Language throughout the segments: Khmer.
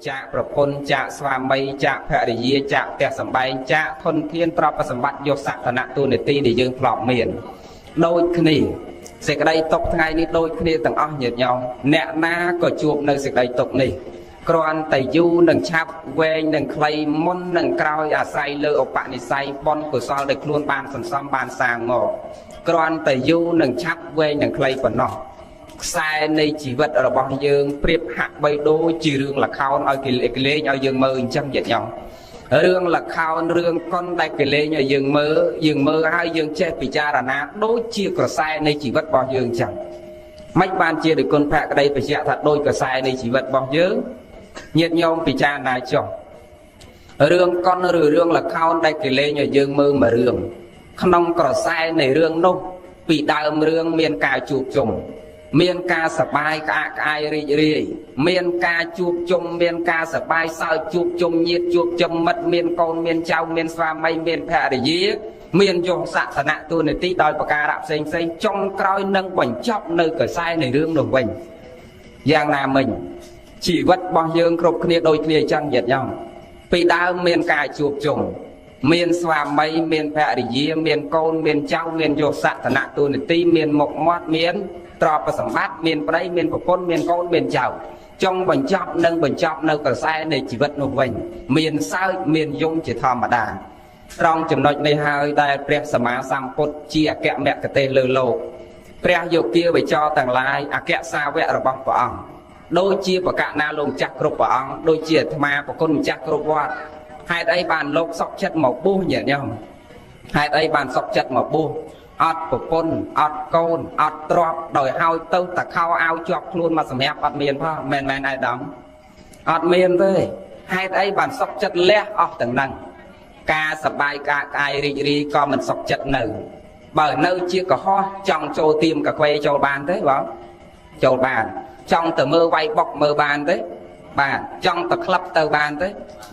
ចាក់ប្រពន្ធចាក់ស្វាមីចាក់ភរិយាចាក់ផ្ទះសម្បែងចាក់ធនធានទ្រព្យសម្បត្តិយកសក្តានទូនាទីដែលយើងធ្លាប់មានដូចគ្នាសេចក្តីទុកថ្ងៃនេះដូចគ្នាទាំងអស់ញាតិញោមអ្នកណាក៏ជួបនៅសេចក្តីទុកនេះគ្រាន់តែយូរនឹងឆាប់វែងនឹងខ្លីមុននឹងក្រោយអាស្រ័យលើឧបនិស្ស័យបុណ្យកុសលដែលខ្លួនបានសន្សំបានសាងមកគ្រាន់តែយូរនឹងឆាប់វែងនឹងខ្លីប៉ុណ្ណោះខ្សែនៃជីវិតរបស់យើងប្រៀបហាក់បីដូចជារឿងល្ខោនឲ្យគេលេងឲ្យយើងមើលអញ្ចឹងញាតិញោមរឿងល្ខោនរឿងកុនដែលគេលេងឲ្យយើងមើលហើយយើងចេះពិចារណាដូចជាក្រសែនៃជីវិតរបស់យើងអញ្ចឹងមិនបានជាដោយគុណភក្តីបញ្ជាក់ថាដូចក្រសែនៃជីវិតរបស់យើងញាតិញោមពិចារណាចុះរឿងកុនឬរឿងល្ខោនដែលគេលេងឲ្យយើងមើលមួយរឿងក្នុងក្រសែនៃរឿងនោះពីដើមរឿងមានការជួបជុំមានការសប្បាយក្អាកក្អាយរីករាយមានការជួបជុំមានការសប្បាយសើចជួបជុំញាតិជួបជុំមិត្តមានកូនមានចៅមានស្វាមីមានភរិយាមានយកសក្តានទូនាទីដោយប្រការៈផ្សេងចុងក្រោយនឹងបញ្ចប់នៅកសែនៃរឿងនោះវិញយ៉ាងណាមិញជីវិតរបស់យើងគ្រប់គ្នាដូចគ្នាចឹងញាតិញោមពីដើមមានការជួបជុំមានស្វាមីមានភរិយាមានកូនមានចៅមានយកសក្តានទូនាទីមានមុខមាត់មានទ្រព្យសម្បត្តិមានប្តីមានប្រពន្ធមានកូនមានចៅចុងបញ្ចប់នៅក្រសែនៃជីវិតនោះវិញមានសើចមានយំជាធម្មតាត្រង់ចំណុចនេះហើយដែលព្រះសម្មាសម្ពុទ្ធជាអគ្គមគ្គទេសលើលោកព្រះយោគាវិចរទាំងឡាយអគ្គសាវករបស់ព្រះអង្គដូចជាបកណាលោកម្ចាស់គ្រប់ព្រះអង្គដូចជាអាត្មាប្រគុណម្ចាស់គ្រប់វត្តហេតុអីបានលោកសុខចិត្តមកបួសញាតិញោមហេតុអីបានសុខចិត្តមកបួសអត់ប្រពន្ធអត់កូនអត់ទ្រព្យដោយហើយទៅតខោអាវជាប់ខ្លួនមកសម្រាប់អត់មានផងមែនឯកឧត្តមអត់មានទេហេតុអីបានសុខចិត្តលះអស់ទាំងហ្នឹងការសប្បាយការកាយរីករាយក៏មិនសុខចិត្តនៅបើនៅជាកុហកចង់ចូលទៀមកខ្វេចូលបានទេបងចូលបានចង់ទៅមើលវាយបុកមើលបានទេបានចង់ទៅក្លឹបទៅបានទេ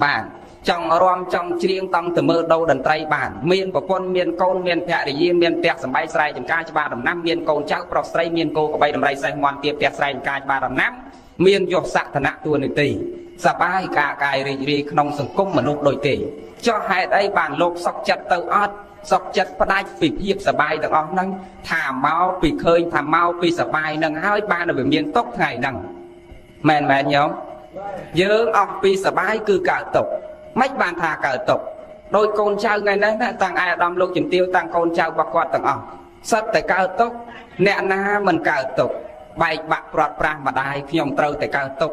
បានចង់រាំចង់ច្រៀងតង់ទៅមើលដូរតន្ត្រីបានមានប្រពន្ធមានកូនមានភរិយាមានផ្ទះសម្បែងស្រែចម្ការច្បារដំណាំមានកូនចៅប្រុសស្រីមានគោក្របីដំរីសេះមាន់ទាផ្ទះស្រែចម្ការច្បារដំណាំមានយកសក្តានទូនាទីសប្បាយការកាយរីករាយក្នុងសង្គមមនុស្សដូចទេចុះហេតុអីបានលោកសុខចិត្តទៅអត់សុខចិត្តផ្ដាច់ពីភាពសប្បាយទាំងអស់ហ្នឹងថាមកពីឃើញថាមកពីសប្បាយហ្នឹងហើយបានវាមានទុកថ្ងៃហ្នឹងមែនញោមយើងអស់ពីសប្បាយគឺកើតទុកមិនបានថាកើតទុកដោយកូនចៅថ្ងៃនេះណាតាំងអាយឧត្តមលោកជំទាវតាំងកូនចៅរបស់គាត់ទាំងអស់សិតតែកើតទុកអ្នកណាមិនកើតទុកបែកបាក់ព្រាត់ប្រាស់ម្ដាយខ្ញុំត្រូវតែកើតទុក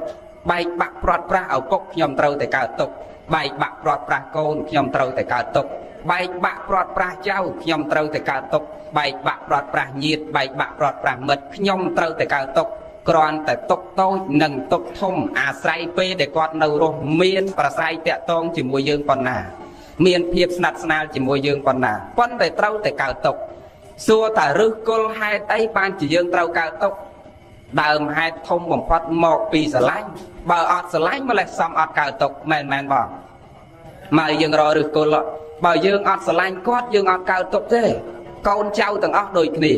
បែកបាក់ព្រាត់ប្រាស់ឪពុកខ្ញុំត្រូវតែកើតទុកបែកបាក់ព្រាត់ប្រាស់កូនខ្ញុំត្រូវតែកើតទុកបែកបាក់ព្រាត់ប្រាស់ចៅខ្ញុំត្រូវតែកើតទុកបែកបាក់ព្រាត់ប្រាស់ញាតិបែកបាក់ព្រាត់ប្រាស់មិត្តខ្ញុំត្រូវតែកើតទុកគ្រាន់តែទុកតូចនិងទុកធំអាស្រ័យពេលដែលគាត់នៅរស់មានប្រស័យតាក់ទងជាមួយយើងប៉ុណ្ណាមានភាពស្និទ្ធស្នាលជាមួយយើងប៉ុណ្ណាប៉ុន្តែត្រូវតែកើតទុកសួរតែឫសគល់ហេតុអីបានជាយើងត្រូវកើតទុកដើមហេតុធំបំផុតមកពីស្រឡាញ់បើអត់ស្រឡាញ់ម្លេះសំអត់កើតទុកមែនបងមកយើងរកឫសគល់បើយើងអត់ស្រឡាញ់គាត់យើងអត់កើតទុកទេកូនចៅទាំងអស់ដូចគ្នា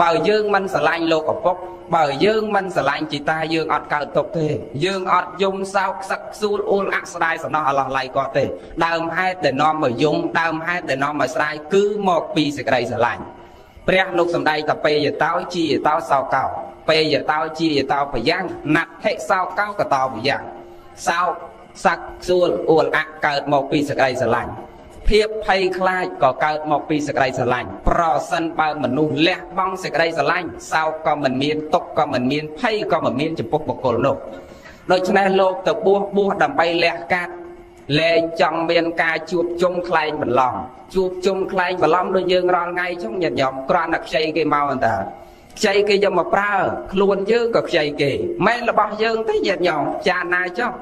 បើយើងមិនស្រឡាញ់លោកឪពុកបើយើងមិនស្រឡាញ់ជីតាយើងអត់កើតទុកទេយើងអត់យំសោកខ្សឹកខ្សួលអួលអាក់ស្ដាយសំណោះអឡោះឡៃគាត់ទេដើមហេតុដែលនាំមកយំដើមហេតុដែលនាំមកស្ដាយគឺមកពីសេចក្តីស្រឡាញ់ព្រះលោកសំដែងតពេយតោជាយតោសោកោពេយតោជាយតោបយ៉ាងណាត់ហិសោកោកតោបយ៉ាងសោកសឹកខ្សួលអួលអាក់កើតមកពីសេចក្តីស្រឡាញ់ភាពភ័យខ្លាចក៏កើតមកពីសេចក្តីស្រឡាញ់ប្រសិនបើមនុស្សលះបង់សេចក្តីស្រឡាញ់សោកក៏មិនមានទុក្ខក៏មិនមានភ័យក៏មិនមានចំពោះបុគ្គលនោះដូច្នេះលោកទៅបួសដើម្បីលះកាត់លែងចង់មានការជួបជុំខ្លែងបន្លំជួបជុំខ្លែងបន្លំដូចយើងរាល់ថ្ងៃចឹងញាតិញោមគ្រាន់តែខ្ចីគេមកអន្តើខ្ចីគេយកមកប្រើខ្លួនយើងក៏ខ្ចីគេមិនរបស់យើងទេញាតិញោមចាណាចុះ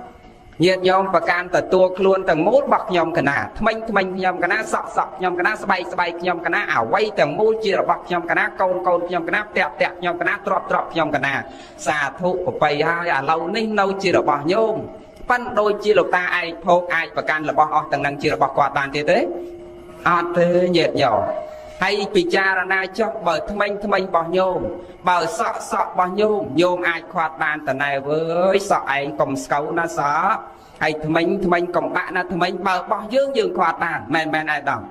ញាតិញោមប្រកាន់ទទួលខ្លួនទាំងមូលរបស់ខ្ញុំកណាថ្មិញខ្ញុំកណាសក់ខ្ញុំកណាស្បែកខ្ញុំកណាអ្វីទាំងមូលជារបស់ខ្ញុំកណាកូនខ្ញុំកណាផ្ទះខ្ញុំកណាទ្រព្យខ្ញុំកណាសាធុប្របីហើយឥឡូវនេះនៅជារបស់ញោមប៉ិនដូចជាលោកតាឯងភោគអាចប្រកាន់របស់អស់ទាំងនឹងជារបស់គាត់បានទៀតទេអត់ទេញាតិញោម hay bị cha ra na cho bởi thâm anh bỏ nhôm bởi sọ bỏ nhôm ai khoát bàn tờ này với sọ anh cầm skấu na sọ hay thâm anh cầm bạn na thâm anh bởi bỏ dương khoát bàn men ai đồng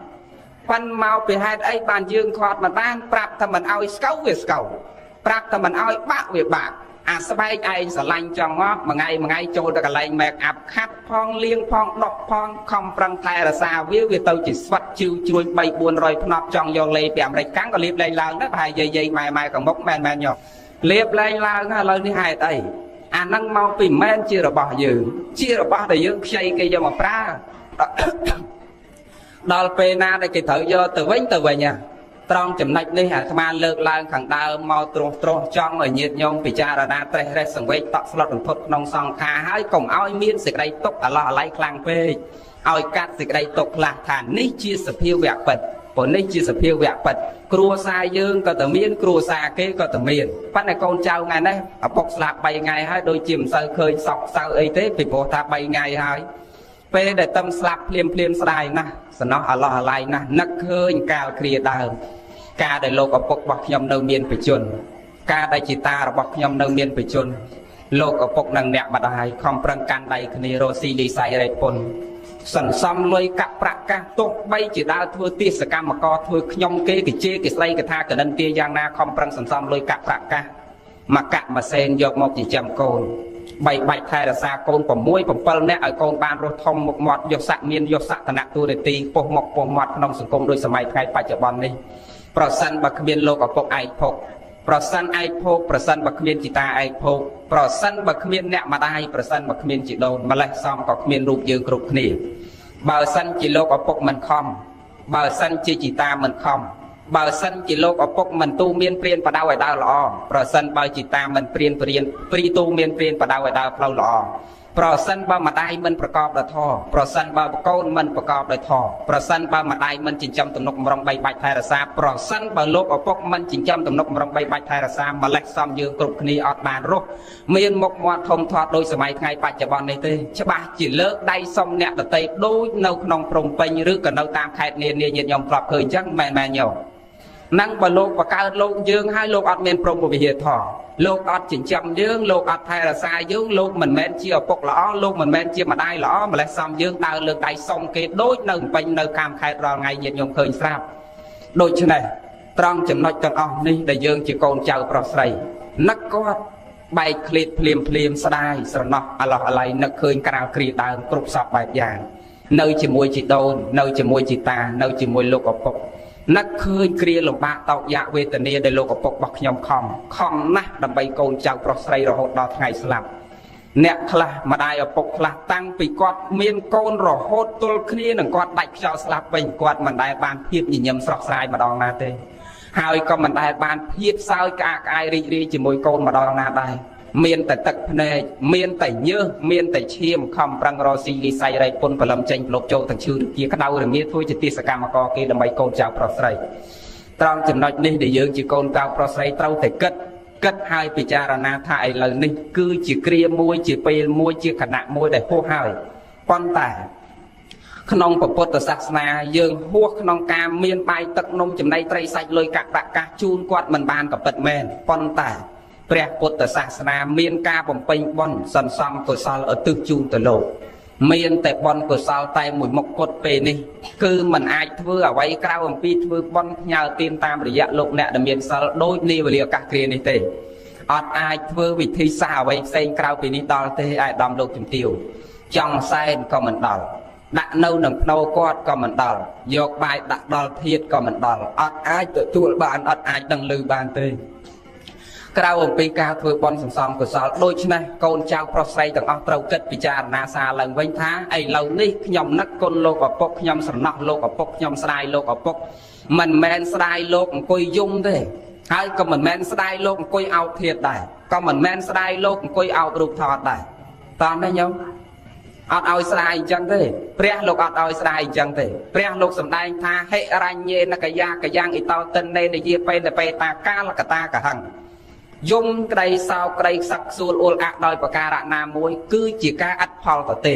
phân mau bị hai ấy bàn dương khoát mà tan prap thầm mình ao skấu về skấu prap thầm mình ao bạc về bạc à sắp ai anh sẽ lanh cho ngót mà ngay trôi ta cả lanh mẹ áp khát phong liên phong đọc phong không prăng thay là sao vì tao chỉ xuất chiêu chui bay buồn rồi nọc trong vô lê bèm rạch cắn có liếp lên lao đó hai dây mai còn bốc men nhọc liếp lên lao nó lên đi hai tay à năng mau tìm men chia rồi bỏ chia rồi bỏ để dương xây cây cho mà pra đòi pe na đây cái thợ do từ về nhà trong chấm nách này hả tham lược lang khẳng đào mau tròn trong ở nhiệt nhôm bị cha ra tre ra sừng vây tọt slot đồng thuật nông song kha hai cổng oi miên sực đây tốc là lấy khang phê oi cắt sực đây tốc là thản ní chia sập phiêu vẹt bật bổn ní chia sập phiêu vẹt bật cua xa dương có tờ miên cua xa kế có tờ miên phát này con trâu ngày đấy ở bọc slap bay ngày hai đôi chìm sơ khơi sọc sao ấy thế bị bộ ta bay ngày hai phê để tâm slap liêm sai nè nó là lại nè nắc hơi cao kia đào ca đại lục ở bậc bậc nhom nâu miên bị chôn ca đại chỉ ta ở bậc nhom nâu miên bị chôn lục ở bậc năng nẹt bạt đại không prang can đại khni rosi li sai đại pon sẵn xăm lôi cặp bạc ca tốt bay chỉ đào thưa tia sạc cam mà co thưa nhom kê cái chê cái slay cái tha cái nân tia giang na không prang sẵn xăm lôi cặp bạc ca mà cặp mà sen dọc một chỉ chầm côn bay bay thay là xa côn của muối của pel nè ở côn ban rồi thông một mọt dọc sạc miên dọc sạc thằng nặng tu để ti po mọt nông sừng côn đôi sầm mày thay phải chở bòn điประสันบักเมียนโลกอปกไอพกประสันไอพกประสันบักเมียนจิตาไอพกประสันบักเมียนเนะมาได้ประสันบักเมียนจิโดนมาเลยซ้อมกับเมียนรูปยืนกรุบนี่บ่าวสันจิโลกอปกมันคอมบ่าวสันจิตามันคอมบ่าวสันจิโลกอปกมันตูเมียนเปลี่ยนประดาวไอดาวละอประสันบ่าวจิตามันเปลี่ยนปรีตูเมียนเปลี่ยนประดาวไอดาวเพลาละอประสันบ่าวมาได้มันประกอบด้วยท่อประสันบ่าวโกนมันประกอบด้วยท่อประสันบ่าวมาได้มันจิงจำตำนกมรองใบใบไทยรสาประสันบ่าวโลกอปกมันจิงจำตำนกมรองใบใบไทยรสามาเล็กซ้ำยืนกรุบคณีอดบานรุกเมียนมกมอดทมทอดโดยสมัยไงปัจจุบันในเตชบาจิเลิกได้ซ้ำเนี่ยแต่เตโดยเนาขนมพรมไปหรือกับเนาตามแคดเนียนยอมปรับเคยจังแมนโยนั่งบนโลกประกาศโลกยืงให้โลกอัดเมียนพรมบุบิเหตุท่อโลกอัดจิงจำยืงโลกอัดไทยรสายืงโลกมันแมนเชี่ยวปกล้อโลกมันแมนเชี่ยวมาได้ล้อมาแล้วซ้ำยืงดาวเลือกได้ส่งเกตโดยหนึ่งเป็นหนึ่งคำใครรอไงยันยงเคยทราบโดยเช่นไรตรองจำนวนจังอ๋อนี่ได้ยืงจีโกนเจ้าปลอดใสนักกอดใบคลิปเพลียมสดายสนออะไรนักเคยกระกรีดาวกรุบสับแบบอย่างเนยจีมวยจีโดนเนยจีมวยจีตาเนยจีมวยโลกอปกนักเคยเกลียลงบาตอกยาเวทนีได้โลกปกบักยมคอมนะดำใบโกนเจ้าปลอดใสรหดดอกไงสลับเนี่ยคลามาได้ปกคลาตั้งปีกอดเมียนโกนรอโหดตุลคณีหนึ่งกอดได้เจ้าสลับไปกอดมันได้บานเพียบยิยมสลอกสายมาดองนาเตหายก็มันได้บานเพียบสาวกากไอรีจิมวยโกนมาดองนาได้เมียนแต่ตักพเนยเมียนแต่เยอะเมียนแต่เชี่ยมคำปรังรอซีลีไซไรปนพลัมเจงโลกโจตั้งชื่อเกี่ยขดาวหรือเมียทั่วจิตติสกรรมกอเกดำใบโกนเจ้าปลอดใสตรองจำนวนนี้ได้ยืงจีโกนเจ้าปลอดใสเต้าแต่กัดให้พิจารณาถ่ายเลยนี่คือจีเกลียมวยจีเปลมวยจีขณะมวยได้พวกให้ป้อนแต่ขนมปปตศาสนายืงพวกขนมกามเมียนไปตักนมจำในไตรใส่เลยกักปะกาจูนกวาดมันบานกับปัดแมนป้อนแต่พระพุทธศาสนาเมียนกาผมเป็นบอนสันซ้ำกุศลởตึกจูนตโลกเมียนแต่บอนกุศลแต่หมุยมกกดเปนี่คือมันอาจเพื่อเอาไว้กล้าวผมปีเพื่อบอนยาวตีนตามระยะโลกเนี่ยดำเนินสลโดยนี่เรียกกักเรียนนี่เตอดอาจเพื่อวิธีสาวไว้เส้นกล้าวปีนี้ดอลเตไอ้ดำโลกจุ่มติวจังเส้นก็มันดอลดักเน่าหนังเน่ากอดก็มันดอลยกใบดักดอลเทียดก็มันดอลอดอาจตัวตัวบ้านอดอาจดังลือบานเตกล่าวปีกาเพื่อบอลสังสมกุศลโดยใช่ไหมโกนเจ้าพระไซต่างออกเต้าเกิดพิจารณาซาหลังเว้นท้าไอเหล่านี้ขยมนักกลโลกอปกขยมสนอโลกอปกขยมสลายโลกอปกมันแมนสลายโลกกุยยุ่งได้ให้ก็มันแมนสลายโลกกุยเอาเทียดได้ก็มันแมนสลายโลกกุยเอารูปทอดได้ตอนนี้ยังอดเอาสลายจังได้เปรี้ยโลกอดเอาสลายจังได้เปรี้ยโลกสำได้ท่าให้อะไรเย็นนักยากยังอีตอเต้นในเยี่ยไปแต่ไปตากาลกตากะหังยมไกรสาวไกรสักสูลโอลอะโดยประการนามวยคือจีกาอัดพอลตเต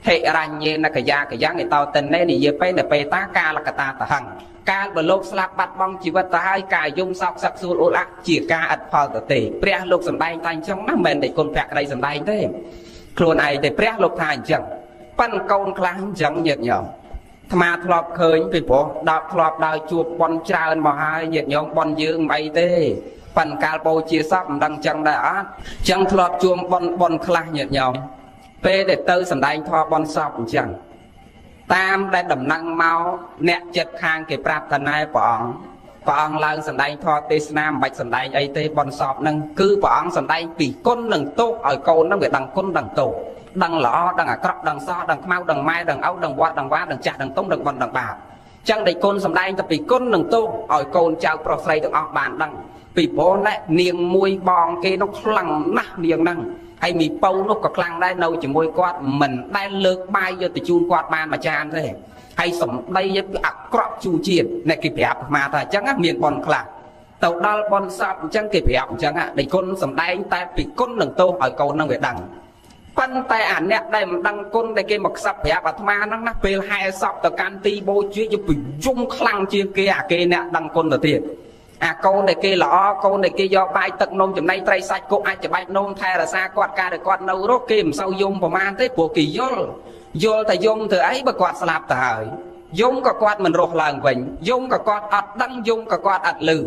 hệ rành nhẹ là cái giá người tao tình này thì về để pe ta ca là cái ta hằng ca bờ lục slap bắt bong chỉ vật ta hai cài dung sọc sặc xuôi ô lạc chỉ ca ắt phật tử tề pre lục sầm đai tay trong nắp mình để con phẹt đây sầm đai thế luôn ai để pre lục thành chẳngปั้นកូនខ្លះចឹងញាតិញោមអាត្មាធ្លាប់ឃើញពីព្រោះដល់ធ្លាប់ដើរជួបបន់ច្រើនមកហើយញាតិញោមបន់យើងមិនអីទេប៉ិនកាលបូជាសពមិនដឹងចឹងដែរអត់ចឹងធ្លាប់ជួបបន់ខ្លះញាតិញោមពេលដែលទៅសម្ដែងធម៌បន់សពអញ្ចឹងតាមដែលដំណឹងមកអ្នកចិត្តខាងគេប្រាប់ថាណែព្រះអង្គឡើងសម្ដែងធម៌ទេសនាមិនបាច់សម្ដែងអីទេបន់សពហ្នឹងគឺព្រះអង្គសម្ដែងពីគុណនឹងទោសឲ្យកូនហ្នឹងវាដឹងគុណដឹងទោសដឹងល្អដឹងអាក្រក់ដឹងសដឹងខ្មៅដឹងម៉ែដឹងឪដឹងវត្តដឹងវ៉ាដឹងចាស់ដឹងទុំដឹងបន់ដឹងបាបចឹងតែគុណសម្ដែងទៅពីគុណនឹងទោសឲ្យកូនចៅប្រុសស្រីទាំងអស់បានដឹងពីព្រោះណែនាងមួយបងគេនោះខ្លាំងណាស់នាងហ្នឹងហើយមីពៅនោះក៏ខ្លាំងដែរនៅជាមួយគាត់មិនដែលលើកបាយយកទៅជូនគាត់បានមួយចានទេហើយសម្ដីអាក្រក់ជូរជាតិអ្នកគេប្រាប់អាថាអញ្ចឹងមានបនខ្លះទៅដល់បនសពអញ្ចឹងគេប្រាប់អញ្ចឹងដែលគុណសម្ដែងតែពីគុណនឹងទោសឲ្យកូននឹងវាដឹងប៉ុន្តែអាអ្នកដែលមិនដឹងគុណដែលគេមកខ្សឹបប្រាប់អាត្មាហ្នឹងណាពេលហែសពទៅកាន់ទីបូជាយកពីយំខ្លាំងជាងគេអាគេអ្នកដឹងគុណទៅទៀតអាកូនដែលគេល្អកូនដែលគេយកបាយទឹកនំចំណីត្រីសាច់គោអាចច្បាច់នំថែរក្សាគាត់ការដែលគាត់នៅរស់គេមិនសូវយំប្រមាណទេព្រោះគេយល់តែយំទៅអីបើគាត់ស្លាប់ទៅហើយយំក៏គាត់មិនរស់ឡើងវិញយំក៏គាត់អត់ដឹងយំក៏គាត់អត់ឮ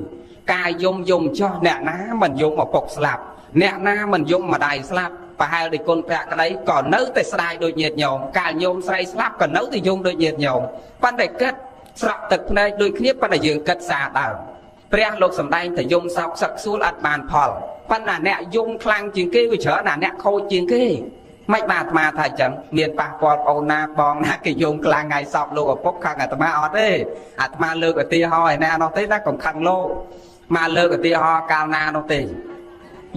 ការយំចោះអ្នកណាមិនយំឪពុកស្លាប់អ្នកណាមិនយំម្ដាយស្លាប់ប្រហែលដោយគុណប្រាក់ក្តីក៏នៅតែស្ដាយដូចញាតិញោមកាលញោមស្រីស្លាប់ក៏នៅតែយំដូចញាតិញោមប៉ុន្តែគិតស្រក់ទឹកភ្នែកដូចគ្នាប៉ុន្តែយើងគិតសារដើមព្រះលោកសម្ដែងតែយំសោកសឹកសួលអត់បានផលប៉ុន្តែអ្នកយំខ្លាំងជាងគេវាច្រើនណាអ្នកខូចជាងគេមិនបានអាត្មាថាអញ្ចឹងមានប៉ះពាល់អូនណាបងណាគេយំខ្លាំងថ្ងៃសពលោកឪពុកខាងអាត្មាអត់ទេអាត្មាលើកឧទាហរណ៍ឯណានោះទេណាកុំខឹងលោកមកលើកឧទាហរណ៍កាលណានោះទេ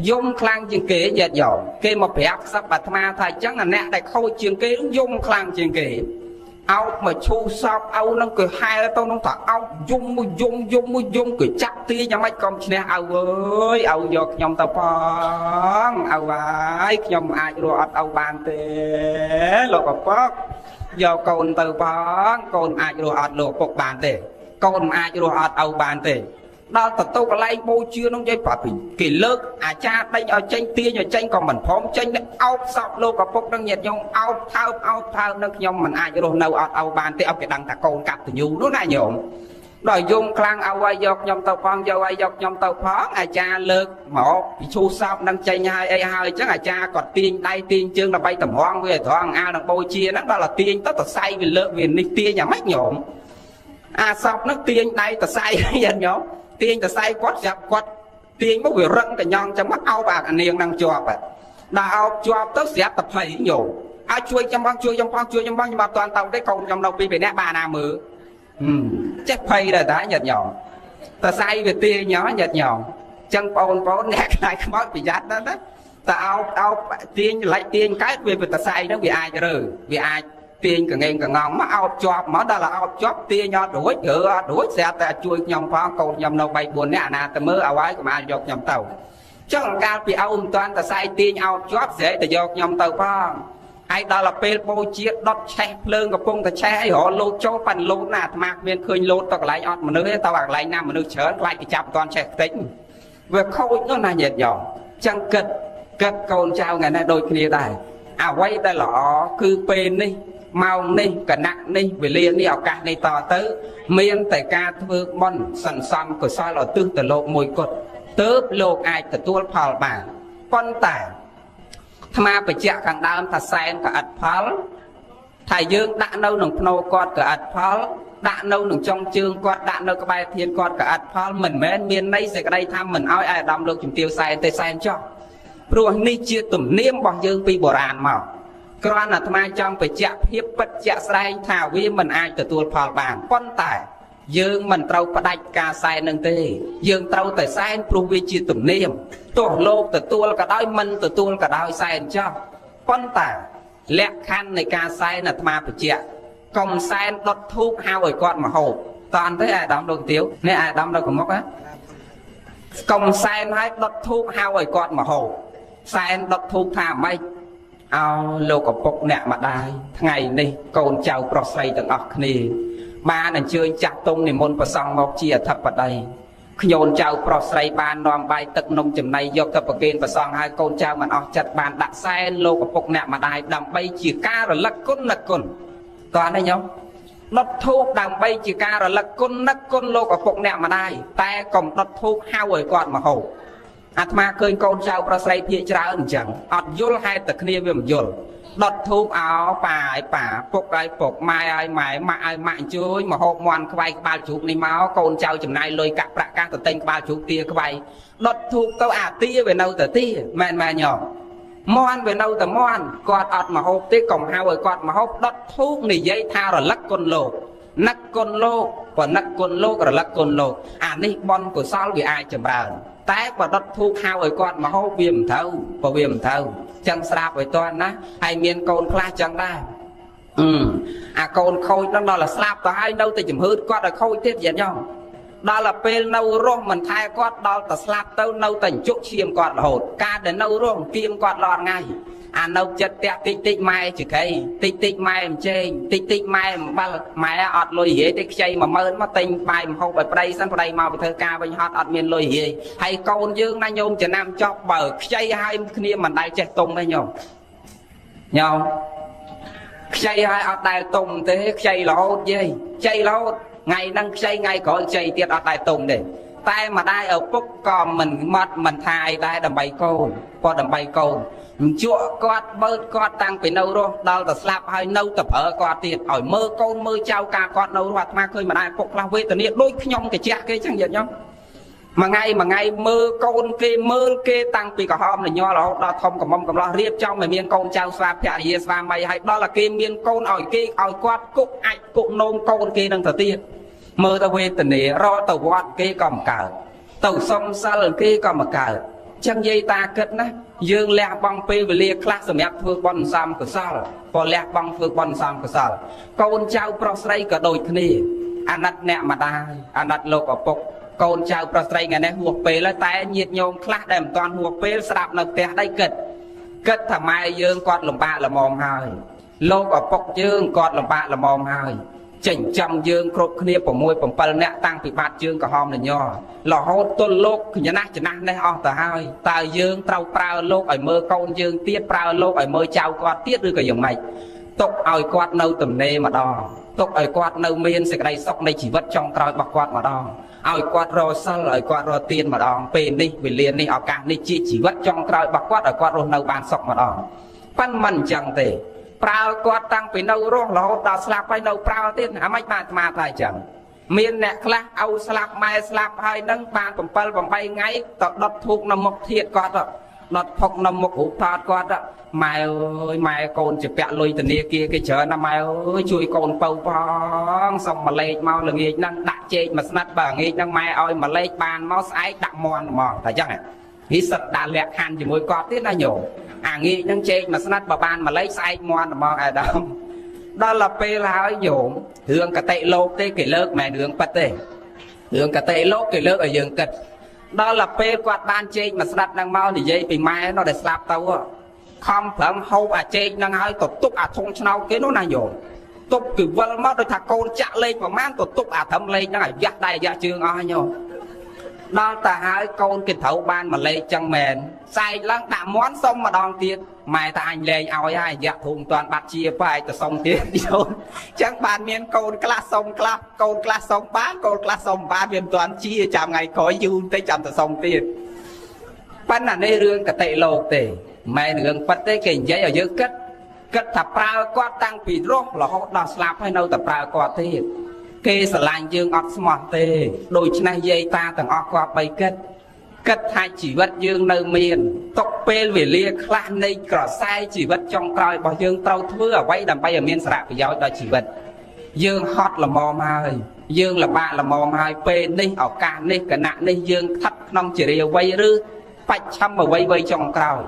យំខ្លាំងជាងគេញាតិញោមគេមកប្រាប់ខ្សឹបអាត្មាថាអញ្ចឹងអ្នកដែលខូចជាងគេយំខ្លាំងជាងគេអោបមកឈូសោកអោនឹងគឺហែទៅនឹងថាអោយំមួយគឺចាប់ទាយ៉ាងម៉េចក៏ឈ្នះអោអើយអោយកខ្ញុំទៅផងអោហើយខ្ញុំអាចរស់អត់អោបានទេលោកឪពុកយកកូនទៅផងកូនអាចរស់អត់លោកឪពុកបានទេកូនមិនអាចរស់អត់អោបានទេដល់ទៅកន្លែងបូជានោះយាយប្រាប់គេលើកអាចារ្យដេញឲ្យចេញទាញឲ្យចេញក៏មិនព្រមចេញអោបសពលោកឪពុកនឹងញាតិញោមអោបថើបនឹងខ្ញុំមិនអាចរស់នៅអត់អោបានទេឲ្យគេដឹងថាកូនកតញ្ញូនោះណាញោមដល់យំខ្លាំងឲ្យយកខ្ញុំទៅផងយកខ្ញុំទៅផងអាចារ្យលើកមកពីឈូសពនឹងចេញហើយអីហើយអញ្ចឹងអាចារ្យក៏ទាញដៃទាញជើងដើម្បីតម្រង់វាត្រង់អាលនឹងបូជាហ្នឹងដល់តែទាញទៅតសៃវាលើកវានេះទាញយ៉ាងម៉េចញោមអាសពនឹងទាញដៃតសៃញាតិញោមទាញតសៃគាត់ស្រាប់គាត់ទាញមកវារឹងកញ្ញងចឹងមកអោបអានាងនឹងជាប់ដល់អោបជាប់ទៅស្រាប់តែភ័យញោមឲ្យជួយខ្ញុំបងខ្ញុំអត់តាន់ទៅទេកូនខ្ញុំនៅពីរនាក់បានណាមើលចេះភ័យដែរតាញាតិញោមតសៃវាទាញញាតិញោមចឹងបងប្អូនអ្នកខ្លាចខ្មោចប្រយ័ត្នណាតែអោបទាញលិចទាញកើតវាតសៃហ្នឹងវាអាចរើវាអាចទាញកងែងកងងមកអោបជាប់មកដល់អោបជាប់ទាញអត់រួចរើអត់រួចស្រាប់តែជួយខ្ញុំផងកូនខ្ញុំនៅ3 4នាក់អាណាទៅមើលឲ្យហើយកុំអាចយកខ្ញុំទៅចឹងកាលពីអោមិនតាន់តសៃទាញអោបជាប់ស្រែកទៅយកខ្ញុំទៅផងហើយដល់ពេលបូជាដុតឆេះភ្លើងកំពុងតែឆេះឲ្យរលោតចូលប៉ាន់លោតណាអាត្មាគ្មានឃើញលោតទៅកន្លែងអត់មនុស្សទេទៅកន្លែងណាមនុស្សច្រើនខ្លាចគេចាប់មិនតាន់ឆេះខ្ទេចវាខូចនោះណាញាតិញោមចឹងគិតកូនចៅថ្ងៃនេះដូចគ្នាដែរអ្វីដែលល្អគឺពេលនេះម៉ោងនេះគណៈនេះវេលានេះឱកាសនេះតទៅមានតែការធ្វើបុណ្យសន្សំកុសលឧទ្ទិសទៅលោកមួយគត់ទើបលោកអាចទទួលផលបានប៉ុន្តែអាត្មាបញ្ជាក់ខាងដើមថាសែនក៏ឥតផលថាយើងដាក់នៅក្នុងភ្នោគាត់ក៏ឥតផលដាក់នៅក្នុងចុងជើងគាត់ដាក់នៅក្បែរធានគាត់ក៏ឥតផលមិនមែនមានន័យសេចក្តីថាមិនឲ្យអាដាមលោកជំទាវសែនទេសែនចោះព្រោះនេះជាទំនៀមរបស់យើងពីបុរាណមកគ្រាន់តែអាត្មាចង់បញ្ជាក់ភាពពិតជាក់ស្ដែងថាវាមិនអាចទទួលផលបានប៉ុន្តែយើងមិនត្រូវផ្ដាច់ការសែននឹងទេយើងត្រូវតែសែនព្រោះវាជាទំនៀមទោះលោកទទួលក៏ដោយមិនទទួលក៏ដោយសែនចោះប៉ុន្តែលក្ខខណ្ឌនៃការសែនអាត្មាបញ្ជាក់កុំសែនដុតធូបហៅឲ្យគាត់មកហូបតើទេអាដាមលោកទាវនេះអាដាមនៅកមុកកុំសែនឲ្យដុតធូបហៅឲ្យគាត់មកហូបសែនដុតធូបថាម៉េច ao lô của bốc nẹ mà đai ngày này côn chào pro say từng ọc nè ba là chơi chặt tung này môn và xong ngọc chia thập ở đây nhôn chào pro say ban nòm bài tật nông chùm này do thập ở bên và xong hai côn chào mà ọc chặt bàn đặt xe lô của bốc nẹ mà đai đầm bay chỉ ca rồi lắc côn toàn đấy nhau đất thuốc đầm bay chỉ ca rồi lắc côn lô của bốc nẹ mà đai tay còn đất thuốc hao rồi còn mà hổ Atma khơi con trao pro say thiệt ra ẩn chẳng ọt yul hai tật kia về một yul đọt thuốc áo bà phục ai phục mai ai mãi mà ai mạng chuối mà hộp ngoan quay ba chục này máu con trao chừng này lôi cặp bạc các tờ tên ba chục tia quay đọt thuốc tao tia về đâu tờ tia mà nhỏ moan về đâu tờ moan quạt ọt mà hộp tia cổng hao rồi quạt mà hộp đọt thuốc này giấy thao rồi lắc con lô nắc con lô và nắc con lô rồi lắc con lô này bon của sao vì ai chầm bờ té và đất thu hao ở con mà hô viêm thâu chân sạp với toàn á hay miền cồn kla chân ra cồn khôi nó đó là sạp và hai đâu thì chùm hư con là khôi tiếp diện nhau đó là pel nâu rong mình thay con đó là sạp tâu nâu thành chút chiêm con là hột ca để nâu rong kim con lọt ngay nâu chất tẹt tích mai chỉ cây tích mai em trên tích mai ba mai ọt lôi hế tích chay mà mơn mà tinh bài mà hộp ở đây sân đây màu thơ ca với hot ọt miền lôi hế hay con dương na nhôm chỉ nam cho bờ chay hai kia mà đại chạy tung đây nhôm chay hai ọt đại tung thế chay là hốt gì chay là hốt ngày năng chay ngày có chay tiết ọt đại tung để tay mà đai ở phúc còn mình thay đai đầm bay côn qua đầm bay côn chúa quạt bớt quạt tăng phải nâu rồi đó là slap hay nâu tập ở quạt tiền hỏi mơ con mơ trao ca quạt nâu quạt mà khơi mà đại phục là về tận địa đôi nhom cái chẹt cái chẳng nhận nhau mà ngày mơ con kê tăng vì cả hôm là nho là đó thông cả mông cầm lo riết trong mà miền con trao slap thẻ gì và mày hay đó là kê miền con hỏi kê hỏi quạt cục ảnh cục nôm con kê đang thở tiền mơ tao về tận địa ro tàu quạt kê cầm cờ tàu sông xa lần kê cầm mà cờ chẳng dây ta kết ná dương lẹ băng phê về lia class mẹ phước bon sam của sao còn lẹ băng phước bon sam của sao con trao prosray cả đôi kia anh nẹ mà đai anh lộc ở bọc con trao prosray ngày nay huộc phê là tay nhiệt nhôm class đem toàn huộc phê sạp nợ tè đây kết thằng mai dương quạt lồng bạ là mồm hai lộc ở bọc dương quạt lồng bạ là mồm hai chỉnh trong dương cột kia của môi của pal nè tăng bị bát dương cả hôm là nho lò hốt tôn lốc nhà nát chỉ nát này o tờ hai tài dương trâu prao lốc ở mơ con dương tiết prao lốc ở mơ trao quạt tiết đưa cả dòng mạch tục ở quạt nâu tầm nê mà đo tục ở quạt nâu miên sẽ đây sóc này chỉ vật trong trao bạc quạt mà đo ở quạt rò sal ở quạt rò tiền mà đo pin đi vì liền đi ở cả đi chỉ vật trong trao bạc quạt ở quạt rò nâu bàn sóc mà đo pan mình chẳng thể prao quạt tăng phải nâu rong lò đào slap phải nâu prao tiên à mấy bạn mà thay chẳng miền nè class ao slap mai slap hai nâng bàn bầm pal bầm bay ngay tập đập thuộc nằm một thiệt quạt đó đập thuộc nằm một hộp thọt quạt đó mai ơi mai con chỉ bẹ lôi từ kia cái chợ năm mai ơi chui con bầu phong xong mà lấy mau là nghề năng đặt trên mà snap bà nghề năng mai ơi mà lấy bàn mau sái đặt mòn phải chẳng à nghĩ sật đã lẹt hàn chỉ môi quạt tiết là nhổ nghĩ năng trên mà snap bà bàn mà lấy sai mòn mòn ai đâu đó là pe là ấy nhổ hướng cả tệ lô tê cái lớp mẹ hướng bắt tê hướng cả tệ lô cái lớp ở giường kịch đó là pe quạt bàn trên mà snap đang mau thì dây bị mai nó để slap tao không phải hâu trên đang hơi tổ túc thông nhau cái nó này nhổ túc cứ vân mất rồi thằng con chạ lên mà mang tổ túc thấm lên nó là dắt đây ra trường ai nhổ đó ta hai con cái thấu ban mà lấy chân mền sai lăng đã món xong mà đòn tiền mày ta anh lên ao ai dạ thùng toàn bát chia phải ta xong tiền đi thôi chẳng bàn miền con class xong class con class xong bán con class xong bán miền toàn chia chạm ngày khỏi du tới chạm ta xong tiền ban là nơi rương cả tệ lột tệ mày rương bắt tới kềnh giấy ở dưới cất thập prao quát tăng bị rốt là họ đào slap hay đâu thập prao quát thế kê sờ lạnh dương ọt smart tê đôi chân này dây ta từng ọt qua bay kết hai chỉ vật dương nơi miền tộc pe về lia clan này cỏ sai chỉ vật trong còi bỏ dương tàu thưa ở quay đầm bay ở miền sạp bị giáo đó chỉ vật dương hot là mò hai dương là bạn là mò hai pe này ở can này cả nạn này dương thắt nong chỉ đều quay rư bạch chăm mà quay trong còi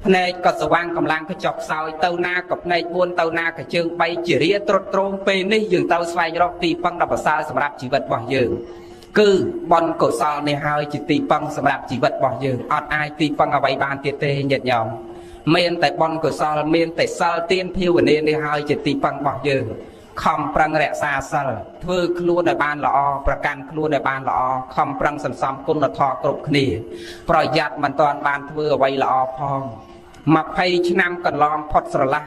này có sự quan cầm lang cái chọc soi tàu na cọc này buôn tàu na cái chương bay chỉ ria trot trôn pe này dương tàu xoay rọc tì băng đập xa sầm rạp chỉ vật bỏ dương cứ bon cổ sò này hai chỉ tì băng sầm rạp chỉ vật bỏ dương ọt ai tì băng ở bay bàn tiệt tê nhật nhom មានតែបនកុសលមានតែសិលទានភាវនានេះហើយជាទីពឹងរបស់យើងខំប្រឹងរក្សាសិលធ្វើខ្លួនឲ្យបានល្អប្រកាន់ខ្លួនឲ្យបានល្អខំប្រឹងសន្សំគុណធម៌គ្រប់គ្នាប្រយ័ត្នមិនទាន់បានធ្វើអ្វីល្អផង20ឆ្នាំកន្លងផុតស្រឡះ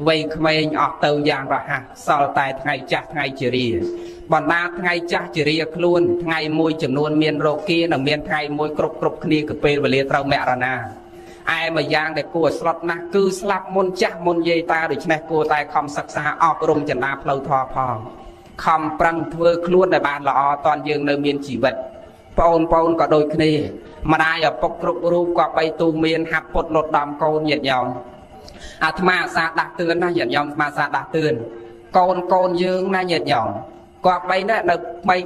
វ័យក្មេងអស់ទៅយ៉ាងរហ័សសល់តែថ្ងៃចាស់ថ្ងៃជារាបណ្ដាថ្ងៃចាស់ជារាខ្លួនថ្ងៃមួយចំនួនមានរោគានិងមានថ្ងៃមួយគ្រប់គ្នាគឺពេលវេលាត្រូវមរណាឯមួយយ៉ាងដែលគួរស្លុតណាស់គឺស្លាប់មុនចាស់មុនយាយតាដូច្នេះគួរតែខំសិក្សាអប់រំចិន្តាផ្លូវធម៌ផងខំប្រឹងធ្វើខ្លួនឲ្យបានល្អតនយើងនៅមានជីវិតបងប្អូនក៏ដូចគ្នាម្ដាយឪពុកគ្រប់រូបក៏បីទូមានហាត់ពុតលត់ដំកូនញាតិញោមអាត្មាសាដាស់តឿនណាញាតិញោមអាត្មាសាដាស់តឿនកូនយើងណាញាតិញោមគាត់បីណានៅ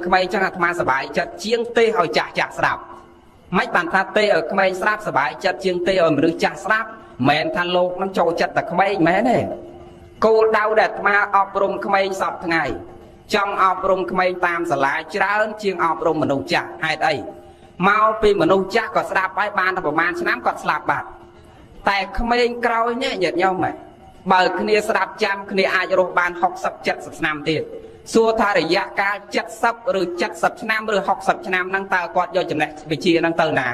ក្មេងចឹងអាត្មាសប្បាយចិត្តជាងទេឲ្យចាស់ស្ដាប់មិនបានថាទេឲ្យក្មេងស្ដាប់សប្បាយចិត្តជាងទេឲ្យមនុស្សចាស់ស្ដាប់មិនថាលោកនឹងចូលចិត្តតែក្មេងមែនទេគោលដៅដែលអាត្មាអប់រំក្មេងសពថ្ងៃចង់អប់រំក្មេងតាមសាលាច្រើនជាងអប់រំមនុស្សចាស់ហេតុអីមកពីមនុស្សចាស់ក៏ស្ដាប់ហើយបានតែប្រហែលឆ្នាំគាត់ស្លាប់បាត់តែក្មេងក្រោយនេះញាតិញោមបើគ្នាស្ដាប់ចាំគ្នាអាចរស់បាន60 70ឆ្នាំទៀតសួរថារយៈកាល70ឬ70ឆ្នាំឬ60ឆ្នាំហ្នឹងតើគាត់យកចំណេះវិជ្ជាហ្នឹងទៅណា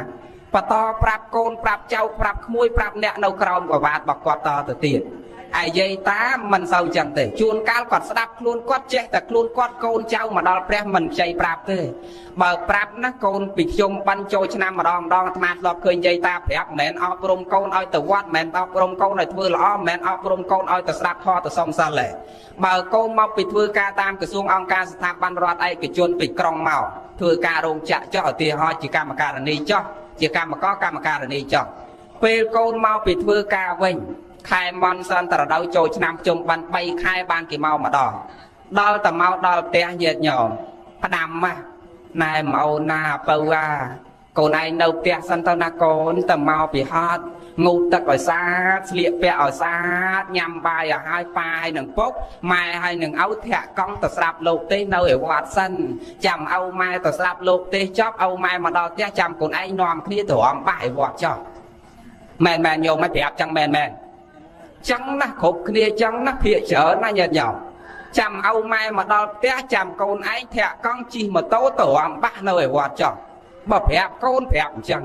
បន្តប្រាប់កូនប្រាប់ចៅប្រាប់ក្មួយប្រាប់អ្នកនៅក្រោមប្រវត្តិរបស់គាត់តទៅទៀតឯយាយតាមិនសូវចឹងទេជួនកាលគាត់ស្ដាប់ខ្លួនគាត់ចេះតែខ្លួនគាត់កូនចៅមកដល់ព្រះមិនខ្ចីប្រាប់ទេបើប្រាប់ណាកូនពីខ្ញុំបានចូលឆ្នាំម្ដងអាត្មាធ្លាប់ឃើញយាយតាប្រាប់មិនមែនអប់រំកូនឲ្យទៅវត្តមិនមែនអប់រំកូនឲ្យធ្វើល្អមិនមែនអប់រំកូនឲ្យទៅស្ដាប់ធម៌ទៅសុំសិលទេបើកូនមកពីធ្វើការតាមក្រសួងអង្គការស្ថាប័នរដ្ឋឯកជនពីក្រុងមកធ្វើការរោងចក្រចុះឧទាហរណ៍ជាកម្មការនីចុះជាកម្មការនីចុះពេលកូនមកពីធ្វើការវិញខែមន់សន្តរដូវចូលឆ្នាំជុំបាន3ខែបានគេមកម្ដងដល់តែមកដល់ផ្ទះញាតិញោមផ្ដាំណែម៉ោណាបើកូនឯងនៅផ្ទះសិនទៅណាកូនតែមកពីហត់ងូតទឹកឲ្យស្អាតស្លៀកពាក់ឲ្យស្អាតញ៉ាំបាយឲ្យហើយប៉ាឲ្យនឹងពុកម៉ែឲ្យនឹងឪធាក់កង់ទៅស្រាប់លោកទេនៅឯវត្តសិនចាំឪម៉ែទៅស្រាប់លោកទេចប់ឪម៉ែមកដល់ផ្ទះចាំកូនឯងនាំគ្នាទៅរំបាស់ឯវត្តចុះមែនញោមមិនប្រាប់ចឹងមែនចឹងណាគ្រប់គ្នាចឹងណាភាកច្រើនណាញាតិញោមចាំឪម៉ែមកដល់ផ្ទះចាំកូនឯងធាក់កង់ជិះម៉ូតូទៅរំបាស់នៅឯវត្តចុះបើប្រាប់កូនប្រាប់អញ្ចឹង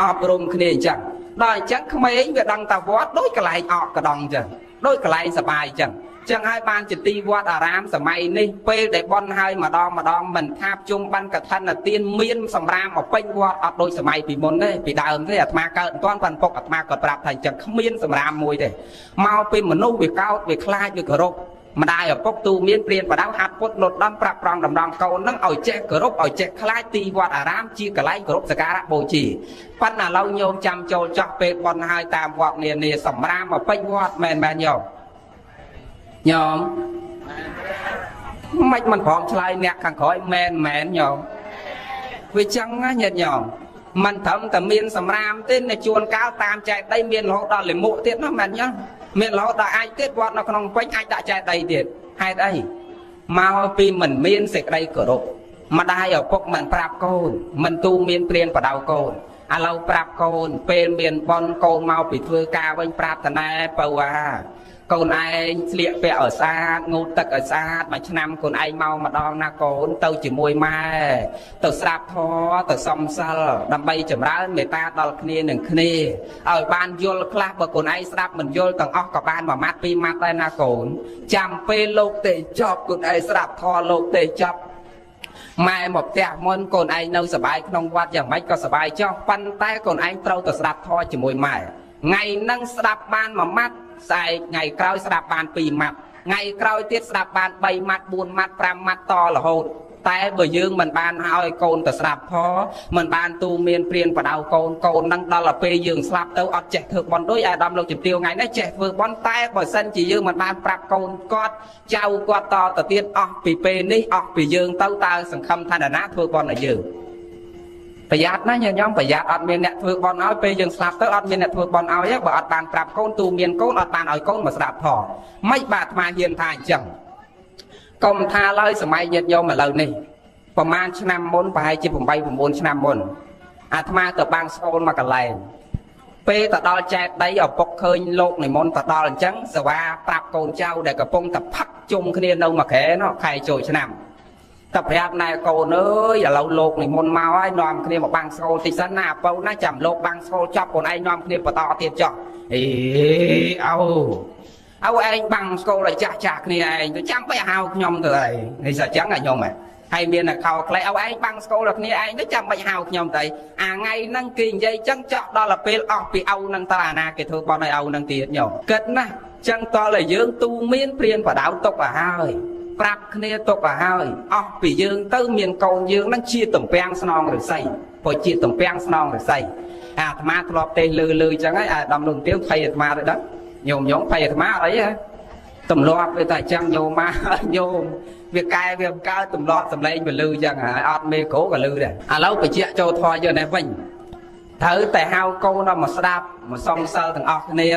អប់រំគ្នាអញ្ចឹងដល់អញ្ចឹងក្មេងវាដឹងតែវត្តដូចកន្លែងអកកដងអញ្ចឹងដូចកន្លែងសបាយអញ្ចឹងចឹងហើយបានជាទីវត្តអារាមសម័យនេះពេលដែលបន់ហើយម្ដងមិនថាជុំបានកឋិនទានមានសម្រាមមកពេញវត្តអត់ដូចសម័យពីមុនទេពីដើមទេអាត្មាកើតមិនទាន់ប៉ុនពុកអាត្មាក៏ប្រាប់ថាអញ្ចឹងគ្មានសម្រាមមួយទេមកពីមនុស្សវាកោតវាខ្លាចវាគោរព ម្ដាយឪពុកទូមានព្រានបដៅហាត់ពុតលត់ដំប្រាប់ប្រងដំណងកូននឹងឲ្យចេះគោរពឲ្យចេះខ្លាចទីវត្តអារាមជាកន្លែងគោរពសក្ការៈបូជាប៉ុន្តែឥឡូវញោមចាំចូលចោះពេលបន់ហើយតាមវត្តនានាសម្រាមមកពេញវត្តមែនញោមមិនព្រមឆ្លើយអ្នកខាងក្រោយមែនញោមវាចឹងណាញាតិញោមមិនត្រឹមតែមានសម្រាមទេនៅជួនកាលតាមចែកដីមានរហូតដល់លិមុខទៀតណាមែនញោមមានរហូតដល់អាចទៀតវត្តនៅក្នុងពេញអាចដាក់ចែកដីទៀតហេតុអីមកពីមិនមានសេចក្តីគោរពម្ដាយឪពុកមិនប្រាប់កូនមិនទូមានព្រានបដៅកូនឥឡូវប្រាប់កូនពេលមានបន់កូនមកពីធ្វើការវិញប្រាប់តណែបើកូនឯងស្លៀកពាក់ឲ្យស្អាតងូតទឹកឲ្យស្អាតមួយឆ្នាំកូនឯងមកម្ដងណាកូនទៅជាមួយម៉ែទៅស្ដាប់ធម៌ទៅសំសិលដើម្បីចម្រើនមេត្តាដល់គ្នានឹងគ្នាឲ្យបានយល់ខ្លះបើកូនឯងស្ដាប់មិនយល់ទាំងអស់ក៏បានមួយម៉ាត់ពីរម៉ាត់ដែរណាកូនចាំពេលលោកទេចប់កូនឯងស្ដាប់ធម៌លោកទេចប់ម៉ែមកផ្ទះមុនកូនឯងនៅសប្បាយក្នុងវត្តយ៉ាងម៉េចក៏សប្បាយចុះប៉ុន្តែកូនឯងត្រូវទៅស្ដាប់ធម៌ជាមួយម៉ែថ្ងៃហ្នឹងស្ដាប់បានមួយម៉ាត់ស្អែកថ្ងៃក្រោយស្ដាប់បាន2ម៉ាត់ថ្ងៃក្រោយទៀតស្ដាប់បាន3ម៉ាត់4ម៉ាត់5ម៉ាត់តរហូតតែបើយើងមិនបានឲ្យកូនទៅស្ដាប់ធម៌មិនបានទូមានព្រានបដៅកូននឹងដល់ទៅពេលយើងស្លាប់ទៅអត់ចេះធ្វើបន់ដូចអាដាមលោកជំទាវថ្ងៃនេះចេះធ្វើបន់តែបើសិនជាយើងមិនបានប្រាប់កូនគាត់ចៅគាត់តទៅទៀតអស់ពីពេលនេះអស់ពីយើងទៅតើសង្ឃឹមថាណាធ្វើបន់ឲ្យយើងប្រយ័ត្នណាញោមប្រយ័ត្នអត់មានអ្នកធ្វើបន់ឲ្យពេលយើងស្លាប់ទៅអត់មានអ្នកធ្វើបន់ឲ្យបើអត់បានប្រាប់កូនទូមានកូនអត់បានឲ្យកូនមកស្ដាប់ធម៌មិនបាទអាត្មាហ៊ានថាអញ្ចឹងកុំថាឡើយសម័យញាតិញោមឥឡូវនេះប្រហែលឆ្នាំមុនប្រហែលជា8 9ឆ្នាំមុនអាត្មាទៅបាំងស្អូនមកកន្លែង ពេលទៅដល់ចែកដីឪពុកឃើញលោកនិមន្តទៅដល់អញ្ចឹងសវ៉ាប្រាប់កូនចៅដែលកំពុងតែផឹកជុំគ្នានៅមួយខែនោះខែចូលឆ្នាំតែប្រាប់ណែកូនអើយឥឡូវលោកនិមន្តមកហើយនាំគ្នាមកបាំងស្គលតិចសិនណាឪណាចាំលោកបាំងស្គលចប់កូនឯងនាំគ្នាបន្តទៀតចុះអេអូឯងបាំងស្គលឲ្យចាស់គ្នាឯងទៅចាំបែរហៅខ្ញុំទៅអីនេះសាចឹងអាខ្ញុំហ៎ហើយមានតែខោខ្លីឯងបាំងស្គលដល់គ្នាឯងទៅចាំបាច់ហៅខ្ញុំទៅអាថ្ងៃហ្នឹងគេនិយាយចឹងចោះដល់ពេលអស់ពីឪនឹងតើអាណាគេធ្វើបន់ឲ្យឪនឹងទៀតញោមគិតណាចឹងតើយើងទូមានព្រានបដៅទុកឲ្យហើយប្រាប់គ្នាទុកឲ្យហើយអស់ពីយើងទៅមានកូនយើងហ្នឹងជាតំពាំងស្នងរិស័យព្រោះជាតំពាំងស្នងរិស័យអាត្មាធ្លាប់ទេលឺចឹងហើយអាដំលោកទៀវភ័យអាត្មាទៅដឹងញោមភ័យអាត្មាអីហ៎ទម្លាប់វាតែចឹងញោមមកញោមវាកែវាកើតទម្លាប់សម្លេងវាលឺចឹងហើយអត់មេក្រូក៏លឺដែរឥឡូវបញ្ជាក់ចូលធម៌យើងនេះវិញត្រូវតែហៅកូនមកស្ដាប់មកសំសិលទាំងអស់គ្នា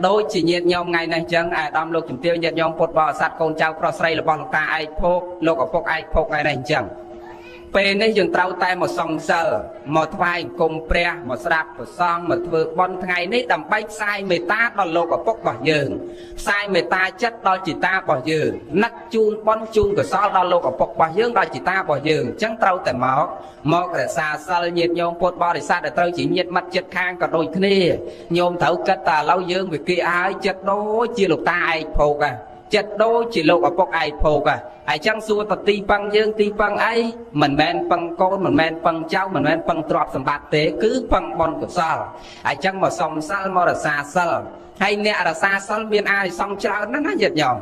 ដូចជាញាតិញោមថ្ងៃនេះចឹងអាដាមលោកជំទាវញាតិញោមពុទ្ធបរិស័ទកូនចៅប្រុសស្រីរបស់លោកតាឯកភោគលោកឪពុកឯកភោគថ្ងៃនេះអញ្ចឹងពេលនេះយើងត្រូវតែមកសំសិលមកថ្វាយអង្គមព្រះមកស្ដាប់ព្រះសង្ឃមកធ្វើបុណ្យថ្ងៃនេះដើម្បីផ្សាយមេត្តាដល់លោកឪពុករបស់យើងផ្សាយមេត្តាចិត្តដល់จิตតារបស់យើងនឹកជូនបុណ្យជូនកុសលដល់លោកឪពុករបស់យើងដល់จิตតារបស់យើងអញ្ចឹងត្រូវតែមករក្សាសិលញាតិញោមពុទ្ធបរិស័ទដែលត្រូវជាញាតិមិត្តចិត្តខាងក៏ដូចគ្នាញោមត្រូវគិតតែឥឡូវយើងវាគេឲ្យចិត្តដូចជាលោកតាឯកភោគចិត្តដូចជាលោកឪពុកឯកភោគហើយចឹងសួរតទីពឹងយើងទីពឹងអីមិនមែនពឹងកូនមិនមែនពឹងចៅមិនមែនពឹងទ្រព្យសម្បត្តិទេគឺពឹងបុណ្យកុសលហើយចឹងមកសំសិលមករក្សាសិលហើយអ្នករក្សាសិលមានអានិសង្សច្រើនណាស់ណាញាតិញោម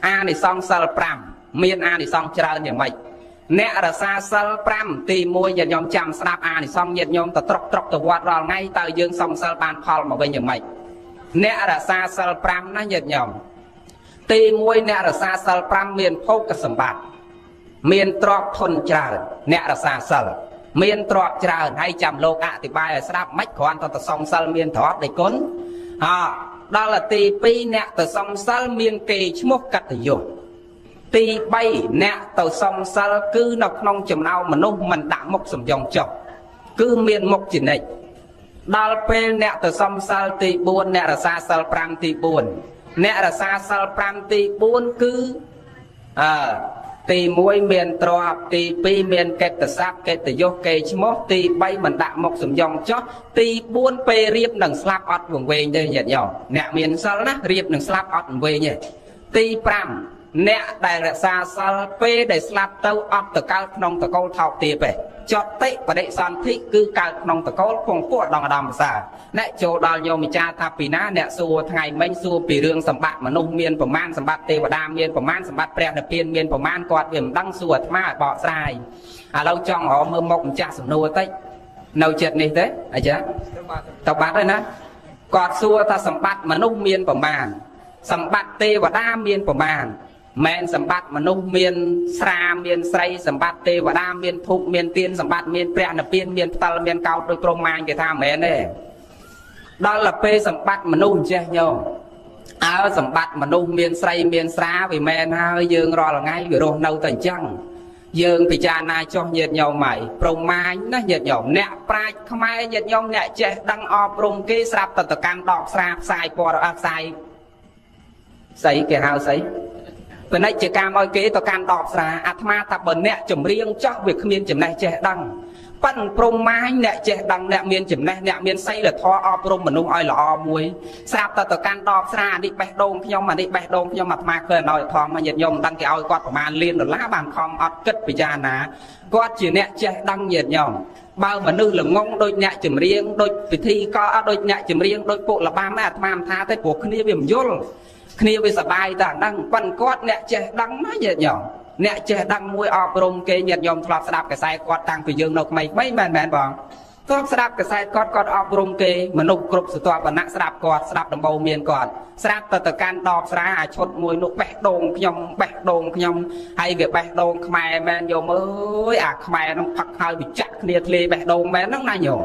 អានិសង្សសិល5មានអានិសង្សច្រើនយ៉ាងម៉េចអ្នករក្សាសិល5ទី1ញាតិញោមចាំស្ដាប់អានិសង្សញាតិញោមទៅត្រុកទៅវត្តរាល់ថ្ងៃតើយើងសំសិលបានផលមកវិញយ៉ាងម៉េចអ្នករក្សាសិល5ណាញាតិញោមទី1អ្នករក្សាសិល5មានភោគសម្បត្តិមានទ្រព្យធនច្រើនអ្នករក្សាសិលមានទ្រព្យច្រើនហើយចាំលោកអธิบายឲ្យស្ដាប់មិនគ្រាន់តែសង្សិលមានទ្រព្យដេគុណដល់ទី2អ្នកទៅសង្សិលមានកេរ្តិ៍ឈ្មោះកតញ្ញុទី3អ្នកទៅសង្សិលគឺនៅក្នុងចំណោមមនុស្សមិនដាក់មុខសំយងចុះគឺមានមុខជានិច្ចដល់ពេលអ្នកទៅសង្សិលទី4អ្នករក្សាសិល5ទី4អ្នករក្សាសិល5ទី4គឺទី1មានទ្រព្យទី2មានកិត្តិស័ព្ទកិត្តិយសកេរ្តិ៍ឈ្មោះទី3មិនដាក់មុខសំយងចុះទី4ពេលរៀបនឹងស្លាប់អត់វង្វេងទេញាតិញោមអ្នកមានសិលណារៀបនឹងស្លាប់អត់វង្វេងទេទី5អ្នកដែលរក្សាសិលពេលដែលស្លាប់ទៅអត់ទៅកើតក្នុងតកូលថោកទាបទេចតិបដិសន្ធិគឺកើតក្នុងតកូលពងពួកអដងអដាមភាសាអ្នកចូលដល់ញោមចាថាពីណាអ្នកសួរថ្ងៃមិញសួរពីរឿងសម្បត្តិមនុស្សមានប្រមាណសម្បត្តិទេវតាមានប្រមាណសម្បត្តិព្រះនិព្វានមានប្រមាណគាត់វាមិនដឹងសួរអាត្មាឲ្យបកស្រាយឥឡូវចង់រកមើលមុខម្ចាស់សំណួរតិចនៅចិត្តនេះទេអាចារ្យទៅបាត់ហើយណាគាត់សួរថាសម្បត្តិមនុស្សមានប្រមាណសម្បត្តិទេវតាមានប្រមាណមែនសម្បត្តិមនុស្សមានស្រាមានស្រីសម្បត្តិទេវតាមានធូបមានទៀនសម្បត្តិមានព្រះនិព្វានមានផ្តិលមានកោដដោយក្រុមម៉ាញគេថាមែនទេដល់ពេលសម្បត្តិមនុស្សចេះញោមសម្បត្តិមនុស្សមានស្រីមានស្រាវាមែនហើយយើងរាល់ថ្ងៃវារស់នៅតែអញ្ចឹងយើងពិចារណាចុះញាតិញោមមកប្រមាញណាញាតិញោមអ្នកប្រាជ្ញខ្មែរញាតិញោមអ្នកចេះដឹងអប់រំគេស្រាប់តែទៅកាន់ដកស្រាផ្សាយពណ៌ផ្សាយស្អីគេហៅស្អីពាណិជ្ជកម្មឲ្យគេទៅកាន់ដបស្រាអាត្មាថាបើអ្នកចម្រៀងចោះវាគ្មានចំណេះចេះដឹងប៉ិនព្រំម៉ាញអ្នកចេះដឹងអ្នកមានចំណេះអ្នកមានសីលធម៌អប់រំមនុស្សឲ្យល្អមួយស្រាប់តែទៅកាន់ដបស្រានេះបេះដូងខ្ញុំអានេះបេះដូងខ្ញុំអាត្មាឃើញឲ្យធម្មញាតិញោមមិនដឹងគេឲ្យគាត់ប្រមាណលានដុល្លារបានខំអត់គិតពិចារណាគាត់ជាអ្នកចេះដឹងញាតិញោមបើមនុស្សល្ងងដូចអ្នកចម្រៀងដូចពិធីក៏ដូចអ្នកចម្រៀងដូចពួកលបាមអាត្មាមិនថាទេព្រោះគ្នាវាមិនយល់គ្នាវាសបាយតែដឹងប៉ុន្តែគាត់អ្នកចេះដឹងណាញាតិញោមអ្នកចេះដឹងមួយអប់រំគេញាតិញោមធ្លាប់ស្ដាប់កសែតគាត់តាំងពីយើងនៅក្មេងៗមែនបងធ្លាប់ស្ដាប់កសែតគាត់អប់រំគេមនុស្សគ្រប់ស្រទាប់វណ្ណៈស្ដាប់គាត់ស្ដាប់ដំបូងមានគាត់ស្ដាប់ទៅកាន់ដបស្រាអាឈុតមួយនោះបេះដូងខ្ញុំហើយវាបេះដូងខ្មែរមែនយោមអើយអាខ្មែរនឹងផឹកហើយវិចាក់គ្នាធ្លេបេះដូងមែនហ្នឹងណាញោម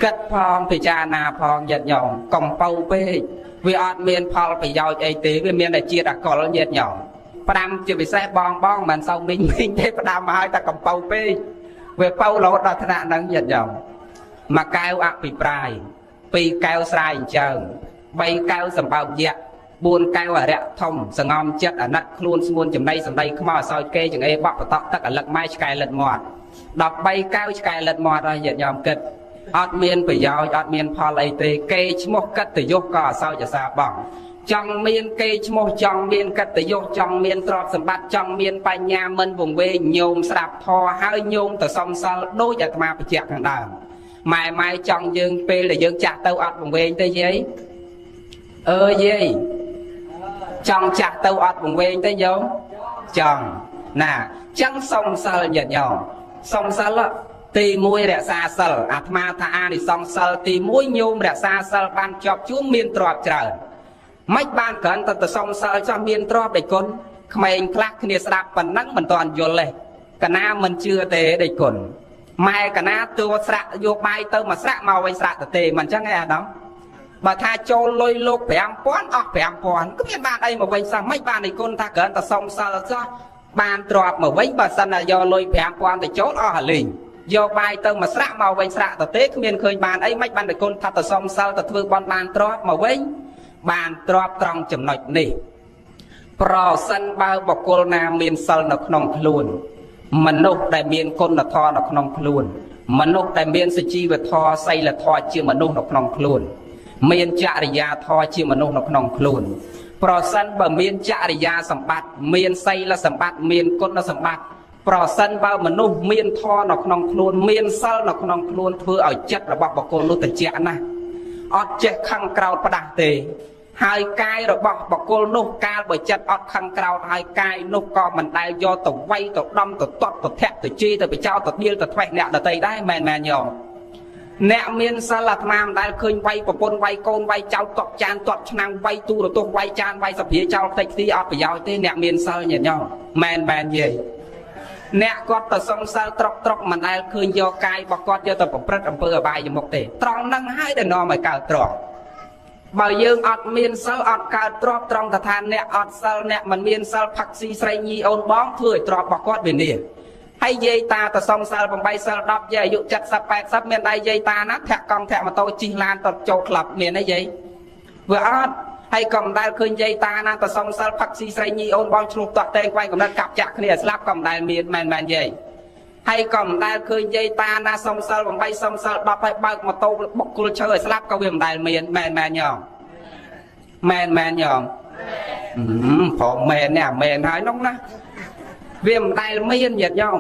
គិតផងពិចារណាផងញាតិញោមកំពៅពេកវាអត់មានផលប្រយោជន៍អីទេវាមានតែជាតិអាកុលញាតិញោមផ្ដាំជាពិសេសបងមិនសូវមីងទេផ្ដាំមកឲ្យតែកំពៅពេកវាពៅរហូតដល់ថ្នាក់ហ្នឹងញាតិញោមមកកែវអភិប្រាយ 2 កែវស្រាយអញ្ចឹង3 កែវសម្បើកយៈ4 កែវអរិយធំសងំចិត្តអាណិតខ្លួនស្ងួនចំណៃសម្ដីខ្មោចអសោចគេចង្អេបក់បតក់ទឹកអលឹកម៉ែឆ្កែលិតមាត់13 កែវឆ្កែលិតមាត់ហើយញាតិញោមគិតអត់មានប្រយោជន៍អត់មានផលអីទេគេឈ្មោះកិត្តិយសក៏អសោចអាសាបងចង់មានគេឈ្មោះចង់មានកិត្តិយសចង់មានទ្រព្យសម្បត្តិចង់មានបញ្ញាមិនវង្វេងញោមស្ដាប់ធម៌ហើយញោមទៅសំសល់ដូចអាត្មាបញ្ជាក់ខាងដើមម៉ែចង់យើងពេលដែលយើងចាស់ទៅអត់វង្វេងទេយាយយាយចង់ចាស់ទៅអត់វង្វេងទេញោមចង់ណាចឹងសំសល់ញាតិញោមសំសល់ទី1រក្សាសិលអាត្មាថាអានិសង្សសិលទី1ញោមរក្សាសិលបានជាប់ជួនមានទ្រព្យច្រើនមិនបានគ្រាន់តែទៅសំសិលចោះមានទ្រព្យដេគុណក្មេងខ្លះគ្នាស្ដាប់ប៉ុណ្ណឹងមិនទាន់យល់ទេកណាមិនជឿទេដេគុណម៉ែកណាទួស្រាក់យកបាយទៅមកស្រាក់មកវិញស្រាក់ទៅទេមិនអញ្ចឹងឯអាដាមបើថាចូលលុយលោក5000អស់5000ក៏មានបានអីមកវិញសោះមិនបានដេគុណថាគ្រាន់តែសំសិលចោះបានទ្រព្យមកវិញបើសិនតែយកលុយ5000ទៅចូលអស់ហលីងយកបាយទៅមកស្រាក់មកវិញស្រាក់ទៅទេគ្មានឃើញបានអីមិនបានដេគុណថាទៅសំសិលទៅធ្វើបន់បានទ្រព្យមកវិញបានទ្របត្រង់ចំណុចនេះប្រសិនបើបុគ្គលណាមានសិលនៅក្នុងខ្លួនមនុស្សដែលមានគុណធម៌នៅក្នុងខ្លួនមនុស្សដែលមានសុជីវធម៌សីលធម៌ជាមនុស្សនៅក្នុងខ្លួនមានចរិយាធម៌ជាមនុស្សនៅក្នុងខ្លួនប្រសិនបើមានចរិយាសម្បត្តិមានសីលសម្បត្តិមានគុណសម្បត្តិប្រសិនបើមនុស្សមានធម៌នៅក្នុងខ្លួនមានសិលនៅក្នុងខ្លួនធ្វើឲ្យចិត្តរបស់បុគ្គលនោះត្រជាក់ណាស់អត់ចេះខឹងក្រោធផ្ដាស់ទេហើយកាយរបស់បុគ្គលនោះកាលបើចិត្តអត់ខឹងក្រោធហើយកាយនោះក៏មិនដែលយកទៅវាយទៅដំទៅទាត់ទៅធាក់ទៅជីទៅបិចោទៅដៀលទៅធ្វេសអ្នកដតីដែរមែនញោមអ្នកមានសិលអាត្មាមិនដែលឃើញវាយប្រពន្ធវាយកូនវាយចោលទាត់ចានទាត់ឆ្នាំងវាយទូរទស្សន៍វាយចានវាយសភាចោលផ្ទៃទីអត់ប្រយោជន៍ទេអ្នកមានសិលញាតិញោមមែនយាយអ្នកគាត់ទៅសង្ស័យត្រកមិនដែលឃើញយកកាយរបស់គាត់យកទៅប្រព្រឹត្តអំពើអបាយមុខទេត្រង់ហ្នឹងហើយដែលនាំឲ្យកើតទ្រព្យបើយើងអត់មានសិលអត់កើតទ្រព្យត្រង់ថាអ្នកអត់សិលអ្នកមិនមានសិលផឹកស៊ីស្រីញីអូនបងធ្វើឲ្យទ្រព្យរបស់គាត់វានេះហើយយាយតាទៅសង្ស័យ8សិល10យាយអាយុ70 80មានដៃយាយតាណាធាក់កង់ធាក់ម៉ូតូជិះឡានទៅចូលក្លឹបមានអីយាយវាអត់ហើយក៏មិនដែលឃើញយាយតាណាទៅសង្ស័យផឹកស៊ីស្រីញីអូនបងឆ្លុះតាក់តែងខ្វែងកំណត់កាប់ចាក់គ្នាស្លាប់ក៏មិនដែលមានមែនយាយហើយក៏មិនដែលឃើញយាយតាណាសំសិល8សំសិល10ហើយបើកម៉ូតូបុកគល់ឈើឲ្យស្លាប់ក៏វាមិនដែលមានមែនញោមមែនញោមព្រមមែននេះមែនហើយនោះណាវាមិនដែលមានញាតិញោម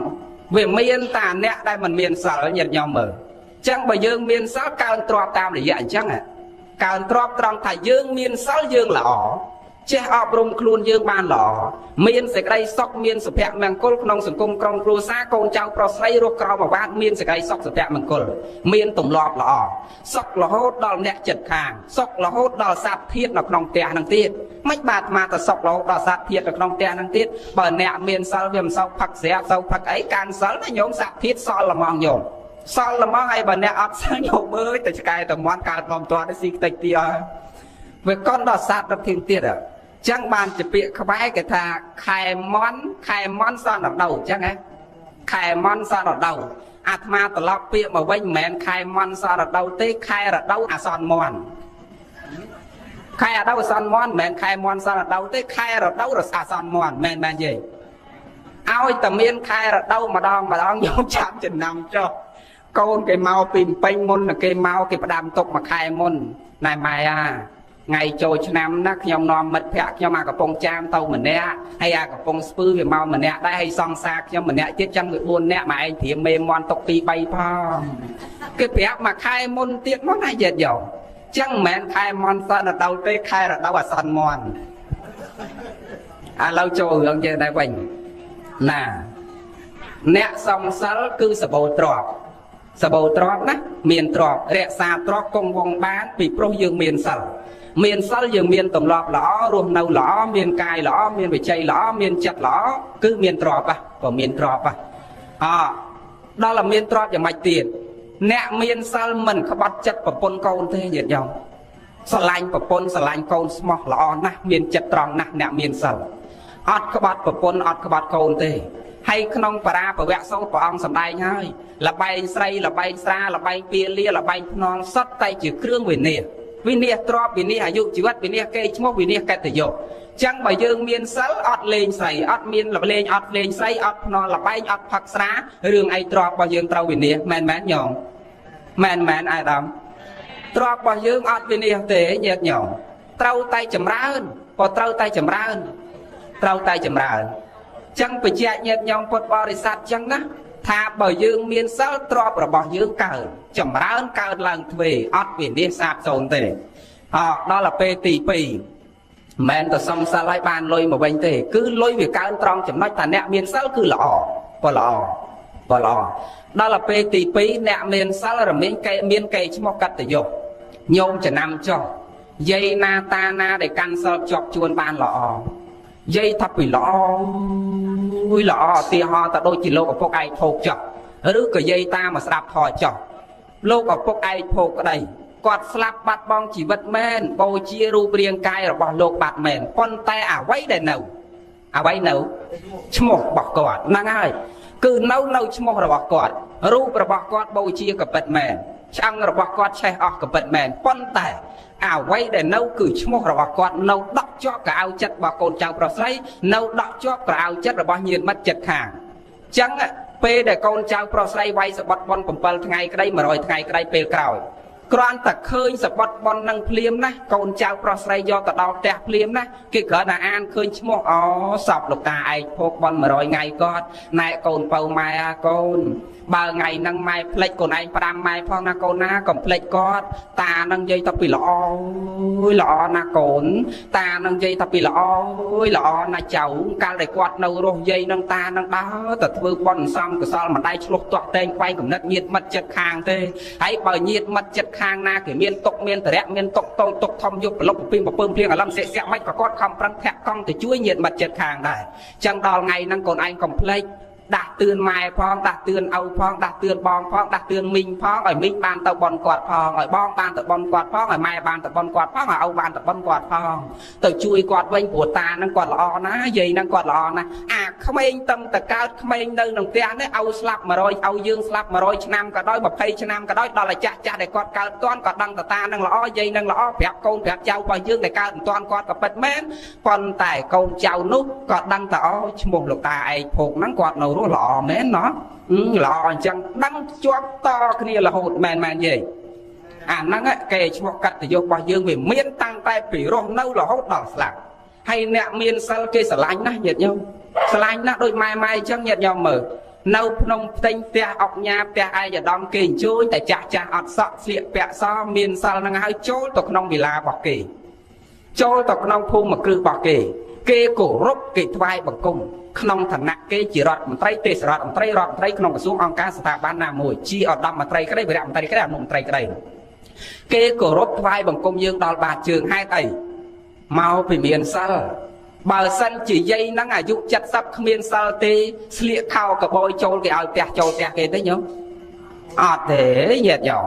វាមានតែអ្នកដែលមិនមានសិលញាតិញោមមើលអញ្ចឹងបើយើងមានសិលកើនទ្រព្យតាមរយៈអញ្ចឹងកើនទ្រព្យត្រង់ថាយើងមានសិលយើងល្អចេះអប់រំខ្លួនយើងបានល្អមានសេចក្តីសុខមានសុភមង្គលក្នុងសង្គមក្រុមគ្រួសារកូនចៅប្រុសស្រីរស់ក្រោមអាវាតមានសេចក្តីសុខសុភមង្គលមានទម្លាប់ល្អសុខរហូតដល់អ្នកចិត្តខាងសុខរហូតដល់សត្វធាតុនៅក្នុងផ្ទះនឹងទៀតមិនបាទអាទៅសុខរហូតដល់សត្វធាតុនៅក្នុងផ្ទះនឹងទៀតបើអ្នកមានសិលវាមិនសូវផឹកស្រាសូវផឹកអីការសិលណាញោមសត្វធាតុសល់ល្មងញោមសល់ល្មងហើយបើអ្នកអត់សិលញោមមើលតែឆ្កែតែមន់កើតបំទាត់ស៊ីខ្ទេចទៀតវាកន់ដល់សត្វរត់ទៀតចឹងបានជាពាក្យក្បែរគេថាខែមន់សនរដូវចឹងហ៎ខែមន់សនរដូវអាត្មាត្រឡប់ពាក្យមកវិញមិនមែនខែមន់សនរដូវទេខែរដូវអាសន្នមន់ខែរដូវអាសន្នមន់មិនមែនខែមន់សនរដូវទេខែរដូវអាសន្នមន់មែនទេឲ្យតែមានខែរដូវម្ដងយកចាំចំណាំចុះកូនគេមកពីពេញមុនគេមកគេផ្ដាំទុកមួយខែមុនណែម៉ែថ្ងៃចូលឆ្នាំណាខ្ញុំនាំមិត្តភ័ក្ដិខ្ញុំអាកំពង់ចាមទៅម្នាក់ហើយអាកំពង់ស្ពឺវាមកម្នាក់ដែរហើយសង្សារខ្ញុំម្នាក់ទៀតចឹងវា4នាក់មកឯងព្រាមមេមន់ទុក2 3ផងគេប្រាប់មួយខែមុនទៀតមកណាយេតយកចឹងមិនមែនខែមន់សនរដូវទេខែរដូវអាសន្នមន់ឥឡូវចូលរឿងយើងដែរវិញណាអ្នកសំសិលគឺសបោទ្របណាមានទ្របរក្សាទ្របគង់វង្សបានពីព្រោះយើងមានសិលយើងមានទម្លាប់ល្អរស់នៅល្អមានកាយល្អមានវិជ័យល្អមានចិត្តល្អគឺមានទ្រព្យក៏មានទ្រព្យដល់តែមានទ្រព្យយ៉ាងម៉េចទៀតអ្នកមានសិលមិនក្បត់ចិត្តប្រពន្ធកូនទេញាតិញោមស្រឡាញ់ប្រពន្ធស្រឡាញ់កូនស្មោះល្អណាស់មានចិត្តត្រង់ណាស់អ្នកមានសិល អត់ក្បត់ប្រពន្ធអត់ក្បត់កូនទេហើយក្នុងបារាប្រវៈសូត្រព្រះអង្គសម្ដែងហើយលបែងស្រីលបែងស្រាលបែងពាលាលបែងភ្នំសុទ្ធតែជាគ្រឿងវិនិច្ឆ័យវិនិច្ឆ័យទ្របវិនិច្ឆ័យអាយុជីវិតវិនិច្ឆ័យកេរ្តិ៍ឈ្មោះវិនិច្ឆ័យកិត្តិយសចឹងបើយើងមានសិលអត់លេងស្រីអត់មានលេងអត់លេងស្រីអត់ភ្នំលបែងអត់ផឹកស្រារឿងអីទ្របរបស់យើងត្រូវវិនិច្ឆ័យមែនមែនញោមមែនមែនអាយដាមទ្របរបស់យើងអត់វិនិច្ឆ័យទេញាតិញោមត្រូវតែចម្រើនក៏ត្រូវតែចម្រើនត្រូវតែចម្រើនចឹងបញ្ជាក់ញាតិញោមពុទ្ធបរិស័ទចឹងណាថាបើយើងមានសិលទ្របរបស់យើងកើតចម្រើនកើតឡើងទ្វេអត់វិនិច្ឆ័យសាបសូន្យទេដល់ទៅពេលទី2មិនទៅសំសិលឲ្យបានលុយមកវិញទេគឺលុយវាកើនត្រង់ចំណុចថាអ្នកមានសិលគឺល្អបើល្អដល់ទៅពេលទី2អ្នកមានសិលរមែងគេមានកេរ្តិ៍ឈ្មោះកត្តយុញោមចំណាំចុះយាយណាតាណាដែលកាន់សិលជាប់ជួនបានល្អយាយថាពីល្អល្អទីហោតដូចជាលោកឪពុកឯកភោគចុះឬក៏យាយតាមកស្ដាប់ធម៌ចុះលោកឪពុកឯកភោគក្តីគាត់ស្លាប់បាត់បង់ជីវិតមែនបូជារូបរាងកាយរបស់លោកបាត់មែនប៉ុន្តែអ្វីដែលនៅឈ្មោះរបស់គាត់ហ្នឹងហើយគឺនៅឈ្មោះរបស់គាត់រូបរបស់គាត់បូជាកពិតមែនឆ្អឹងរបស់គាត់ឆេះអស់កពិតមែនប៉ុន្តែអ្វីដែលនៅគឺឈ្មោះរបស់គាត់នៅដក់ជាប់កៅអៅចិត្តរបស់កូនចៅប្រុសស្រីនៅដក់ជាប់កៅអៅចិត្តរបស់ញាតិមិត្តចិត្តខាងអញ្ចឹងពេលដែលកូនចៅប្រុសស្រីវាយសបត់បន់7ថ្ងៃក្តី100ថ្ងៃក្តីពេលក្រោយគ្រាន់តែឃើញសបត់បន់នឹងភ្លាមណាកូនចៅប្រុសស្រីយកទៅដល់ផ្ទះភ្លាមណាគេគ្រាន់តែអានឃើញឈ្មោះសពលោកតាឯកភោគបន់100ថ្ងៃគាត់ណែកូនពៅម៉ែកូនបើថ្ងៃហ្នឹងម៉ែផ្លេចកូនឯង5ម៉ែផងណាកូនណាកុំផ្លេចគាត់តានឹងនិយាយទៅពីល្អល្អណាកូនតានឹងនិយាយទៅពីល្អណាចៅកាលដែលគាត់នៅរស់យាយនឹងតានឹងដើរទៅធ្វើបន់សំកសលមិនដៃឆ្លោះទាស់តែងខ្វែងកំណត់ញាតមិត្តចិត្តខាងទេហើយបើញាតមិត្តចិត្តខាងណាគេមានទុកមានតរៈមានទុកតូចទុកធំយុបប្រឡប់ពីពពើភ្លៀងអលឹមសិក្សាមិនក៏គាត់ខំប្រឹងធាក់កង់ទៅជួយញាតមិត្តចិត្តខាងដែរចឹងដល់ថ្ងៃហ្នឹងកូនឯងកុំភ្លេចដាស់តឿនម៉ែផងដាស់តឿនឪផងដាស់តឿនបងផងដាស់តឿនមីងផងឲ្យមីងបានទៅបន់គាត់ផងឲ្យបងបានទៅបន់គាត់ផងឲ្យម៉ែបានទៅបន់គាត់ផងឲ្យឪបានទៅបន់គាត់ផងទៅជួយគាត់វិញព្រោះតាហ្នឹងគាត់ល្អណាស់យាយហ្នឹងគាត់ល្អណាស់អាក្មេងតឹងតកើតក្មេងនៅក្នុងផ្ទះនេះឲ្យស្លាប់100ឲ្យយើងស្លាប់100ឆ្នាំក៏ដោយ20ឆ្នាំក៏ដោយដល់តែចាស់ដែលគាត់កើតតាន់ក៏ដឹងតាហ្នឹងល្អយាយហ្នឹងល្អប្រាប់កូនប្រាប់ចៅរបស់យើងដែលកើតមិនតាន់គាត់ក៏ពិតមែនប៉ុន្តែកូនចៅនោះក៏ដឹងតែឈ្មោះលោកតាឯកភោគហ្នឹងគាត់នៅល្អមែនណោះល្អអញ្ចឹងដឹងជាប់តគ្នារហូតមែនយាយអាហ្នឹងគេឈ្មោះកត្តយុរបស់យើងវាមានតាំងតែពីរស់នៅរហូតដល់ស្លាប់ហើយអ្នកមានសិលគេស្រឡាញ់ណាស់ញាតិញោមស្រឡាញ់ណាស់ដូចម៉ែអញ្ចឹងញាតិញោមមើលនៅភ្នំផ្ទៃផ្ទះអុកញ៉ាផ្ទះឯកឧត្តមគេអញ្ជើញតែចាស់អត់សក់ស្លៀកពាក់សមានសិលហ្នឹងហើយចូលទៅក្នុងវិឡារបស់គេចូលទៅក្នុងភូមិគ្រឹះរបស់គេគោរពគេថ្វាយបង្គំក្នុងឋានៈគេជារដ្ឋមន្ត្រីទេសរដ្ឋមន្ត្រីរដ្ឋមន្ត្រីក្នុងក្រសួងអង្គការស្ថាប័នណាមួយជាឧត្តមមន្ត្រីក្តីវរៈមន្ត្រីក្តីអនុមន្ត្រីក្តីគេគោរពថ្វាយបង្គំយើងដល់បាតជើងហេតុអីមកពីមានសិលបើសិនជាយាយហ្នឹងអាយុ70គ្មានសិលទេស្លៀកខោកបយចូលគេឲ្យផ្ទះចូលផ្ទះគេទេញោមអត់ទេញាតិញោម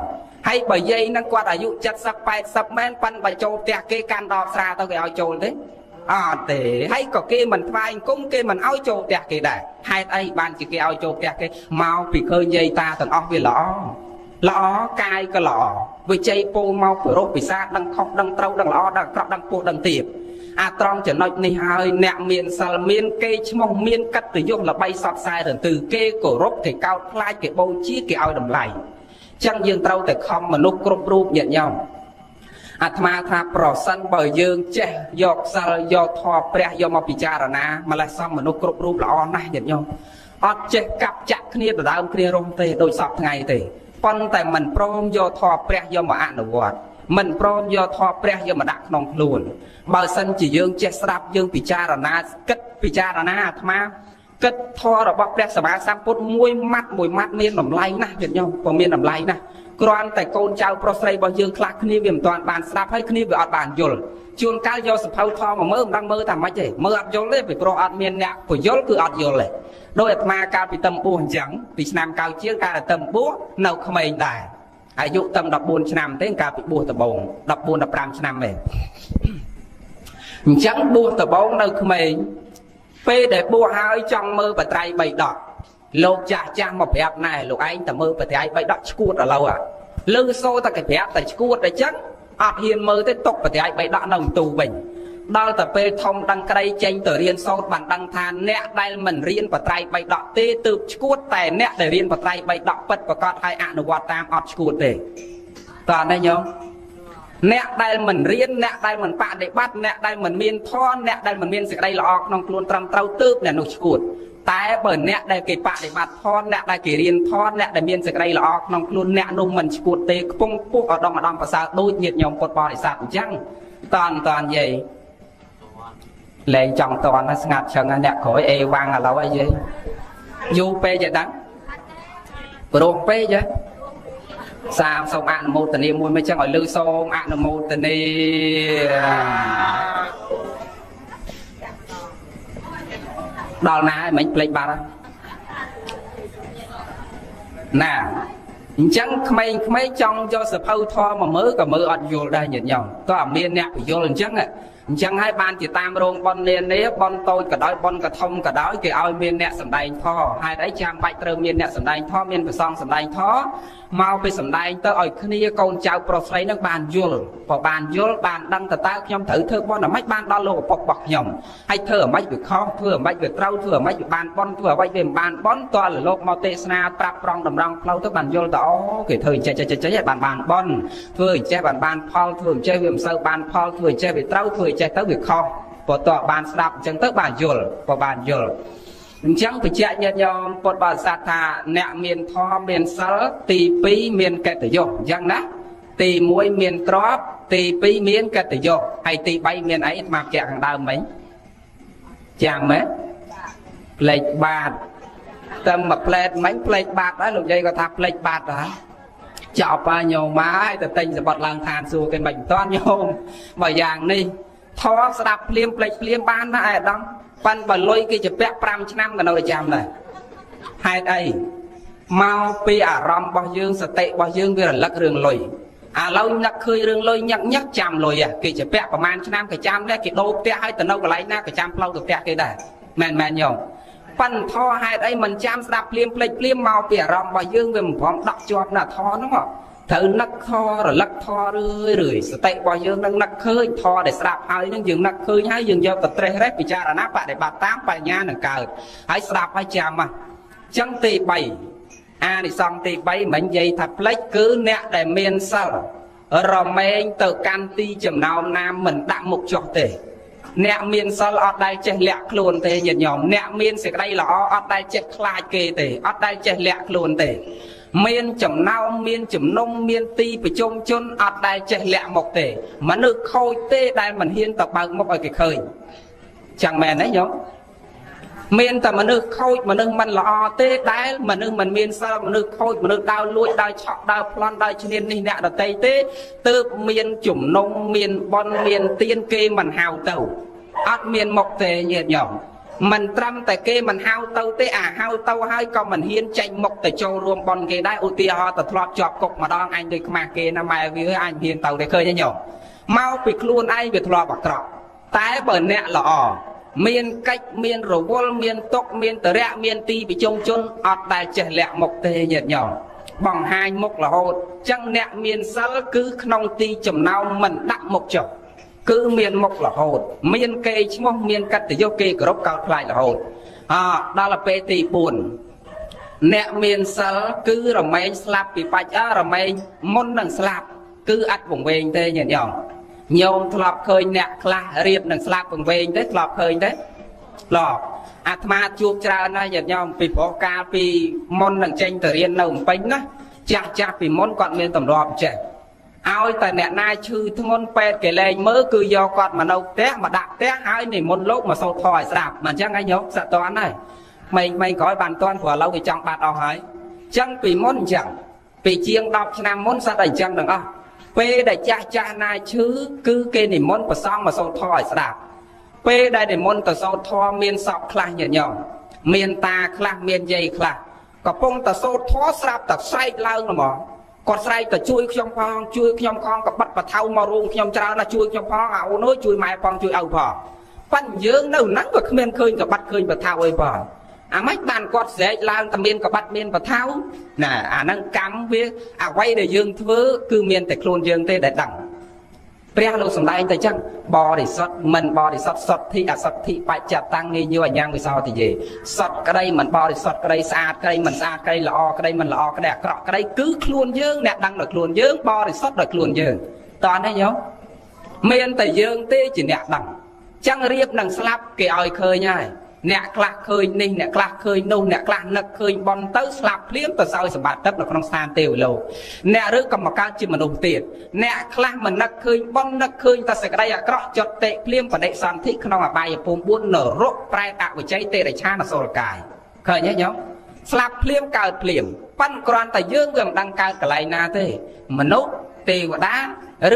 ហើយបើយាយហ្នឹងគាត់អាយុ70 80មែនប៉ិនបើចូលផ្ទះគេកាន់ដបស្រាទៅគេឲ្យចូលទេអត់ទេហើយក៏គេមិនថ្វាយអង្គមគេមិនឲ្យចូលផ្ទះគេដែរហេតុអីបានជាគេឲ្យចូលផ្ទះគេមកពីឃើញយាយតាទាំងអស់វាល្អកាយក៏ល្អវិជ័យពោលមកពិរោះពិសាដឹងខុសដឹងត្រូវដឹងល្អដឹងអាក្រក់ដឹងពោះដឹងទាបអាត្រង់ចំណុចនេះហើយអ្នកមានសិលមានគេឈ្មោះមានកិត្តិយសល្បីសពខ្សែរន្ទឺគេគោរពគេកោតខ្លាចគេបូជាគេឲ្យតម្លៃចឹងយើងត្រូវតែខំមនុស្សគ្រប់រូបញាតិញោមអាត្មាថាប្រសិនបើយើងចេះយកសិលយកធម៌ព្រះយកមកពិចារណាម្លេះសំមនុស្សគ្រប់រូបល្អណាស់ញាតិញោមអត់ចេះកាប់ចាក់គ្នាដដើមគ្នារំទេដូចសពថ្ងៃទេប៉ុន្តែមិនព្រមយកធម៌ព្រះយកមកអនុវត្តមិនព្រមយកធម៌ព្រះយកមកដាក់ក្នុងខ្លួនបើសិនជាយើងចេះស្ដាប់យើងពិចារណាគិតពិចារណាអាត្មាគិតធម៌របស់ព្រះសម្មាសម្ពុទ្ធមួយម៉ាត់មានតម្លៃណាស់ញាតិញោមក៏មានតម្លៃណាស់គ្រាន់តែកូនចៅប្រុសស្រីរបស់យើងខ្លះគ្នាវាមិនទាន់បានស្ដាប់ហើយគ្នាវាអត់បានយល់ជួនកាលយកសភៅធម៌មកមើលមិនដឹងមើលថាម៉េចទេមើលអត់យល់ទេពីព្រោះអត់មានអ្នកពយល់គឺអត់យល់ទេដោយអាត្មាកាលពីតឹមបួសអញ្ចឹងពីឆ្នាំ9ជាងកាលតែតឹមបួសនៅក្មេងដែរអាយុតឹម14ឆ្នាំទេកាលពីបួសដំបូង14 15ឆ្នាំទេអញ្ចឹងបួសដំបូងនៅក្មេង ពេលដែលបួសហើយចង់មើលបត្រៃបីដកលោកចាស់ចាស់មកប្រាប់ណែលោកឯងតែមើលបត្រៃបីដកឈួតឥឡូវលឺសូតែគេប្រាប់តែឈួតតែចឹងអត់ហ៊ានមើលទេຕົកបត្រៃបីដកនៅបន្ទូវិញដល់តែពេលធំដឹងក្តីចេញទៅរៀនសូត្របានដឹងថាអ្នកដែលមិនរៀនបត្រៃបីដកទេទើបឈួតតែអ្នកដែលរៀនបត្រៃបីដកពិតប្រកបហើយអនុវត្តតាមអត់ឈួតទេតើនេះញោមអ្នកដែលមិនរៀនអ្នកដែលមិនបដិបត្តិអ្នកដែលមិនមានធម៌អ្នកដែលមិនមានសេចក្តីល្អក្នុងខ្លួនត្រឹមត្រូវទើបអ្នកនោះឈួតតែបើអ្នកដែលគេបដិបត្តិធម៌អ្នកដែលគេរៀនធម៌អ្នកដែលមានសេចក្តីល្អក្នុងខ្លួនអ្នកនោះមិនឈួតទេខ្ពង់ពុះឧត្តមឧត្តមប្រសើរដូចញាតិញោមពុទ្ធបរិស័ទអញ្ចឹងតន់និយាយលែងចង់តន់ហើយស្ងាត់ចឹងអ្នកក្រោយអេវ៉ាំងឥឡូវអីយាយយូរពេកទេដឹងព្រោះពេកហ៎សាមសូមអនុមោទនាមួយមិនចឹងឲ្យលឺសូមអនុមោទនាដល់ណាហើយមិនភ្លេចបាត់ណាអញ្ចឹងក្មេងៗចង់យកសភៅធម៌មកមើលក៏មើលអត់យល់ដែរញាតិញោមតើអត់មានអ្នកបញ្យល់អញ្ចឹងហើយបានជាតាមរោងប៉ុននានាប៉ុនតូចក៏ដោយប៉ុនកធំក៏ដោយគេឲ្យមានអ្នកសម្ដែងធម៌ហេតុអីចាំបាច់ត្រូវមានអ្នកសម្ដែងធម៌មានព្រះសង្ឃសម្ដែងធម៌មកពីសម្ដែងទៅឲ្យគ្នាកូនចៅប្រុសស្រីនឹងបានយល់ក៏បានយល់បានដឹងតើខ្ញុំត្រូវធ្វើបន់អ្មេចបានដល់លោកឪពុករបស់ខ្ញុំហើយធ្វើអ្មេចវាខុសធ្វើអ្មេចវាត្រូវធ្វើអ្មេចវាបានបន់ធ្វើអ្វីវាមិនបានបន់តើលោកមកទេសនាប្រាប់ប្រងតម្រង់ផ្លូវទៅបានយល់តើអូគេធ្វើចេះឲ្យបានបន់ធ្វើចេះបានផលធ្វើចេះវាមិនសូវបានផលធ្វើចេះវាត្រូវធ្វើចេះទៅវាខុសបើតើបានស្ដាប់អញ្ចឹងទៅបានយល់ក៏បានយល់អញ្ចឹងបញ្ជាក់ញាតិញោមពុទ្ធបរិស័ទថាអ្នកមានធម៌មានសិលទី2មានកិត្តិយសអញ្ចឹងណាទី1មានទ្រព្យទី2មានកិត្តិយសហើយទី3មានអីអាត្មាបញ្ជាក់ខាងដើមមិញចាំមែនផ្លេចបាតតែមួយផ្លែតមិញផ្លេចបាតដែរលោកយាយគាត់ថាផ្លេចបាតដែរចប់ហើយញោមហើយទៅទិញសបត់ឡើងឋានសួគ៌គេមិនតាន់ញោមបើយ៉ាងនេះធម៌ស្ដាប់ភ្លាមផ្លេចភ្លាមបានណាអាដាមប៉ិនបើលុយគេជាពាក់5ឆ្នាំក៏នៅតែចាំដែរហេតុអីមកពីអារម្មណ៍របស់យើងសតិរបស់យើងវារលឹករឿងលុយឥឡូវនឹកឃើញរឿងលុយញឹកចាំលុយគេជាពាក់ប្រហែលឆ្នាំក៏ចាំដែរគេដូរផ្ទះឲ្យទៅនៅកន្លែងណាក៏ចាំផ្លូវទៅផ្ទះគេដែរមែនញោមប៉ិនធម៌ហេតុអីមិនចាំស្ដាប់ភ្លាមផ្លេចភ្លាមមកពីអារម្មណ៍របស់យើងវាមិនព្រមដកជាប់ណាធម៌ហ្នឹងត្រូវនឹកធររលឹកធររឿយសតិរបស់យើងនឹងនឹកឃើញធរដែលស្ដាប់ហើយនឹងយើងនឹកឃើញហើយយើងយកទៅត្រេះរេះពិចារណាបដិបត្តិតាមបញ្ញានឹងកើតហើយស្ដាប់ហើយចាំអញ្ចឹងទី3អានិសង្សទី3មិននិយាយថាផ្លេចគឺអ្នកដែលមានសិលរមែងទៅកាន់ទីចំណោមណាមិនដាក់មុខចុះទេអ្នកមានសិលអត់ដែលចេះលាក់ខ្លួនទេញាតិញោមអ្នកមានសេចក្តីល្អអត់ដែលចេះខ្លាចគេទេអត់ដែលចេះលាក់ខ្លួនទេមានចំណោមមានជំនុំមានទីប្រជុំជនអត់ដែលចេះលាក់មុខទេមនុស្សខូចទេដែលមិនហ៊ានទៅបើកមុខឲ្យគេឃើញchẳngមែនទេញោមមានតែមនុស្សខូចមនុស្សមិនល្អទេដែលមនុស្សមិនមានសិលមនុស្សខូចមនុស្សដើរលួចដើរឆក់ដើរប្លន់ដើរឈ្នានីសអ្នកដទៃទេទើបមានជំនុំមានបន់មានទានគេមិនហៅទៅអត់មានមុខទេញាតិញោមមិនត្រឹមតែគេមិនហៅទៅទេអាហៅទៅហើយក៏មិនហ៊ានចេញមុខទៅចូលរួមបន់គេដែរឧទាហរណ៍ទៅធ្លាប់ជាប់គុកម្ដងអញដូចខ្មាស់គេណាម៉ែវាអញហ៊ានទៅទេឃើញទេញោមមកពីខ្លួនឯងវាធ្លាប់អាក្រក់តែបើអ្នកល្អមានកិច្ចមានរវល់មានទុកមានតរៈមានទីប្រជុំជនអត់ដែលចេះលាក់មុខទេញាតិញោមបង្ហាញមុខរហូតចឹងអ្នកមានសិលគឺក្នុងទីចំណោមមិនដាក់មុខចុះគឺមានមុខរហូតមានគេឈ្មោះមានកិត្តិយសគេគោរពកោតខ្លាចរហូតដល់ពេលទី4អ្នកមានសិលគឺរមែងស្លាប់ពីបាច់រមែងមុននឹងស្លាប់គឺអត់វង្វេងទេញាតិញោមធ្លាប់ឃើញអ្នកខ្លះរៀបនឹងស្លាប់វង្វេងទេធ្លាប់ឃើញទេធ្លាប់អាត្មាជួបច្រើនណាស់ញាតិញោមពីព្រោះកាលពីមុននឹងចេញទៅរៀននៅភ្នំពេញណាចាស់ពីមុនគាត់មានទម្លាប់ចេះឲ្យតែអ្នកណាឈឺធ្ងន់ពេទ្យគេលែងមើលគឺយកគាត់មកនៅផ្ទះមកដាក់ផ្ទះហើយនិមន្តលោកមកសូត្រធម៌ឲ្យស្ដាប់មិនអញ្ចឹងឯងញោមសត្វតន់ហើយមិនក្រោយបានតន់ព្រោះឥឡូវគេចង់បាត់អស់ហើយអញ្ចឹងពីមុនអញ្ចឹងពីជាង10ឆ្នាំមុនសត្វតែអញ្ចឹងទាំងអស់ពេលដែលចាស់ណាឈឺគឺគេនិមន្តប្រសង់មកសូត្រធម៌ឲ្យស្ដាប់ពេលដែលនិមន្តទៅសូត្រធម៌មានសពខ្លះញាតិញោមមានតាខ្លះមានយាយខ្លះកំពុងតែសូត្រធម៌ស្រាប់តែស្រែកឡើងហ្មងគាត់ស្រែកទៅជួយខ្ញុំផងជួយខ្ញុំផងក៏បាត់បថៅមករួមខ្ញុំច្រើនណាជួយខ្ញុំផងអូនអើយជួយម៉ែផងជួយឪផង ប៉ុន្តែយើងនៅហ្នឹងក៏គ្មានឃើញកបាត់ឃើញបថៅអីបងអាម៉េចបានគាត់ស្រែកឡើងតែមានកបាត់មានបថៅណាអាហ្នឹងកម្មវាអ្វីដែលយើងធ្វើគឺមានតែខ្លួនយើងទេដែលដឹងព្រះលោកសំដែងតែចឹងបរិសុទ្ធមិនបរិសុទ្ធសទ្ធិអសទ្ធិបច្ចតាំងងាយយអញ្ញាំងវិសោតិយេសត្វក្តីមិនបរិសុទ្ធក្តីស្អាតក្តីមិនស្អាតក្តីល្អក្តីមិនល្អក្តីអាក្រក់ក្តីគឺខ្លួនយើងអ្នកដឹងដល់ខ្លួនយើងបរិសុទ្ធដល់ខ្លួនយើងតើនេះយោមានតែយើងទេជាអ្នកដឹងចឹងរៀបនឹងស្លាប់គេឲ្យឃើញហើយអ្នកខ្លះឃើញនេះអ្នកខ្លះឃើញនោះអ្នកខ្លះនឹកឃើញបនទៅស្លាប់ភ្លាមទៅសោយសម្បត្តិទឹកនៅក្នុងស្ថានទេវលោកអ្នកឬក៏មកកើតជាមនុស្សទៀតអ្នកខ្លះមិននឹកឃើញបននឹកឃើញតែសេចក្តីអាក្រក់ចត់តេភ្លាមបដិសន្ធិក្នុងអបាយភូមិ4នរកប្រែតអវិជ័យទេរឆានអសុរកាយឃើញទេញោមស្លាប់ភ្លាមកើតភ្លាមប៉ិនគ្រាន់តែយើងវាមិនដឹងកើតកន្លែងណាទេមនុស្សទេវតា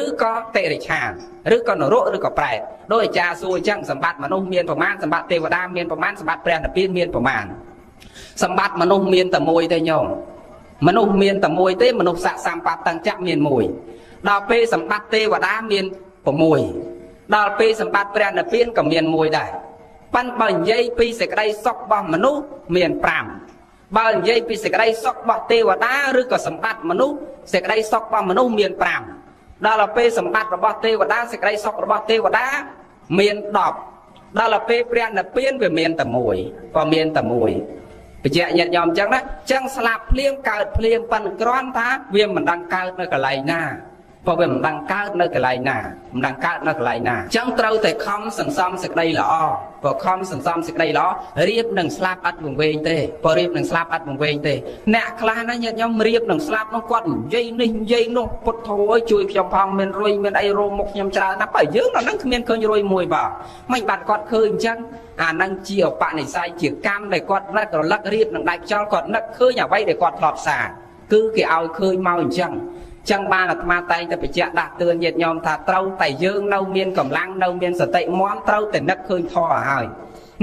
ឬក៏តិរិឆានឬក៏នរកឬក៏ប្រែតដោយអាចារ្យសួរអញ្ចឹងសម្បត្តិមនុស្សមានប្រមាណសម្បត្តិទេវតាមានប្រមាណសម្បត្តិព្រះនិព្វានមានប្រមាណសម្បត្តិមនុស្សមានតែមួយទេញោមមនុស្សមានតែមួយទេមនុស្សស័កសម្បត្តិតੰចៈមានមួយដល់ពេលសម្បត្តិទេវតាមាន6ដល់ពេលសម្បត្តិព្រះនិព្វានក៏មានមួយដែរប៉ិនបើនិយាយពីសេចក្តីសុខរបស់មនុស្សមាន5បើនិយាយពីសេចក្តីសុខរបស់ទេវតាឬក៏សម្បត្តិមនុស្សសេចក្តីសុខរបស់មនុស្សមាន5ដល់ពេលសម្បត្តិរបស់ទេវតាសេចក្តីសុខរបស់ទេវតាមាន10ដល់ពេលព្រះនិព្វានវាមានតែមួយក៏មានតែមួយបញ្ជាក់ញាតិញោមអញ្ចឹងណាអញ្ចឹងស្លាប់ភ្លាមកើតភ្លាមប៉ុន្តែគ្រាន់ថាវាមិនដឹងកើតនៅកន្លែងណាព្រោះវាមិនដឹងកើតនៅកន្លែងណាមិនដឹងកើតនៅកន្លែងណាអញ្ចឹងត្រូវតែខំសន្សំសេចក្តីល្អព្រោះខំសន្សំសេចក្តីល្អរៀបនឹងស្លាប់អត់វង្វេងទេព្រោះរៀបនឹងស្លាប់អត់វង្វេងទេអ្នកខ្លះណាញាតិញោមរៀបនឹងស្លាប់នោះគាត់និយាយនេះនិយាយនោះពុទ្ធអើយជួយខ្ញុំផងមានរុយមានអីរោមមុខខ្ញុំច្រើនណាស់បើយើងដល់ហ្នឹងគ្មានឃើញរុយមួយបាទមិនបាត់គាត់ឃើញអញ្ចឹងអាហ្នឹងជាឧបនិស្ស័យជាកម្មដែលគាត់នឹករលឹករៀបនឹងដៃខ្យល់គាត់នឹកឃើញអ្វីដែលគាត់ធ្លាប់សារគឺគេឲ្យឃើញមកអញ្ចឹងចឹងបានអាត្មាតែងតែបញ្ជាក់ដាស់តឿនញាតិញោមថាត្រូវតែយើងនៅមានកម្លាំងនៅមានសតិមាំត្រូវតែនឹកឃើញធម៌ឲ្យ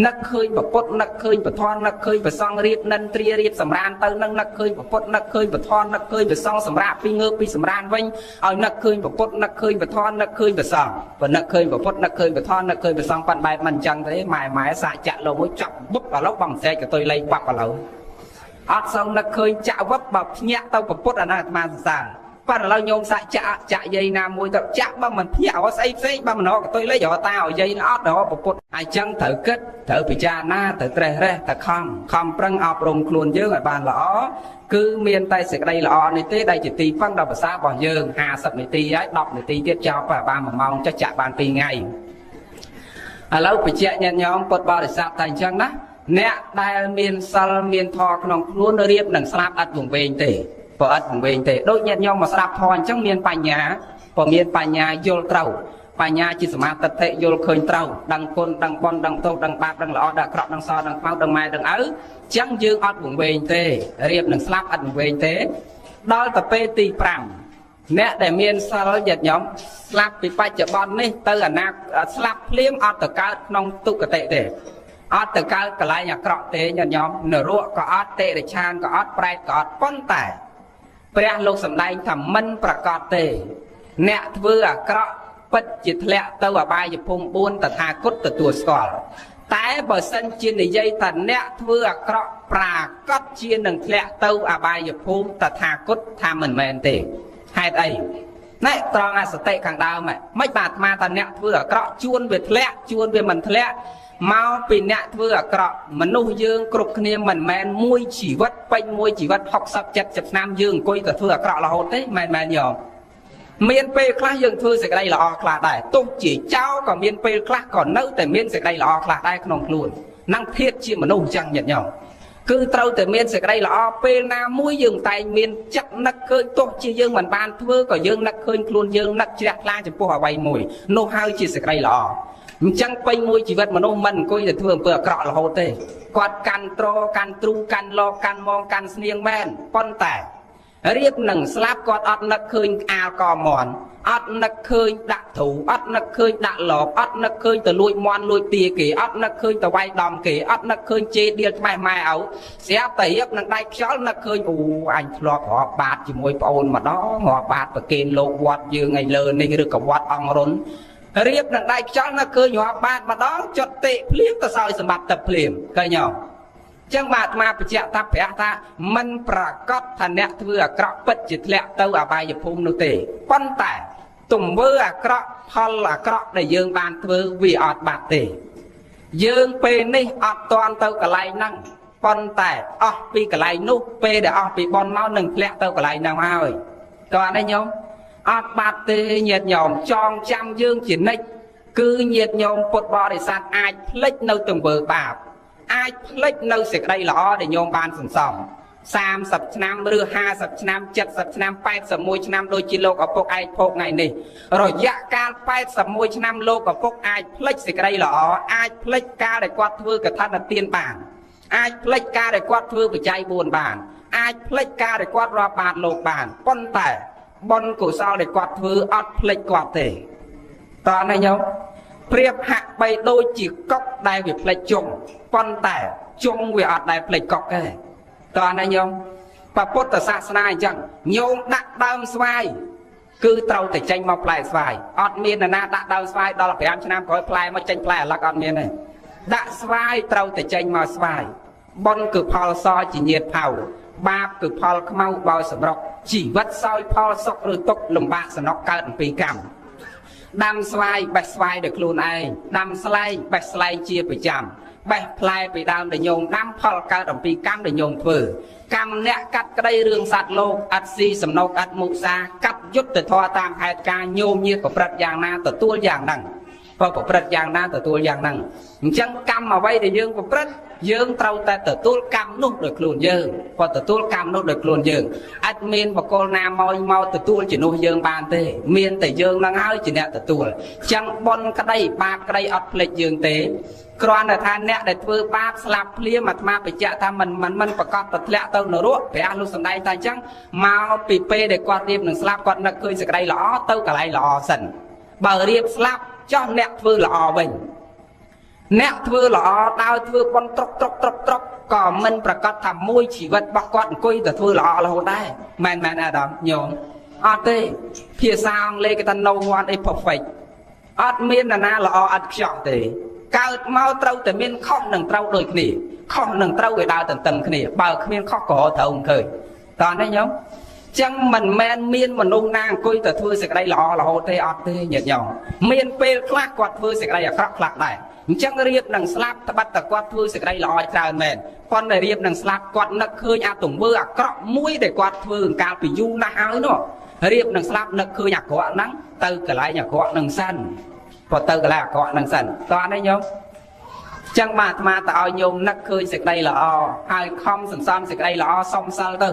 នឹកឃើញពុទ្ធនឹកឃើញពធនឹកឃើញប្រសងរៀបនិន្ទ្រារៀបសម្រានទៅនឹងនឹកឃើញពុទ្ធនឹកឃើញពធនឹកឃើញប្រសងសម្រាប់ពីងើបពីសម្រានវិញឲ្យនឹកឃើញពុទ្ធនឹកឃើញពធនឹកឃើញប្រសងបើនឹកឃើញពុទ្ធនឹកឃើញពធនឹកឃើញប្រសងប៉ាត់បែបមិនអញ្ចឹងទេម៉ែសាក់ចាក់លោមួយចាប់បុកឥឡូវបំសេកទៅលេងបាប់ឥឡូវអត់សូវនឹកឃើញចាក់វឹបបើភ្ញាក់ទៅពុទ្ធអាណាអាត្មាសរសើរប៉ាឥឡូវញោមសាក់ចាក់យាយណាមួយទៅចាក់បើមិនភ្ញាក់អត់ស្អីផ្សេងបើមិនរកទៅលេងរកតាឲ្យយាយអត់រកពុទ្ធអញ្ចឹងត្រូវគិតត្រូវពិចារណាត្រូវត្រេះរេះតែខំប្រឹងអប់រំខ្លួនយើងឲ្យបានល្អគឺមានតែសេចក្តីល្អនេះទេដែលជាទីពឹងដល់ភាសារបស់យើង50នាទីហើយ10នាទីទៀតចោលបាន1ម៉ោងចុះចាក់បាន2ថ្ងៃឥឡូវបញ្ជាក់ញាតិញោមពុទ្ធបរិស័ទតែអញ្ចឹងណាអ្នកដែលមានសិលមានធម៌ក្នុងខ្លួនរៀបនឹងស្លាប់អត់វង្វេងទេព្រោះអត់វង្វេងទេដូចញាតិញោមមកស្ដាប់ធម៌អញ្ចឹងមានបញ្ញាព្រោះមានបញ្ញាយល់ត្រូវបញ្ញាជាសមាធិយល់ឃើញត្រូវដឹងគុណដឹងបុណ្យដឹងទោសដឹងបាបដឹងល្អដឹងអាក្រក់ដឹងសដឹងខ្មៅដឹងម៉ែដឹងឪអញ្ចឹងយើងអត់វង្វេងទេរៀបនឹងស្លាប់អត់វង្វេងទេដល់ទៅពេលទី5អ្នកដែលមានសិលញាតិញោមស្លាប់ពីបច្ចុប្បន្ននេះទៅអនាគតស្លាប់ភ្លាមអត់ទៅកើតក្នុងទុគតិទេអត់ទៅកើតកន្លែងអាក្រក់ទេញាតិញោមនរកក៏អត់តិរិឆានក៏អត់ប្រែតក៏អត់ប៉ុន្តែព្រះលោកសម្ដែងថាមិនប្រកបទេអ្នកធ្វើអាក្រក់ពិតជាធ្លាក់ទៅអបាយភូមិ4តថាគតទទួលស្គាល់តែបើសិនជានិយាយថាអ្នកធ្វើអាក្រក់ប្រាកដជានឹងធ្លាក់ទៅអបាយភូមិតថាគតថាមិនមែនទេហេតុអីណែត្រង់អសតិខាងដើមមិនបាទអាត្មាថាអ្នកធ្វើអាក្រក់ជួនវាធ្លាក់ជួនវាមិនធ្លាក់មកពីអ្នកធ្វើអាក្រក់មនុស្សយើងគ្រប់គ្នាមិនមែនមួយជីវិតពេញមួយជីវិត60 70ឆ្នាំយើងអង្គុយតែធ្វើអាក្រក់រហូតទេមែនយោមានពេលខ្លះយើងធ្វើសេចក្តីល្អខ្លះដែរទោះជាចោលក៏មានពេលខ្លះក៏នៅតែមានសេចក្តីល្អខ្លះដែរក្នុងខ្លួននឹងធាតជាមនុស្សអញ្ចឹងញាតិញោមគឺត្រូវតែមានសេចក្តីល្អពេលណាមួយយើងតែងមានចិត្តនឹកឃើញទោះជាយើងមិនបានធ្វើក៏យើងនឹកឃើញខ្លួនយើងនឹកជ្រះថ្លាចំពោះអ្វីមួយនោះហើយជាសេចក្តីល្អអញ្ចឹងពេញមួយជីវិតមនុស្សមិនអង្គុយតែធ្វើអំពើអាក្រក់រហូតទេគាត់កាន់ត្រកាន់ទ្រូកាន់លកាន់មងកាន់ស្នៀងមែនប៉ុន្តែរៀបនឹងស្លាប់គាត់អត់នឹកឃើញអាលកមន់អត់នឹកឃើញដាក់ទ្រូអត់នឹកឃើញដាក់លបអត់នឹកឃើញទៅលួចមន់លួចទាគេអត់នឹកឃើញទៅវាយដំគេអត់នឹកឃើញជេរដៀលថ្មម៉ែឪស្រាប់តែរៀបនឹងដៃខ្យល់នឹកឃើញអូអញធ្លាប់រាប់បាតជាមួយប្អូនម្ដងរាប់បាតប្រគេនលោកវត្តយើងឯលើនេះឬក៏វត្តអង្គរុន រៀបនឹងដៃខ្យល់នៅឃើញរាប់បាតម្ដងចុតតិភ្លៀងទៅសោយសម្បត្តិទឹកភ្លៀងឃើញអត់ចឹងបាទអាត្មាបញ្ជាក់ថាព្រះថាមិនប្រកាសថាអ្នកធ្វើអាក្រក់ពិតជាធ្លាក់ទៅអបាយភូមិនោះទេប៉ុន្តែទង្វើអាក្រក់ផលអាក្រក់ដែលយើងបានធ្វើវាអត់បាត់ទេយើងពេលនេះអត់តាន់ទៅកន្លែងហ្នឹងប៉ុន្តែអស់ពីកន្លែងនោះពេលដែលអស់ពីបនមកនឹងធ្លាក់ទៅកន្លែងហ្នឹងហើយតើនេះញោមអត់បាត់ទេញាតិញោមចងចាំយើងជានិច្ចគឺញាតិញោមពុទ្ធបរិស័ទអាចភ្លេចនៅទង្វើបាបអាចភ្លេចនៅសេចក្តីល្អដែលញោមបានសន្សំ30ឆ្នាំឬ50ឆ្នាំ70ឆ្នាំ81ឆ្នាំដូចជាលោកឪពុកឯកភោគថ្ងៃនេះរយៈកាល81ឆ្នាំលោកឪពុកអាចភ្លេចសេចក្តីល្អអាចភ្លេចការដែលគាត់ធ្វើកថាទានបានអាចភ្លេចការដែលគាត់ធ្វើបច្ច័យ4បានអាចភ្លេចការដែលគាត់រាប់បាតលោកបានប៉ុន្តែបុណ្យកុសលដែលគាត់ធ្វើអត់ភ្លេចគាត់ទេតើណាញោមប្រៀបហាក់បីដូចជាកុកដែលវាភ្លេចជុំប៉ុន្តែជុំវាអត់ដែលភ្លេចកុកទេតើណាញោមពុទ្ធសាសនាអញ្ចឹងញោមដាក់ដើមស្វាយគឺត្រូវតែចេញមកផ្លែស្វាយអត់មាននរណាដាក់ដើមស្វាយដល់5ឆ្នាំក្រោយផ្លែមកចេញផ្លែអាឡឹកអត់មានទេដាក់ស្វាយត្រូវតែចេញមកស្វាយបុណ្យគឺផលសជាញាតផៅបាបគឺផលខ្មៅបោសម្រុកជីវិតសោយផលសុខឬទុក្ខលំបាកសំណុកកើតអំពីកម្មដាំស្វាយបេះស្វាយដោយខ្លួនឯងដាំស្លែងបេះស្លែងជាប្រចាំបេះផ្លែពីដើមដែលញោមដាំផលកើតអំពីកម្មដែលញោមធ្វើកម្មអ្នកកាត់ក្តីរឿងសត្វលោកអត់ស៊ីសំណុកអត់មុសាកាត់យុទ្ធធម៌តាមហេតុការញោមញាតប្រព្រឹត្តយ៉ាងណាទទួលយ៉ាងហ្នឹងបើប្រព្រឹត្តយ៉ាងណាទទួលយ៉ាងហ្នឹងអញ្ចឹងកម្មអ្វីដែលយើងប្រព្រឹត្តយើងត្រូវតែទទួលកម្មនោះដោយខ្លួនយើងបើទទួលកម្មនោះដោយខ្លួនយើងអត់មានបកលណាមកទទួលជំនួសយើងបានទេមានតែយើងនឹងហើយជាអ្នកទទួលអញ្ចឹងបុណ្យក្តីបាបក្តីអត់ភ្លេចយើងទេគ្រាន់តែថាអ្នកដែលធ្វើបាបស្លាប់ភ្លាមអាត្មាបញ្ជាក់ថាមិនប្រកាសទៅធ្លាក់ទៅនរកព្រះលោកសំដែងថាអញ្ចឹងមកពីពេលដែលគាត់រៀបនឹងស្លាប់គាត់នឹកឃើញសេចក្តីល្អទៅកន្លែងល្អសិនបើរៀបស្លាប់ចោះអ្នកធ្វើល្អវិញអ្នកធ្វើល្អដើរធ្វើបុណ្យត្រុកក៏មិនប្រកាសថាមួយជីវិតរបស់គាត់អង្គុយទៅធ្វើល្អរហូតដែរមែនអាដាមញោមអត់ទេភាសាអង់គ្លេសគេថា no one is perfect អត់មាននរណាល្អអត់ខ្ចោះទេកើតមកត្រូវតែមានខុសនិងត្រូវដូចគ្នាខុសនិងត្រូវវាដើរទន្ទឹមគ្នាបើគ្មានខុសក៏ត្រូវមិនឃើញតើនេះញោមចឹងមិនមែនមានមនុស្សណាអង្គុយទៅធ្វើសេចក្តីល្អរហូតទេអត់ទេញាតិញោមមានពេលខ្លះគាត់ធ្វើសេចក្តីអាក្រក់ខ្លះដែរអញ្ចឹងរៀបនឹងស្លាប់ត្បិតតែគាត់ធ្វើសេចក្តីល្អច្រើនមែនប៉ុន្តែរៀបនឹងស្លាប់គាត់នឹកឃើញអាទង្វើអាក្រក់មួយដែលគាត់ធ្វើកាលពីយូរណាស់ហើយនោះរៀបនឹងស្លាប់នឹកឃើញអាក្រក់ហ្នឹងទៅកន្លែងអាក្រក់ហ្នឹងសិនក៏ទៅកន្លែងអាក្រក់ហ្នឹងសិនតើនេះញោមចឹងបាទអាត្មាទៅឲ្យញោមនឹកឃើញសេចក្តីល្អហើយខំសន្សំសេចក្តីល្អសុំសិលទៅ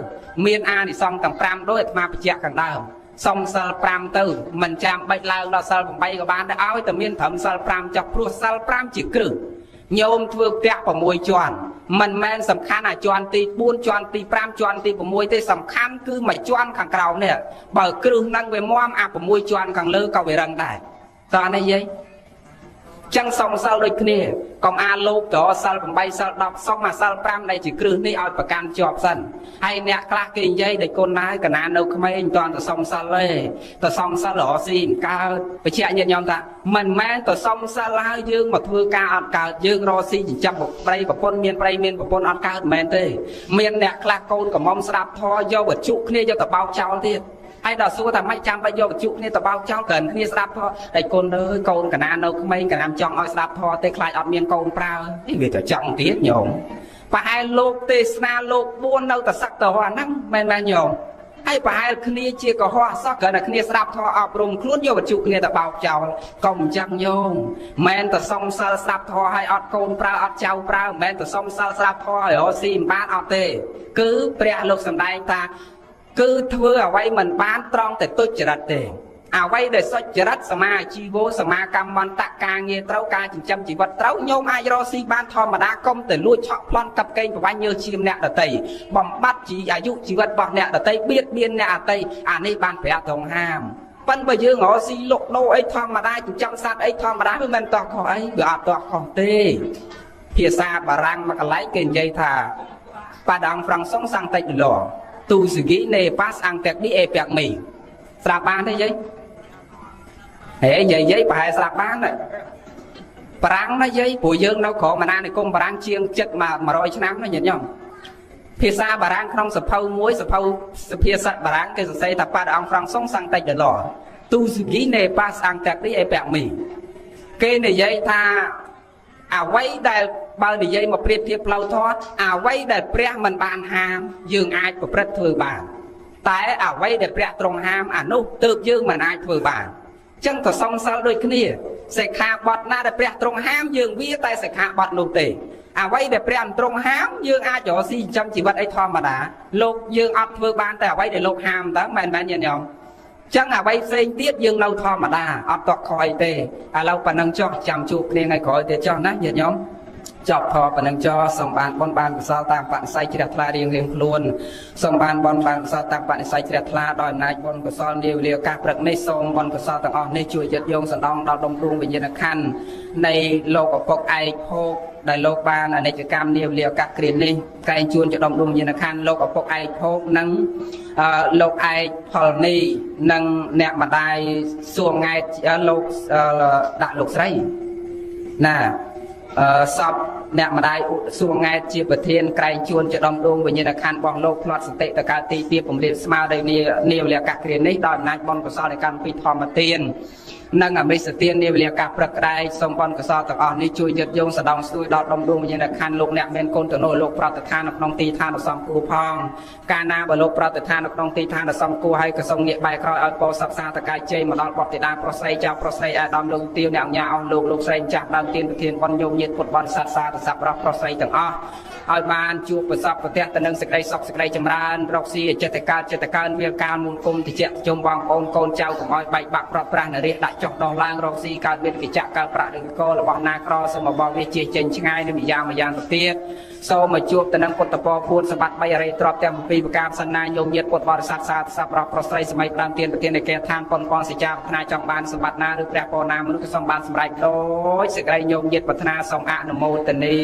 មានអានិសង្សទាំង5ដូចអាត្មាបញ្ជាក់ខាងដើមសុំសិល5ទៅមិនចាំបាច់ឡើងដល់សិល8ក៏បានដែរឲ្យតែមានត្រឹមសិល5ចុះព្រោះសិល5ជាគ្រឹះញោមធ្វើផ្ទះ6ជាន់មិនមែនសំខាន់អាជាន់ទី4ជាន់ទី5ជាន់ទី6ទេសំខាន់គឺមួយជាន់ខាងក្រោមនេះបើគ្រឹះហ្នឹងវាមាំអា6ជាន់ខាងលើក៏វារឹងដែរតើនេះយាយចឹងសុំសិលដូចគ្នាកុំអាលោកតសិល8សិល10សុំអាសិល5ដែលជាគ្រឹះនេះឲ្យប្រកាន់ជាប់សិនហើយអ្នកខ្លះគេនិយាយដែលគុណណាយកណានៅក្មេងមិនតាន់ទៅសុំសិលទេទៅសុំសិលរកស៊ីមិនកើតបញ្ជាក់ញាតិញោមថាមិនមែនទៅសុំសិលហើយយើងមកធ្វើការអត់កើតយើងរកស៊ីចិញ្ចឹមប្រៃប្រពន្ធមានប្រៃមានប្រពន្ធអត់កើតមិនមែនទេមានអ្នកខ្លះកូនកំមុំស្ដាប់ធម៌យកវត្ថុគ្នាយកទៅបោកចោលទៀតហើយដល់សួរថាមិនចាំបាច់យកវត្ថុគ្នាទៅបោកចោលគ្រាន់គ្នាស្ដាប់ធម៌តែកូនអើយកូនកណានៅក្មេងកណាចង់ឲ្យស្ដាប់ធម៌ទេខ្លាចអត់មានកូនប្រើនេះវាទៅចង់ទៀតញោមប្រហែលលោកទេសនាលោក4នៅតែសឹកទៅអាហ្នឹងមែនញោមហើយប្រហែលគ្នាជាកុហកសោះគ្រាន់តែគ្នាស្ដាប់ធម៌អប់រំខ្លួនយកវត្ថុគ្នាទៅបោកចោលកុំអញ្ចឹងញោមមិនតែសុំសិលស្ដាប់ធម៌ឲ្យអត់កូនប្រើអត់ចៅប្រើមិនតែសុំសិលស្ដាប់ធម៌ឲ្យរកស៊ីមិនបានអត់ទេគឺព្រះលោកសម្ដែងថាគឺធ្វើអ្វីមិនបានត្រង់តែទុច្ចរិតទេអ្វីដែលសុចរិតសមាជីវោសមាកម្មន្តការងារត្រូវការចិញ្ចឹមជីវិតត្រូវញោមអាចរកស៊ីបានធម្មតាកុំតែលួចឆក់ប្លន់កាប់កេងប្រវាញ់ញើសឈាមអ្នកដតីបំបត្តិអាយុជីវិតរបស់អ្នកដតីបៀតបៀនអ្នកដតីអានេះបានព្រះទ្រង់ហាមប៉ុន្តែបើយើងរកស៊ីលុកដោអីធម្មតាចិញ្ចឹមសត្វអីធម្មតាវាមិនតោះខុសអីវាអត់តោះខុសទេភាសាបារាំងមកកន្លែងគេនិយាយថាបាដងហ្វ្រង់សុងសាំងតិចឡទូស៊ីគីនេប៉ាសអង្គតេឌីអេពាក់មីស្រាប់បានទេយាយ ហេយាយប្រហែលស្លាប់បានប្រាំងណាយាយព្រោះយើងនៅក្រមអាណានិគមបារាំងជាង100ឆ្នាំណាញាតិញោមភាសាបារាំងក្នុងសភៅមួយសភៅសុភាសិតបារាំងគេសរសេរថាប៉ាដអង្គហ្វ្រង់សុងសាំងតិចដឡទូស៊ូគីណេប៉ាសអង្គតាក់ឌីអេប៉ាមីគេនិយាយថាអ្វីដែលបើនិយាយមកប្រៀបធៀបផ្លូវធម៌អ្វីដែលព្រះមិនបានហាមយើងអាចប្រព្រឹត្តធ្វើបានតែអ្វីដែលព្រះទ្រង់ហាមអានោះទើបយើងមិនអាចធ្វើបានចឹងក៏សង្ស័យដូចគ្នាសិក្ខាបទណាដែលព្រះទ្រង់ហាមយើងវាតែសិក្ខាបទនោះទេអ្វីដែលព្រះទ្រង់ហាមយើងអាចរកស៊ីចិញ្ចឹមជីវិតអីធម្មតាលោកយើងអត់ធ្វើបានតែអ្វីដែលលោកហាមតើមែនញាតិញោមចឹងអ្វីផ្សេងទៀតយើងនៅធម្មតាអត់តក់ខអីទេឥឡូវប៉ុណ្ណឹងចុះចាំជួបគ្នាថ្ងៃក្រោយទៀតចុះណាញាតិញោមចប់ធម៌ប៉ុណ្ណឹងចោសូមបានបនបានកុសលតាមបនិស្ស័យជ្រះថ្លារៀងខ្លួនសូមបានបនបានកុសលតាមបនិស្ស័យជ្រះថ្លាដោយអំណាចបុណ្យកុសលនាវេលាឱកាសព្រឹកនេះសូមបនកុសលទាំងអស់នេះជួយយឹតយងសណ្ដងដល់ដុំដួងវិញ្ញាណក្ខន្ធនៃលោកឪពុកឯកភោគដែលលោកបានអនិច្ចកម្មនាវេលាឱកាសគ្រានេះកែងជួនជាដុំដួងវិញ្ញាណក្ខន្ធលោកឪពុកឯកភោគនិងលោកឯកផលនីនិងអ្នកម្ដាយសួងង៉ែតលោកដាក់លោកស្រីណាសពអ្នកម្ដាយសួងង៉ែតជាប្រធានក្រែងជួនជាដំដងវិញ្ញាណក្ខន្ធរបស់លោកផ្្លាត់សតិតកាទីទាបពំលាតស្មើដោយនាវេលាឱកាសគ្រានេះដោយអំណាចបុណ្យកុសលនៃកម្មពីធម្មទាននិងអមិសទាននាវេលាឱកាសព្រឹកក្តែកសូមបុណ្យកុសលទាំងអស់នេះជួយយឹតយងសណ្ដងស្ទួយដល់ដំដងវិញ្ញាណក្ខន្ធលោកអ្នកមានកូនទៅនោះលោកប្រតិឋាននៅក្នុងទីឋានដ៏សំគួរផងកាលណាបើលោកប្រតិឋាននៅក្នុងទីឋានដ៏សំគួរហើយក៏សូមងាកបែរក្រោយឲ្យពោសិក្សាតកាយជ័យមកដល់បុត្រធីតាប្រុសស្រីចៅប្រុសស្រីអាដាមលោកទាវអ្នកអញ្ញាអស់លោកស្រីចាស់ដើមទានប្រធានបុណ្យញោមញាតពុទ្ធបរិស័ទសាទស័ព្ទប្រុសស្រីទាំងអស់ឲ្យបានជួបប្រសពប្រទះទៅនឹងសេចក្តីសុខសេចក្តីចម្រើនរកស៊ីចិត្តកើនវាកាលមូលគុំតិចជុំបងប្អូនកូនចៅកុំឲ្យបែកបាក់ប្រត់ប្រាស់នរាជដាក់ចុះដោះឡើងរកស៊ីកើតមានកិច្ចកើតប្រាក់ឬករបស់ណាក្រសូមបបវាជាចេញឆ្ងាយនឹងម្យ៉ាងទៅទៀតសូមមកជួបទៅនឹងពុទ្ធពរពួនសម្បត្តិ3អរិយទ្រព្យទាំង7ប្រការសន្នាញោមញាតពុទ្ធបរិស័ទសាទស័ព្ទប្រុសស្រីសម័យដើមទានប្រធាននៃកេដ្ឋានប៉ុនប៉ុនសេចាប្រាថ្នាចង់បានសម្បត្តិណាឬព្រះពរណាមនុស្សក៏សូមបានសម្រេចដោយសេចក្តីញោមញាតប្រាថ្នាសូមអនុមោទនា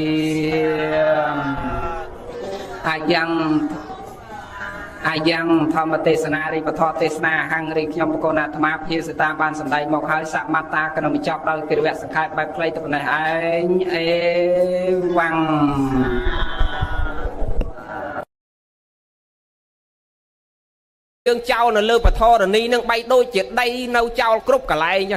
អាយ៉ាងធម្មទេសនារីពធទេសនាហង្រីខ្ញុំបកូនអាត្មាភាសតាបានសម្ដែងមកហើយសមត្តាក្នុងបញ្ចប់ដោយកិរិយសង្ខេបបែបខ្លីទៅប៉ុណ្ណេះឯងអេវ៉ាំងយើងចោលនៅលើពធរនីនឹងបីដូចជាដីនៅចោលគ្រប់កន្លែង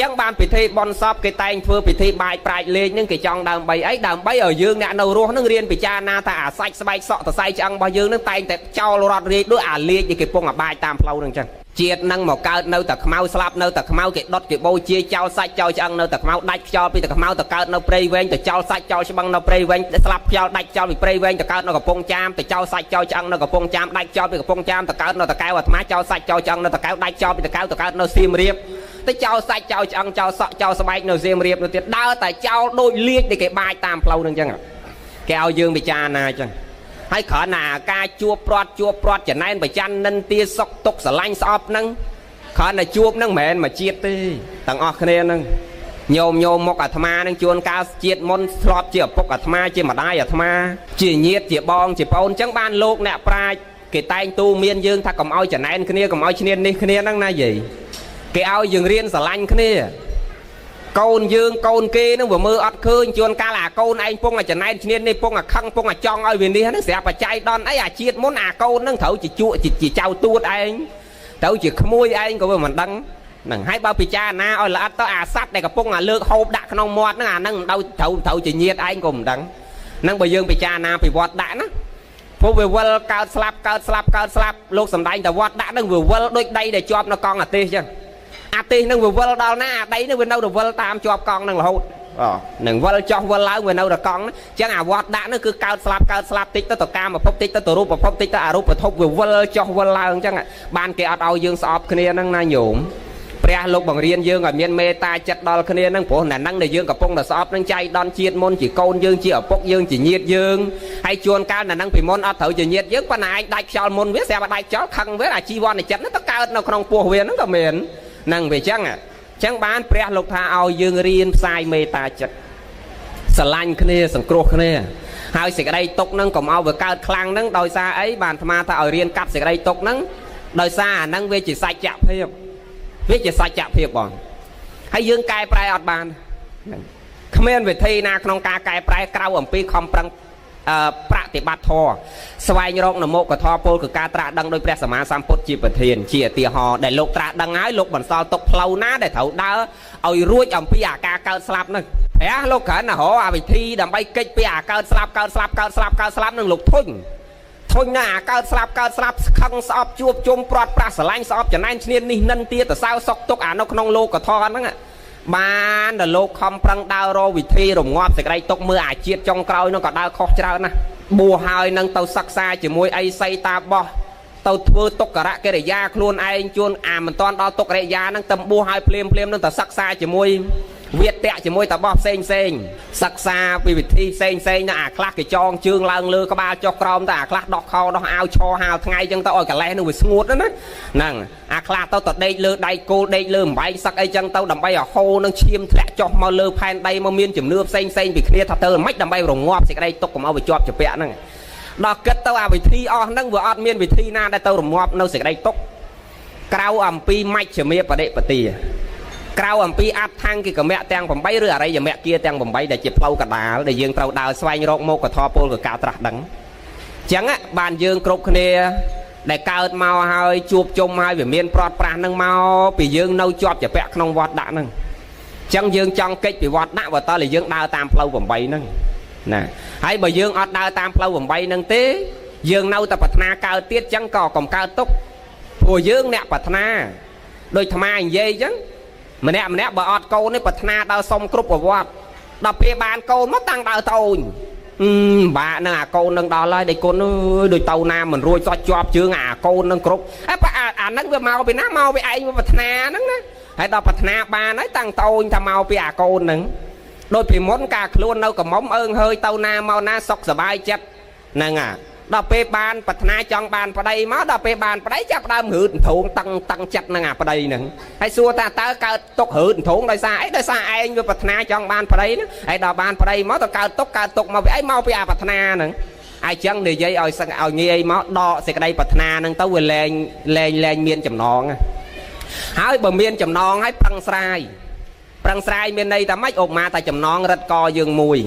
ចឹងបានពិធីបន់សពគេតែងធ្វើពិធីបាយប្រាជ្ញលេងនឹងគេចង់ដើម្បីអីដើម្បីឲ្យយើងអ្នកនៅរស់នឹងរៀនពិចារណាថាអាសាច់ស្បែកសក់តសៃឆ្អឹងរបស់យើងនឹងតែងតែចោលរត់រាយដូចអាលេខគេពងអាបាយតាមផ្លូវនឹងចឹងជាតិនឹងមកកើតនៅតែខ្មៅស្លាប់នៅតែខ្មៅគេដុតគេបូជាចោលសាច់ចោលឆ្អឹងនៅតែខ្មៅដាច់ខ្យល់ពីតែខ្មៅទៅកើតនៅព្រៃវែងទៅចោលសាច់ចោលឆ្បឹងនៅព្រៃវែងស្លាប់ខ្យល់ដាច់ចោលពីព្រៃវែងទៅកើតនៅកំពង់ចាមទៅចោលសាច់ចោលឆ្អឹងនៅកំពង់ចាមដាច់ចោលពីកំពង់ចាមទៅកើតនៅតកែវអាត្មាចោលសាច់ចោលឆ្អឹងនៅតកែវដាច់ចោលពីតកែវទៅកើតនៅសៀមរាបទៅចោលសាច់ចោលឆ្អឹងចោលសក់ចោលស្បែកនៅសៀមរាបទៅទៀតដើរតែចោលដូចលាជដែលគេបាចតាមផ្លូវនឹងចឹងគេឲ្យយើងពិចារណាចឹងហើយគ្រាន់តែការជួបព្រាត់ចំណែនប្រច័ននិន្ទាសុកទុកស្រឡាញ់ស្អប់ហ្នឹងគ្រាន់តែជួបហ្នឹងមិនមែនមកជាតិទេទាំងអស់គ្នាហ្នឹងញោមមកអាត្មានឹងជួនកាលជាតិមុនធ្លាប់ជាឪពុកអាត្មាជាម្ដាយអាត្មាជាញាតិជាបងជាប្អូនចឹងបានលោកអ្នកប្រាជ្ញគេតែងទូមានយើងថាកុំឲ្យចំណែនគ្នាកុំឲ្យឈ្នាននេះគ្នាហ្នឹងណាយាយគេឲ្យយើងរៀនស្រឡាញ់គ្នាកូនយើងកូនគេនឹងវាមើលអត់ឃើញជួនកាលអាកូនឯងពងអាចំណែនឈ្នាននេះពងអាខឹងពងអាចង់ឲ្យវានេះហ្នឹងស្រាប់បច្ច័យដនអីអាជាតិមុនអាកូនហ្នឹងត្រូវជាជក់ជាចៅទួតឯងត្រូវជាក្មួយឯងក៏វាមិនដឹងហ្នឹងហើយបើពិចារណាឲ្យល្អិតទៅអាសัตว์ដែលកំពុងអាលើកហូបដាក់ក្នុងមាត់ហ្នឹងអាហ្នឹងមិនត្រូវជាញាតឯងក៏មិនដឹងហ្នឹងបើយើងពិចារណាពីវត្តដាក់ណាព្រោះវាវិលកើតស្លាប់លោកសំដែងតែវត្តដាក់ហ្នឹងវាវិលដូចដីដែលជាប់នៅកង់អាទេសចឹងអាទេសហ្នឹងវាវិលដល់ណាអាដីហ្នឹងវានៅតែវិលតាមជាប់កង់ហ្នឹងរហូតនឹងវិលចោះវិលឡើងវានៅតែកង់ចឹងអាវត្តដាក់ហ្នឹងគឺកើតស្លាប់តិចទៅកាមភពតិចទៅរូបភពតិចទៅអរូបភពវាវិលចោះវិលឡើងចឹងបានគេអត់ឲ្យយើងស្អប់គ្នាហ្នឹងណាញោមព្រះលោកបង្រៀនយើងឲ្យមានមេត្តាចិត្តដល់គ្នាហ្នឹងព្រោះតែហ្នឹងដែលយើងកំពុងតែស្អប់នឹងចៃដន្យជាតិមុនជាកូនយើងជាឪពុកយើងជាញាតិយើងហើយជួនកាលតែហ្នឹងពីមុនអត់ត្រូវជាញាតិយើងប៉ុន្តែឯងដាច់ខ្យល់មុនវាស្រាប់តែដាច់ខ្យល់ខឹងវាអាជីវ័នចិត្តហ្នឹងទៅកើតនៅក្នុងពោះវាហ្នឹងក៏មានហ្នឹងវាចឹងបានព្រះលោកថាឲ្យយើងរៀនផ្សាយមេត្តាចិត្តស្រឡាញ់គ្នាសង្គ្រោះគ្នាហើយសេចក្តីទុកហ្នឹងកុំឲ្យវាកើតខ្លាំងហ្នឹងដោយសារអីបានអាត្មាថាឲ្យរៀនកាត់សេចក្តីទុកហ្នឹងដោយសារអាហ្នឹងវាជាសច្ចភាព វាជាសច្ចភាពបងហើយយើងកែប្រែអត់បានគ្មានវិធីណាក្នុងការកែប្រែក្រៅអំពីខំប្រឹងប្រតិបត្តិធម៌ស្វែងរកនមោកធម៌ពលគឺការត្រាស់ដឹងដោយព្រះសម្មាសម្ពុទ្ធជាប្រធានជាឧទាហរណ៍ដែលលោកត្រាស់ដឹងហើយលោកបន្សល់ទុកផ្លូវណាដែលត្រូវដើរឲ្យរួចអំពីអាការកើតស្លាប់ហ្នឹងព្រះលោកគ្រាន់តែរកអាវិធីដើម្បីកិច្ចពីអាកើតស្លាប់នឹងលោកធុញណាអាកើតស្លាប់ស្ខឹងស្អប់ជួបជុំព្រាត់ប្រាសស្រឡាញ់ស្អប់ចំណែនឈ្នាននេះនិនទាតសៅសុកទុកអានៅក្នុងលោកធម៌ហ្នឹងបានដល់លោកខំប្រឹងដើររកវិធីរងាប់សេចក្តីទុកមើលអាជាតិចុងក្រោយនោះក៏ដើរខុសច្រើនណាស់បួសហើយនឹងទៅសិក្សាជាមួយអីសីតាបោះទៅធ្វើទុក្ករកិរិយាខ្លួនឯងជួនអាមិនតាន់ដល់ទុក្កិរិយាហ្នឹងទៅបួសហើយភ្លាមនឹងទៅសិក្សាជាមួយវាតៈជាមួយតាបោះផ្សេងសិក្សាពីវិធីផ្សេងណាអាខ្លះគេចងជើងឡើងលើក្បាលចុះក្រោមតែអាខ្លះដោះខោដោះអាវឈរហាលថ្ងៃចឹងទៅឲ្យកលេសនឹងវាស្ងួតណាហ្នឹងអាខ្លះទៅដេកលើដៃគោលដេកលើអំបែងសឹកអីចឹងទៅដើម្បីឲ្យហូរនឹងឈាមធ្លាក់ចុះមកលើផែនដីមកមានជំនឿផ្សេងពីគ្នាថាទៅមិនដើម្បីរងាប់សេចក្តីទុកកុំឲ្យវាជាប់ជាពាក់ហ្នឹងដល់គិតទៅអាវិធីអស់ហ្នឹងវាអត់មានវិធីណាដែលទៅរងាប់នៅសេចក្តីទុកក្រៅអំពីមជ្ឈមាបដិបទាក្រៅអំពីអដ្ឋង្គិកមៈទាំង8ឬអរិយមគ្គទាំង8ដែលជាផ្លូវកដាលដែលយើងត្រូវដើរស្វែងរកមោក្ខធម៌ពលគឺការត្រាស់ដឹងអញ្ចឹងបានយើងគ្រប់គ្នាដែលកើតមកហើយជួបជុំហើយវាមានប្រត់ប្រាស់នឹងមកពីយើងនៅជាប់ជាពាក់ក្នុងវត្តដាក់ហ្នឹងអញ្ចឹងយើងចង់កិច្ចពីវត្តដាក់បើតើយើងដើរតាមផ្លូវ8ហ្នឹងណាហើយបើយើងអត់ដើរតាមផ្លូវ8ហ្នឹងទេយើងនៅតែប្រាថ្នាកើតទៀតអញ្ចឹងក៏កុំកើតទុកព្រោះយើងអ្នកប្រាថ្នាដូចអាត្មានិយាយអញ្ចឹងម្នាក់បើអត់កូននេះប្រាថ្នាដល់សុំគ្រប់ប្រវត្តិដល់ពេលបានកូនមកតាំងដើរតូនបាក់នឹងអាកូននឹងដល់ហើយដេកគុណអើយដូចទៅណាមិនរួចសោះជាប់ជើងអាកូននឹងគ្រប់ហើយអាហ្នឹងវាមកពីណាមកពីឯងប្រាថ្នាហ្នឹងណាហើយដល់ប្រាថ្នាបានហើយតាំងតូនថាមកពីអាកូនហ្នឹងដូចពីមុនការខ្លួននៅកំមុំអើងហើយទៅណាមកណាសុខសบายចិត្តហ្នឹងដល់ពេលបានប្រាថ្នាចង់បានប្តីមកដល់ពេលបានប្តីចាប់ដើមរឺតធងតឹងចិត្តនឹងអាប្តីហ្នឹងហើយសួរថាតើកើតទុករឺតធងដោយសារអីដោយសារឯងវាប្រាថ្នាចង់បានប្តីហ្នឹងហើយដល់បានប្តីមកទៅកើតទុកមកពីអីមកពីអាប្រាថ្នាហ្នឹងហើយចឹងនិយាយឲ្យងាយមកដកសេចក្តីប្រាថ្នាហ្នឹងទៅវាលែងមានចំណងហើយបើមានចំណងហើយប្រឹងស្រាយមានន័យថាម៉េចឧបមាតែចំណងរឹតកយើងមួយ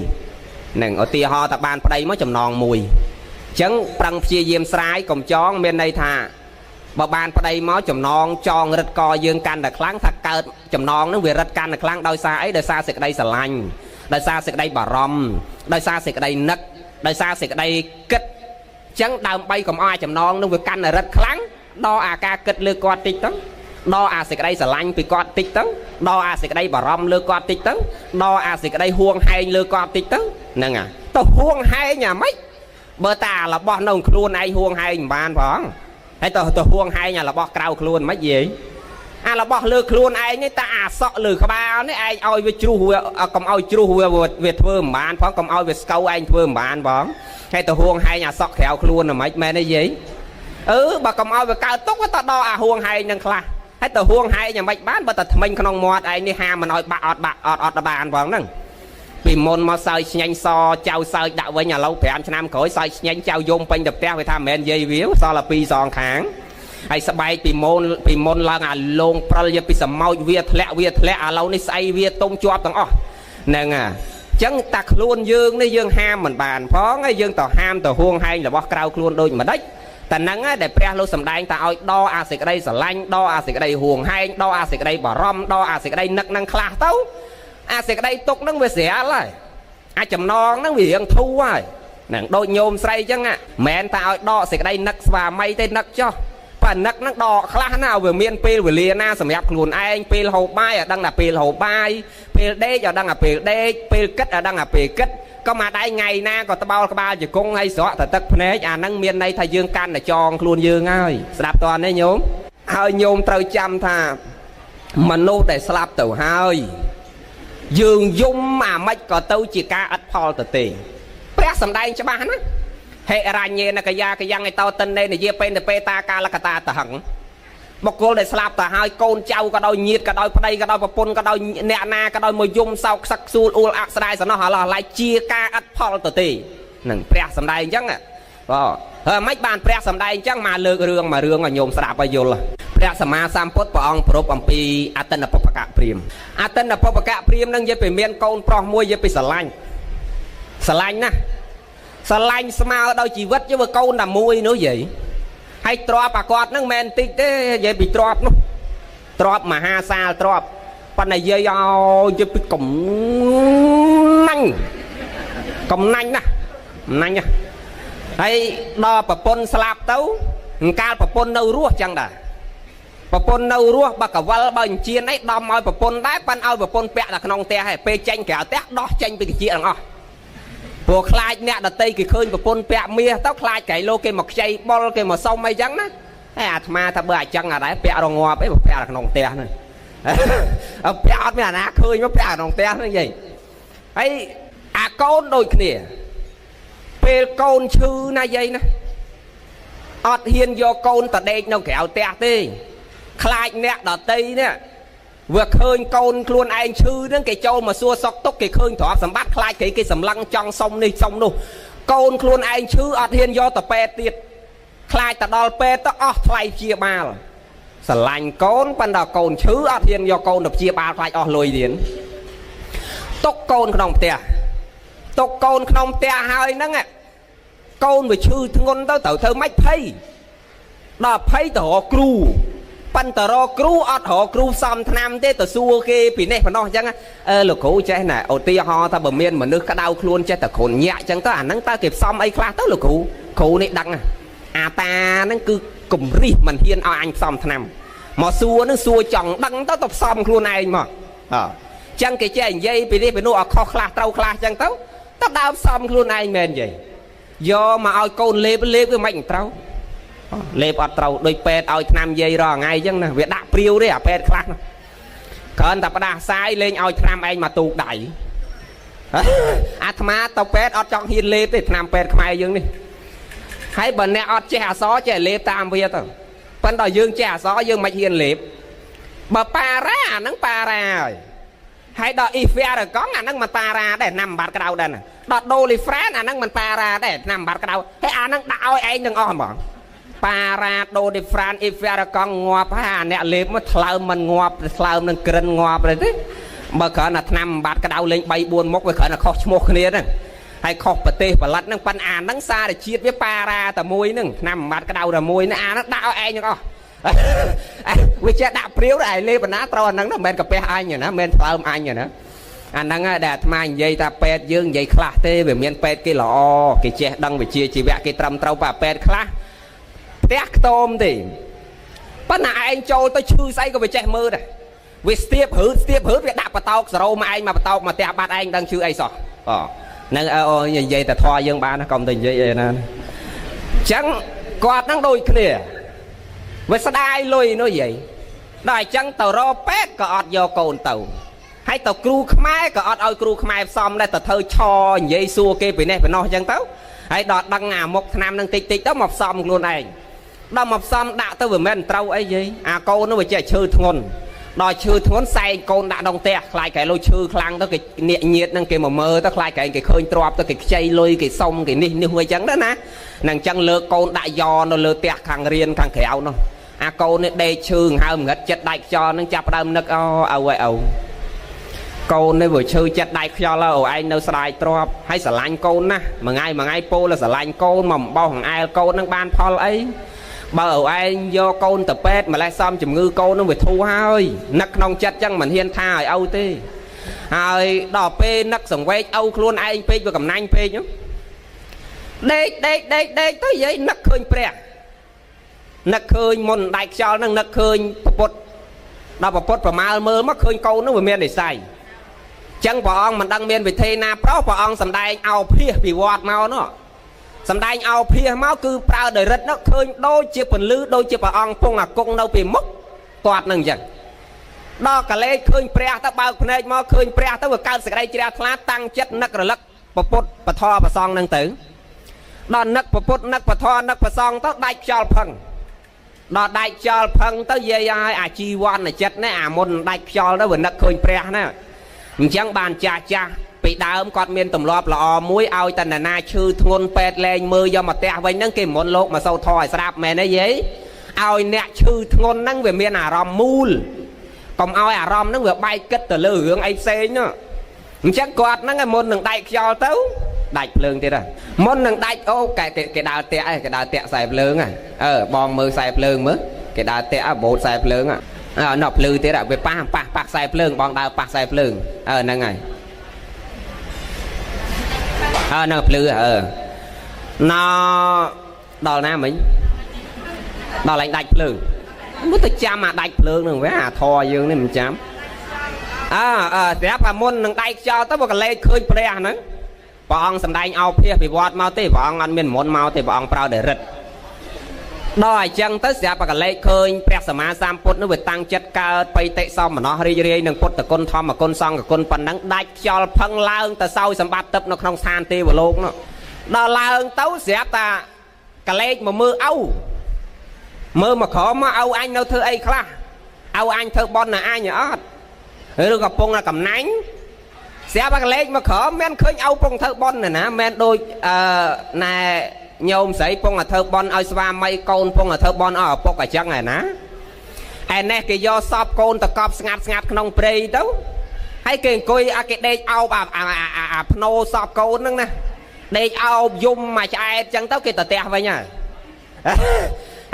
ហ្នឹងឧទាហរណ៍ថាបានប្តីមកចំណងមួយចឹងប្រឹងព្យាយាមស្រាយកុំចងមានន័យថាបើបានប្តីមកចំណងចងរឹតកយើងកាន់តែខ្លាំងថាកើតចំណងនឹងវារឹតកាន់តែខ្លាំងដោយសារអីដោយសារសេចក្តីស្រឡាញ់ដោយសារសេចក្តីបារម្ភដោយសារសេចក្តីនឹកដោយសារសេចក្តីគិតចឹងដើម្បីកុំឲ្យចំណងនឹងវាកាន់តែរឹតខ្លាំងដល់អាការគិតលើគាត់តិចទៅដល់អាសេចក្តីស្រឡាញ់ពីគាត់តិចទៅដល់អាសេចក្តីបារម្ភលើគាត់តិចទៅដល់អាសេចក្តីហួងហែងលើគាត់តិចទៅហ្នឹងទៅហួងហែងអាម៉េចបើតារបស់នៅខ្លួនឯងហួងហែងមិនបានផងហើយទៅហួងហែងអារបស់ក្រៅខ្លួនមិនយីអារបស់លើខ្លួនឯងនេះតាអាសក់លើក្បាលនេះឯងឲ្យវាជ្រុះវាកុំឲ្យជ្រុះវាធ្វើមិនបានផងកុំឲ្យវាស្កូវឯងធ្វើមិនបានផងហើយទៅហួងហែងអាសក់ក្រៅខ្លួនមិនមែនទេយីបើកុំឲ្យវាកើតទុកទៅដល់អាហួងហែងនឹងខ្លះហើយទៅហួងហែងយ៉ាងម៉េចបានបើតែថ្មិញក្នុងមាត់ឯងនេះហាមិនឲ្យបាក់អត់បានផងហ្នឹងពីមុនមកសើចស្ញែងសចៅសើចដាក់វិញឥឡូវ5ឆ្នាំក្រោយសើចស្ញែងចៅយំពេញទៅផ្ទះវាថាមិនមែននិយាយវាសល់តែ2សងខាងហើយស្បែកពីមុនឡើងអាលងព្រិលយកពីសមោចវាធ្លាក់ឥឡូវនេះស្អីវាទុំជាប់ទាំងអស់ហ្នឹងអញ្ចឹងតាខ្លួនយើងនេះយើងហាមមិនបានផងហើយយើងទៅហាមទៅហួងហែងរបស់ក្រៅខ្លួនដូចម្ដេចតែហ្នឹងដែលព្រះលោកសំដែងថាឲ្យដកអាសេចក្តីស្រឡាញ់ដកអាសេចក្តីហួងហែងដកអាសេចក្តីបារម្ភដកអាសេចក្តីនឹកនឹងខ្លះទៅអាសេចក្តីទុកហ្នឹងវាស្រាលហើយអាចចំណងហ្នឹងវារៀងធូរហើយហ្នឹងដូចញោមស្រីអញ្ចឹងមិនមែនតែឲ្យដកសេចក្តីនឹកស្វាមីទេនឹកចុះប៉នឹកហ្នឹងដកខ្លះណាវាមានពេលវេលាណាសម្រាប់ខ្លួនឯងពេលហូបបាយឲ្យដឹងថាពេលហូបបាយពេលដេកឲ្យដឹងថាពេលដេកពេលគិតឲ្យដឹងថាពេលគិតក៏មកដៃថ្ងៃណាក៏ត្បោលក្បាលជង្គង់ហើយស្រក់ទៅទឹកភ្នែកអាហ្នឹងមានន័យថាយើងកាន់តែចងខ្លួនយើងហើយស្ដាប់តើនេះញោមហើយញោមត្រូវចាំថាមនុស្សដែលស្លាប់ទៅហើយយើងយំអាម៉េចក៏ទៅជាការឥតផលទៅទេព្រះសម្ដែងច្បាស់ណាហេរញ្ញេនកយាកយ៉ាងឯតោតិននេនយាពេនទៅពេតាកាលកតាតហឹងបុគ្គលដែលស្លាប់ទៅហើយកូនចៅក៏ដោយញាតិក៏ដោយប្តីក៏ដោយប្រពន្ធក៏ដោយអ្នកណាក៏ដោយមកយំសោកខ្សឹកខ្សួលអួលអាក់ស្ដាយសំណោះឡោះឡៃជាការឥតផលទៅទេនឹងព្រះសម្ដែងអញ្ចឹងហើយមិនបានព្រះសម្ដែងអញ្ចឹងមកលើករឿងឲ្យញោមស្ដាប់ឲ្យយល់ព្ ព្រះសម្មាសម្ពុទ្ធព្រះអង្គប្រពអំពីអតិនបុព្វកៈព្រាហ្មណ៍អតិនបុព្វកៈព្រាហ្មណ៍នឹងនិយាយពីមានកូនប្រុសមួយនិយាយពីស្រឡាញ់ណាស្រឡាញ់ស្មើដោយជីវិតយកកូនតែមួយនោះយាយហើយទ្របអាគាត់នឹងមិនតិចទេនិយាយពីទ្របនោះទ្របមហាសាលទ្របប៉ុន្តែនិយាយឲ្យទៅពីកំណាញ់ណាហើយដល់ប្រពន្ធស្លាប់ទៅកាលប្រពន្ធនៅរស់ចឹងដែរប្រពន្ធនៅរស់បើកវលបើអញ្ជៀនអីដំឲ្យប្រពន្ធដែរប៉ិនឲ្យប្រពន្ធពាក់តែក្នុងផ្ទះហើយពេលចេញក្រៅផ្ទះដោះចេញពីកជាទាំងអស់ព្រោះខ្លាចអ្នកដតីគេឃើញប្រពន្ធពាក់មាសទៅខ្លាចក្រៃលោគេមកខ្ចីបុលគេមកសុំអីចឹងណាហើយអាត្មាថាបើអញ្ចឹងអាដែរពាក់រងាប់អីបើពាក់ក្នុងផ្ទះហ្នឹងពាក់អត់មានអាណាឃើញមកពាក់ក្នុងផ្ទះហ្នឹងយាយហើយអាកូនដូចគ្នាពេលកូនឈឺណាយាយណាអត់ហ៊ានយកកូនតដេកនៅក្រៅផ្ទះទេខ្លាចអ្នកដតីនេះវាឃើញកូនខ្លួនឯងឈឺហ្នឹងគេចូលមកសួរសុខទុក្ខគេឃើញទ្រព្យសម្បត្តិខ្លាចគេសម្លឹងចង់សុំនេះសុំនោះកូនខ្លួនឯងឈឺអត់ហ៊ានយកទៅពេទ្យទៀតខ្លាចទៅដល់ពេទ្យទៅអស់ថ្លៃព្យាបាលស្រឡាញ់កូនប៉ុន្តែកូនឈឺអត់ហ៊ានយកកូនទៅព្យាបាលខ្លាចអស់លុយទៀតទុកកូនក្នុងផ្ទះហើយហ្នឹងកូនវាឈឺធ្ងន់ទៅត្រូវធ្វើម៉េចភ័យដល់ភ័យទៅរកគ្រូប៉ុន្តែរកគ្រូអត់រកគ្រូផ្សំថ្នាំទេទៅសួរគេពីនេះប៉ុណ្ណោះអញ្ចឹងលោកគ្រូចេះណាឧទាហរណ៍ថាបើមានមនុស្សក្តៅខ្លួនចេះតែគ្រុនញាក់អញ្ចឹងទៅអាហ្នឹងតើគេផ្សំអីខ្លះទៅលោកគ្រូនេះដឹងអាតាហ្នឹងគឺគំរិះមិនហ៊ានឲ្យអញផ្សំថ្នាំមកសួរនឹងសួរចង់ដឹងទៅផ្សំខ្លួនឯងមកអញ្ចឹងគេចេះនិយាយពីនេះពីនោះឲ្យខុសខ្លះត្រូវខ្លះអញ្ចឹងទៅដើមផ្សំខ្លួនឯងមែននិយាយយកមកឲ្យកូនលេបវាមិនត្រូវលេបអត់ត្រូវដូចពេទ្យឲ្យថ្នាំយាយរាល់ថ្ងៃអញ្ចឹងណាវាដាក់ព្រាវទេអាពេទ្យខ្លះណាគ្រាន់តែផ្ដាសាយលេងឲ្យថ្នាំឯងមកទូកដៃអាត្មាទៅពេទ្យអត់ចង់ហ៊ានលេបទេថ្នាំពេទ្យខ្មែរយើងនេះហើយបើអ្នកអត់ចេះអក្សរចេះលេបតាមវាទៅប៉ុន្តែយើងចេះអក្សរយើងមិនហ៊ានលេបបើប៉ារ៉ាអាហ្នឹងប៉ារ៉ាហើយដល់អ៊ីហ្វែរកង់អាហ្នឹងមិនប៉ារ៉ាដែរណាំបាត់ក្តៅដែរដល់ដូលីហ្វ្រេនអាហ្នឹងមិនប៉ារ៉ាដែរណាំបាត់ក្តៅហើយអាហ្នឹងដាក់ឲ្យឯងទាំងអស់ហ្មងប៉ារ៉ាដូលីហ្វ្រានអ៊ីហ្វែរកង់ងាប់ហើយអាអ្នកលេបមកថ្លើមមិនងាប់ថ្លើមនឹងក្រិនងាប់ទេបើគ្រាន់តែថ្នាំបាត់ក្តៅលេង3 4មុខវាគ្រាន់តែខុសឈ្មោះគ្នាហ្នឹងហើយខុសប្រទេសផលិតហ្នឹងប៉ិនអាហ្នឹងសារជាតិវាប៉ារ៉ាតែមួយហ្នឹងថ្នាំបាត់ក្តៅតែមួយហ្នឹងអាហ្នឹងដាក់ឲ្យឯងទាំងអស់វាចេះដាក់ព្រាវតែឯងលេបណាត្រូវអាហ្នឹងមិនមែនកាពះអញណាមិនមែនថ្លើមអញណាអាហ្នឹងដែលអាត្មានិយាយថាពេទ្យយើងនិយាយខ្លះទេវាមានពេទ្យគេល្អគេចេះដឹងវិជ្ជាជីវៈគេត្រឹមត្រូវប៉ពេទ្យខ្លះផ្ទះខ្ទមទេប៉ុន្តែឯងចូលទៅឈឺស្អីក៏វាចេះមើលដែរវាស្ទាបរឺតវាដាក់បតោកសរោមកឯងមកបតោកមកផ្ទះបាត់ឯងដឹងឈឺអីសោះហ្នឹងនិយាយតែធွာយើងបានណាកុំទៅនិយាយអីណាអញ្ចឹងគាត់ហ្នឹងដូចគ្នាវាស្ដាយលុយនោះយាយដល់អញ្ចឹងទៅរកពេទ្យក៏អត់យកកូនទៅហើយទៅគ្រូខ្មែរក៏អត់ឲ្យគ្រូខ្មែរផ្សំដែរទៅធ្វើឆនិយាយសួរគេពីនេះពីនោះអញ្ចឹងទៅហើយដល់ដឹងអាមុខថ្នាំនឹងតិចទៅមកផ្សំខ្លួនឯងដល់មកផ្សំដាក់ទៅវាមិនត្រូវអីយាយអាកូននោះវាចេះឈឺធ្ងន់ដល់ឈឺធ្ងន់សែងកូនដាក់ក្នុងផ្ទះខ្លាចគេលុយឈឺខ្លាំងទៅគេញាក់ញៀតនឹងគេមកមើលទៅខ្លាចគេឃើញទ្របទៅគេខ្ចីលុយគេសុំគេនេះមួយអញ្ចឹងទៅណានឹងអញ្ចឹងលើកូនដាក់យ៉នៅលើផ្ទះខាងរៀនខាងក្រៅនោះអាកូននេះដេកឈឺហើមងឹតចិត្តដៃខ្យល់នឹងចាប់ដើមនឹកអូកូននេះវាឈឺចិត្តដៃខ្យល់អូឯងនៅស្ដាយទ្របហើយស្រឡាញ់កូនណាមួយថ្ងៃពោលស្រឡាញ់កូនមកអំបោសអង្អែលកូននឹងបានផលអីបើអូឯងយកកូនទៅពេទ្យម្លេះសំជំងឺកូននឹងវាធូរហើយនឹកក្នុងចិត្តចឹងមិនហ៊ានថាឲ្យអូទេហើយដល់ពេលនឹកសង្វេកអូខ្លួនឯងពេកវាកំណាញ់ពេកដេកទៅយាយនឹកឃើញព្រះនឹកឃើញមុនដៃខ្យល់នឹងនឹកឃើញពុទ្ធដល់ពុទ្ធប្រមាលមើលមកឃើញកូននឹងវាមាននិស្ស័យចឹងព្រះអង្គមិនដឹងមានវិធីណាប្រោសព្រះអង្គសម្ដែងអោភាសពីវត្តមកនោះសម្ដែងអោភាសមកគឺប្រើដោយរិទ្ធនោះឃើញដូចជាពន្លឺដូចជាព្រះអង្គពងអាគង់នៅពីមុខគាត់នឹងចឹងដល់កលេចឃើញព្រះទៅបើកភ្នែកមកឃើញព្រះទៅវាកើតសេចក្តីជ្រះថ្លាតាំងចិត្តនឹករលឹកពុទ្ធពធប្រសងនឹងទៅដល់នឹកពុទ្ធនឹកពធនឹកប្រសងទៅដាច់ខ្យល់ផឹងដល់ដាច់ខ្យល់ផឹងទៅយាយឲ្យអាជីវ័នចិត្តនេះអាមុនដាច់ខ្យល់ទៅវានឹកឃើញព្រះណាអញ្ចឹងបានចាស់ពីដើមគាត់មានទម្លាប់ល្អមួយឲ្យតណ្ណាឈឺធ្ងន់ពេទ្យលែងមើលយកមកផ្ទះវិញហ្នឹងគេមុនលោកមកសូត្រធម៌ឲ្យស្ដាប់មែនទេយាយ ឲ្យអ្នកឈឺធ្ងន់ហ្នឹងវាមានអារម្មណ៍មូលកុំឲ្យអារម្មណ៍ហ្នឹងវាបែកគិតទៅលើរឿងអីផ្សេងនោះអញ្ចឹងគាត់ហ្នឹងមុននឹងដាច់ខ្យល់ទៅដាច់ភ្លើងទៀតហ៎មុននឹងដាច់អូគេដើរតាក់ឯងគេដើរតាក់ខ្សែភ្លើងហ៎បងមើលខ្សែភ្លើងមើលគេដើរតាក់បូតខ្សែភ្លើងហ៎ណោះភ្លឺទៀតវាប៉ះខ្សែភ្លើងបងដើរប៉ះខ្សែភ្លើងហ្នឹងហើយនៅភ្លឺណោដល់ណាមិញដល់ឡើងដាច់ភ្លើងមើលទៅចាំអាដាច់ភ្លើងហ្នឹងវាអាធរយើងនេះមិនចាំស្រាប់តែមុននឹងដាច់ខ្យល់ទៅបើកលេចឃើញព្រះហ្នឹងព្រះអង្គសម្ដែងអោភាសពីវត្តមកទេព្រះអង្គអត់មានមុនមកទេព្រះអង្គប្រើតែរិទ្ធដល់អញ្ចឹងទៅស្រាប់តែកលេចឃើញព្រះសម្មាសម្ពុទ្ធនោះវាតាំងចិត្តកើតបៃតិសមនស្សរីករាយនឹងពុទ្ធគុណធម្មគុណសង្ឃគុណប៉ុណ្ណឹងដាច់ខ្យល់ផឹងឡើងទៅសោយសម្បត្តិទឹកនៅក្នុងស្ថានទេវលោកនោះដល់ឡើងទៅស្រាប់តែកលេចមកមើលឪមើលមកក្រមមកឪអញនៅធ្វើអីខ្លះឪអញធ្វើបន់ណាអញអត់ឬកំពុងតែកំណាញ់ស្រាប់តែកលេចមកក្រមមិនឃើញឪពងធ្វើបន់ណាមិនដូចណែញោមស្រីពងតែធ្វើបន់ឲ្យស្វាមីកូនពងតែធ្វើបន់ឲ្យឪពុកអញ្ចឹងឯណាឯនេះគេយកសពកូនតកប់ស្ងាត់ក្នុងព្រៃទៅហើយគេអង្គុយគេដេកអោបអាភ្នោសពកូនហ្នឹងណាដេកអោបយំមកឆ្អែតអញ្ចឹងទៅគេទៅផ្ទះវិញ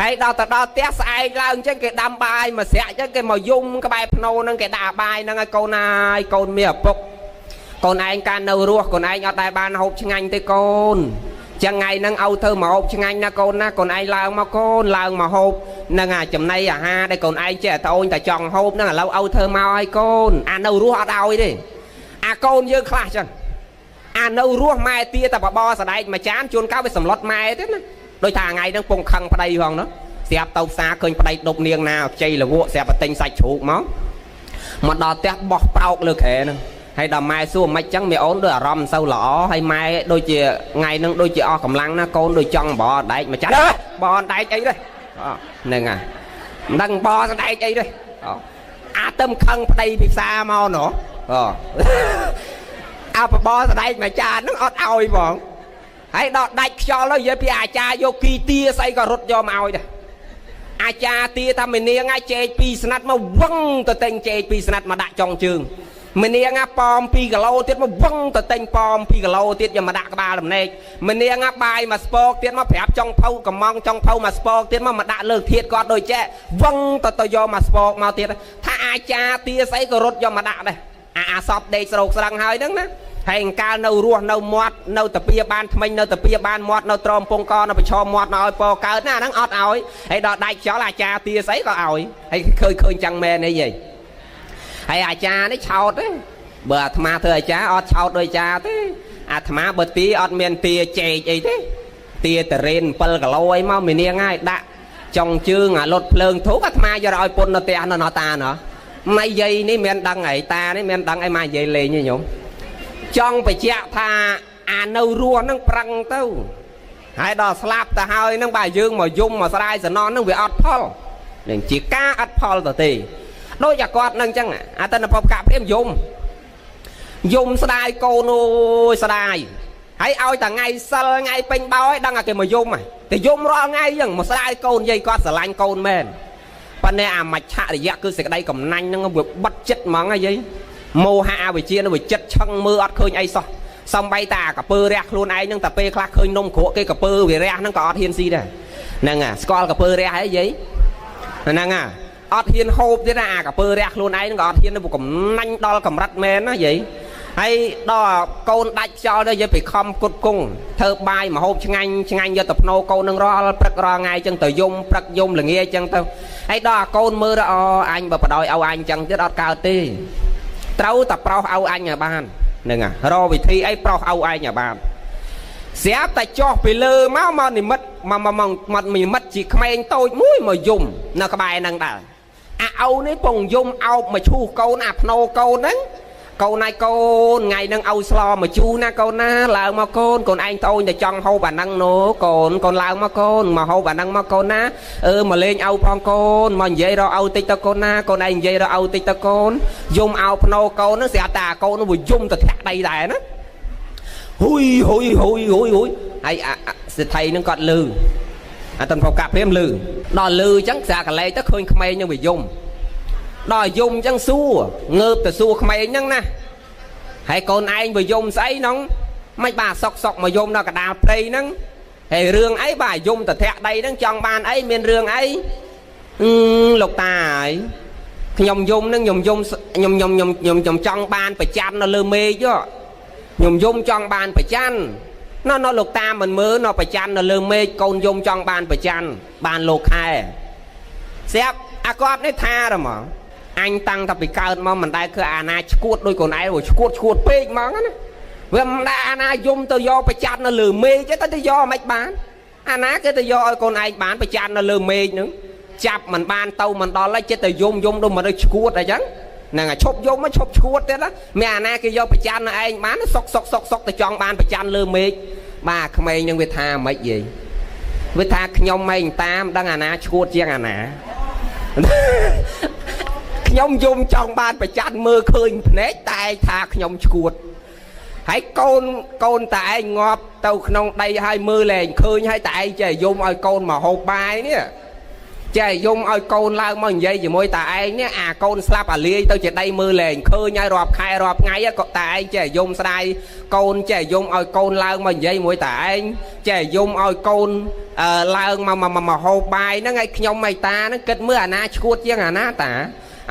ហើយដល់ទៅដល់ផ្ទះស្អែកឡើងអញ្ចឹងគេដាំបាយមកស្រាក់អញ្ចឹងគេមកយំក្បែរភ្នោហ្នឹងគេដាក់បាយហ្នឹងឲ្យកូនហើយកូនមានឪពុកកូនឯងការនៅរស់កូនឯងអត់ដែលបានហូបឆ្ងាញ់ទេកូនចឹងថ្ងៃហ្នឹងឲ្យធ្វើមកហូបឆ្ងាញ់ណាកូនណាកូនឯងឡើងមកកូនឡើងមកហូបនឹងចំណីអាហារដែលកូនឯងចេះតែអូនតែចង់ហូបហ្នឹងឥឡូវឲ្យធ្វើមកឲ្យកូនអានៅរស់អត់ឲ្យទេអាកូនយើងខ្លះចឹងអានៅរស់ម៉ែទាតែបបសដែកមួយចានជួនកាលវាសម្លុតម៉ែទេណាដោយថាថ្ងៃហ្នឹងពងខឹងប្តីផងនោះស្រាប់ទៅផ្សារឃើញប្តីដប់នាងណាខ្ចីលវក់ស្រាប់តែទិញសាច់ជ្រូកមកដល់ផ្ទះបោះប្រោកលើក្រែហ្នឹងហើយដល់ម៉ែសួរមិនចឹងមីអូនដូចអារម្មណ៍មិនសូវល្អហើយម៉ែដូចជាថ្ងៃហ្នឹងដូចជាអស់កម្លាំងណាកូនដូចចង់បអដែកមកចាស់បអដែកអីទេហ្នឹងហើយមិនដឹងបសដែកអីទេអាទៅខឹងប្តីពីផ្សារមកណោះអើបបសដែកមកចាស់ហ្នឹងអត់ឲ្យផងហើយដល់ដាច់ខ្យល់ទៅនិយាយពីអាចារ្យយកគីទាស្អីក៏រត់យកមកឲ្យដែរអាចារ្យទាថាមីនាងឲ្យចេក2ស្និតមកវឹងទៅទិញចេក2ស្និតមកដាក់ចុងជើងមីនាងប៉ម2គីឡូទៀតមកវឹងទៅទិញប៉ម2គីឡូទៀតយកមកដាក់ក្បាលដំណេកមីនាងបាយមកស្ពកទៀតមកប្រាប់ចុងភៅកំងចុងភៅមកស្ពកទៀតមកដាក់លើកធាតគាត់ដូចចេះវឹងទៅយកមកស្ពកមកទៀតថាអាចារ្យទាស្អីក៏រត់យកមកដាក់ដែរអាសពដេកស្រោកស្រឹងហើយហ្នឹងណាហើយអង្កាលនៅរស់នៅមាត់នៅតាពីបានថ្មិញនៅតាពីបានមាត់នៅត្រមពងកនៅប្រឈមមាត់ឲ្យពកើតណាហ្នឹងអត់ឲ្យហើយដល់ដាច់ខ្យល់អាចារ្យទាស្អីក៏ឲ្យហើយឃើញចឹងមែនអីហើយអាចារ្យនេះឆោតទេបើអាត្មាធ្វើអាចារ្យអត់ឆោតដោយអាចារ្យទេអាត្មាបើទាអត់មានទាចេកអីទេទាតរ៉េន7គីឡូអីមកមីនាងហើយដាក់ចុងជើងអាលុតភ្លើងធូបអាត្មាយកឲ្យពុននៅផ្ទះនៅតាណោះម៉ៃយាយនេះមិនដឹងអីតានេះមិនដឹងអីម៉ាយាយលេងទេញោមចង់បញ្ជាក់ថាអានៅរស់ហ្នឹងប្រឹងទៅហើយដល់ស្លាប់ទៅហើយហ្នឹងបើយើងមកយំមកស្រាយសំណនហ្នឹងវាអត់ផលនឹងជាការអត់ផលទៅទេដូចអាគាត់ហ្នឹងអញ្ចឹងអាតនពកាព្រាមយំស្ដាយកូនអូយស្ដាយហើយឲ្យតែថ្ងៃសិលថ្ងៃពេញបោឲ្យដឹងតែគេមកយំតែយំរាល់ថ្ងៃអញ្ចឹងមកស្ដាយកូននិយាយគាត់ស្រឡាញ់កូនមែនប៉ុន្តែអាមច្ឆរិយៈគឺសេចក្តីកំណាញ់ហ្នឹងវាបិទចិត្តហ្មងហើយយាយមោហៈអវិជ្ជានឹងវាចិត្តឆឹងមើលអត់ឃើញអីសោះសំបីតាកពើរះខ្លួនឯងហ្នឹងតែពេលខ្លះឃើញនំគ្រក់គេកពើវារះហ្នឹងក៏អត់ហ៊ានស៊ីដែរហ្នឹងស្គាល់កពើរះហីយាយហ្នឹងអត់ហ៊ានហូបទៀតណាអាកពើរះខ្លួនឯងហ្នឹងក៏អត់ហ៊ានទៅកំណាញ់ដល់កម្រិតមែនណាយាយហើយដល់កូនដាច់ខ្យល់ទៅយាយไปខំគុតគង់ធ្វើបាយមកហូបឆ្ងាញ់យកទៅភ្នោកូននឹងរាល់ព្រឹករាល់ថ្ងៃអញ្ចឹងទៅយំព្រឹកយំល្ងាចអញ្ចឹងទៅហើយដល់អាកូនមើលទៅអញបើបដ ாய் ឲ្យអញអញ្ចឹងទៀតអត់កើតទេត្រូវតែប្រោសឲ្យអញឲ្យបានហ្នឹងរកវិធីអីប្រោសឲ្យអញឲ្យបានស្រាប់តែចោះពីលើមកនិមិត្តមកនិមិត្តជាក្មេងតូចមួយមកយំនៅក្បែរហ្នឹងដែរអាឪនេះពងយំអោបមកឈូសកូនអាភ្នោកូនហ្នឹងកូនឯងកូនថ្ងៃហ្នឹងឲ្យស្លមកជូរណាកូនណាឡើងមកកូនឯងតូចតែចង់ហូបអាហ្នឹងណូកូនឡើងមកកូនមកហូបអាហ្នឹងមកកូនណាមកលេងឪផងកូនមកនិយាយរកឪតិចទៅកូនណាកូនឯងនិយាយរកឪតិចទៅកូនយំអោបភ្នោកូនហ្នឹងស្រាប់តែអាកូននោះវាយំទៅធាក់ដីដែរណាហ៊ុយហើយសេដ្ឋីហ្នឹងគាត់លឺ អាតុនប្រកាព្រាមលឺដល់លឺអញ្ចឹងស្រាកលែងទៅឃើញក្មេងនឹងវាយំដល់យំអញ្ចឹងសួរងើបទៅសួរក្មេងហ្នឹងណាហើយកូនឯងវាយំស្អីហ្នឹងមិនបាទសុកមកយំដល់កដាលព្រៃហ្នឹងហើយរឿងអីបាទយំទៅធាក់ដីហ្នឹងចង់បានអីមានរឿងអីលោកតាហើយខ្ញុំយំហ្នឹងខ្ញុំចង់បានប្រច័ននៅលើមេឃខ្ញុំយំចង់បានប្រច័នណ៎លោកតាមិនមើលនៅប្រច័ននៅលើមេឃកូនយំចង់បានប្រច័នបានលោកខែស្រាប់អាគាត់នេះថាហ្មងអញតាំងតែពីកើតមកមិនដែលគឺអាណាឈួតដោយកូនឯងឈួតពេកហ្មងណាវាមិនដែលអាណាយំទៅយកប្រច័ននៅលើមេឃទេទៅយកមិនបានអាណាគេទៅយកឲ្យកូនឯងបានប្រច័ននៅលើមេឃហ្នឹងចាប់មិនបានទៅមិនដល់ហើយចិត្តទៅយំដូចមនុស្សឈួតអញ្ចឹងហ្នឹងអាឈប់យំមកឈប់ឈួតទៀតណាមានអាណាគេយកប្រច័ននៅឯងបានសុកទៅចង់បានប្រច័នលើមេឃបាទក្មេងនឹងវាថាមិនយីវាថាខ្ញុំឯងតាមដឹងអាណាឈួតជាងអាណាខ្ញុំយំចង់បានប្រច័នមើលឃើញភ្នែកតែឯងថាខ្ញុំឈួតហើយកូនតែឯងងាប់ទៅក្នុងដីហើយមើលលែងឃើញហើយតែឯងចេះយំឲ្យកូនមកហូបបាយនេះចេះយំឲ្យកូនឡើងមកនិយាយជាមួយតាឯងនេះអាកូនស្លាប់អាលាយទៅជាដីមើលលែងឃើញហើយរាប់ខែរាប់ថ្ងៃក៏តាឯងចេះយំស្ដាយកូនចេះយំឲ្យកូនឡើងមកនិយាយជាមួយតាឯងចេះយំឲ្យកូនឡើងមកហូបបាយហ្នឹងហើយខ្ញុំឯតាហ្នឹងគិតមើលអាណាឈួតជាងអាណាតា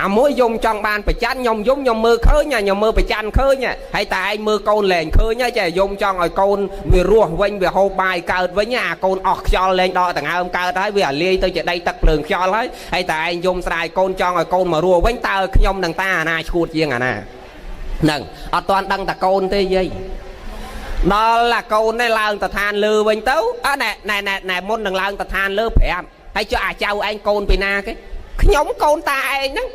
អាមួយយំចង់បានប្រច័នខ្ញុំមើលឃើញខ្ញុំមើលប្រច័នឃើញហើយតែឯងមើលកូនលែងឃើញចេះយំចង់ឲ្យកូនវារស់វិញវាហូបបាយកើតវិញអាកូនអស់ខ្យល់លែងដកដង្ហើមកើតហើយវាអាលាយទៅជាដីទឹកភ្លើងខ្យល់ហើយតែឯងយំស្ដាយកូនចង់ឲ្យកូនមករស់វិញតើខ្ញុំនឹងតាអាណាឈួតជាងអាណាហ្នឹងអត់ទាន់ដឹងតាកូនទេយាយដល់អាកូននេះឡើងទៅឋានលើវិញទៅណែមុននឹងឡើងទៅឋានលើប្រាប់ហើយចុះអាចៅឯងកូនពីណាគេខ្ញុំកូនតាឯងហ្នឹង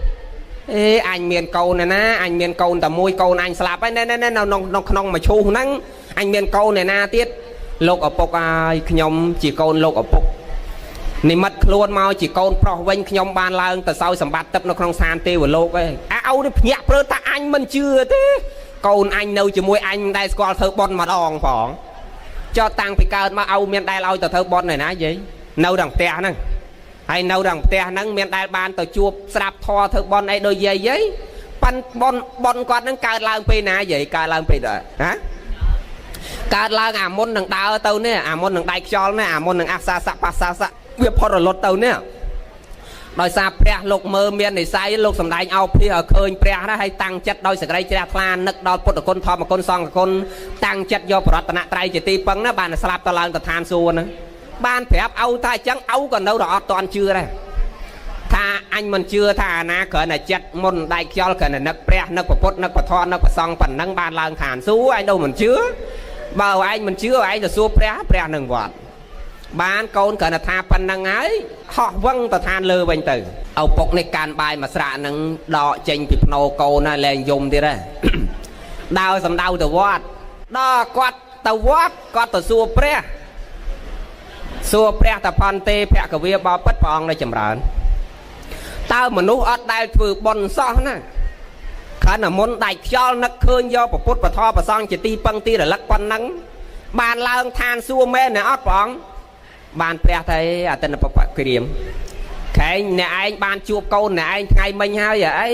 អញមានកូនណាអញមានកូនតែមួយកូនអញស្លាប់ហើយនៅក្នុងមួយឈូសហ្នឹងអញមានកូនណាទៀតលោកឪពុកហើយខ្ញុំជាកូនលោកឪពុកនិមិត្តខ្លួនមកជាកូនប្រុសវិញខ្ញុំបានឡើងទៅសោយសម្បត្តិទឹកនៅក្នុងស្ថានទេវលោកឯងអូនេះភ្ញាក់ព្រឺថាអញមិនជឿទេកូនអញនៅជាមួយអញមិនដែលស្គាល់ធ្វើបុណ្យម្ដងផងចុះតាំងពីកើតមកឪមានដែលឲ្យទៅធ្វើបុណ្យឯណាយាយនៅដល់ផ្ទះហ្នឹងហើយនៅដល់ផ្ទះហ្នឹងមានដែលបានទៅជួបស្រាប់ធរធ្វើបន់អីដូចយាយអីប៉ាន់បន់គាត់ហ្នឹងកើតឡើងពេលណាយាយកើតឡើងពេលណាកើតឡើងអាមុននឹងដើរទៅនេះអាមុននឹងដៃខ្យល់នេះអាមុននឹងអសាសៈបាសាសៈវាផុតរលត់ទៅនេះដោយសារព្រះលោកមើលមាននិស័យលោកសំដែងអោភាឲ្យឃើញព្រះណាហើយតាំងចិត្តដោយសេចក្តីជ្រះថ្លានឹកដល់ពុទ្ធគុណធម្មគុណសង្ឃគុណតាំងចិត្តយកបរតនត្រ័យជាទីពឹងណាបានស្លាប់ទៅឡើងទៅឋានសួគ៌ហ្នឹងបានប្រាប់ឪថាអញ្ចឹងឪក៏នៅតែអត់ទាន់ជឿដែរថាអញមិនជឿថាអាណាគ្រាន់តែចិត្តមុនដៃខ្យល់គ្រាន់តែនឹកព្រះនឹកពុទ្ធនឹកពធនឹកប្រសង់ប៉ុណ្ណឹងបានឡើងឋានសួគ៌ឯងđâuមិនជឿបើឯងមិនជឿឯងទៅសួរព្រះនឹងវត្តបានកូនគ្រាន់តែថាប៉ុណ្ណឹងហើយហោះវឹងទៅឋានលើវិញទៅឪពុកនេះកាន់បាយមួយស្រាក់ហ្នឹងដកចេញពីភ្នោកូនហើយលែងយំទៀតហ៎ដើរសំដៅទៅវត្តដល់គាត់ទៅវត្តគាត់ទៅសួរព្រះតផន្ទេភគវាបបិទ្ធព្រះអង្គនៅចម្រើនតើមនុស្សអត់ដែលធ្វើបុណ្យសោះណាគ្រាន់តែមុនដាច់ខ្យល់នឹកឃើញយកពុទ្ធពធប្រសង់ជាទីពឹងទីរលឹកប៉ុណ្ណឹងបានឡើងឋានសួគ៌មែនទេអត់ព្រះអង្គបានព្រះថាអតិនបបគ្រាមខែងអ្នកឯងបានជួបកូនអ្នកឯងថ្ងៃមិញហើយអី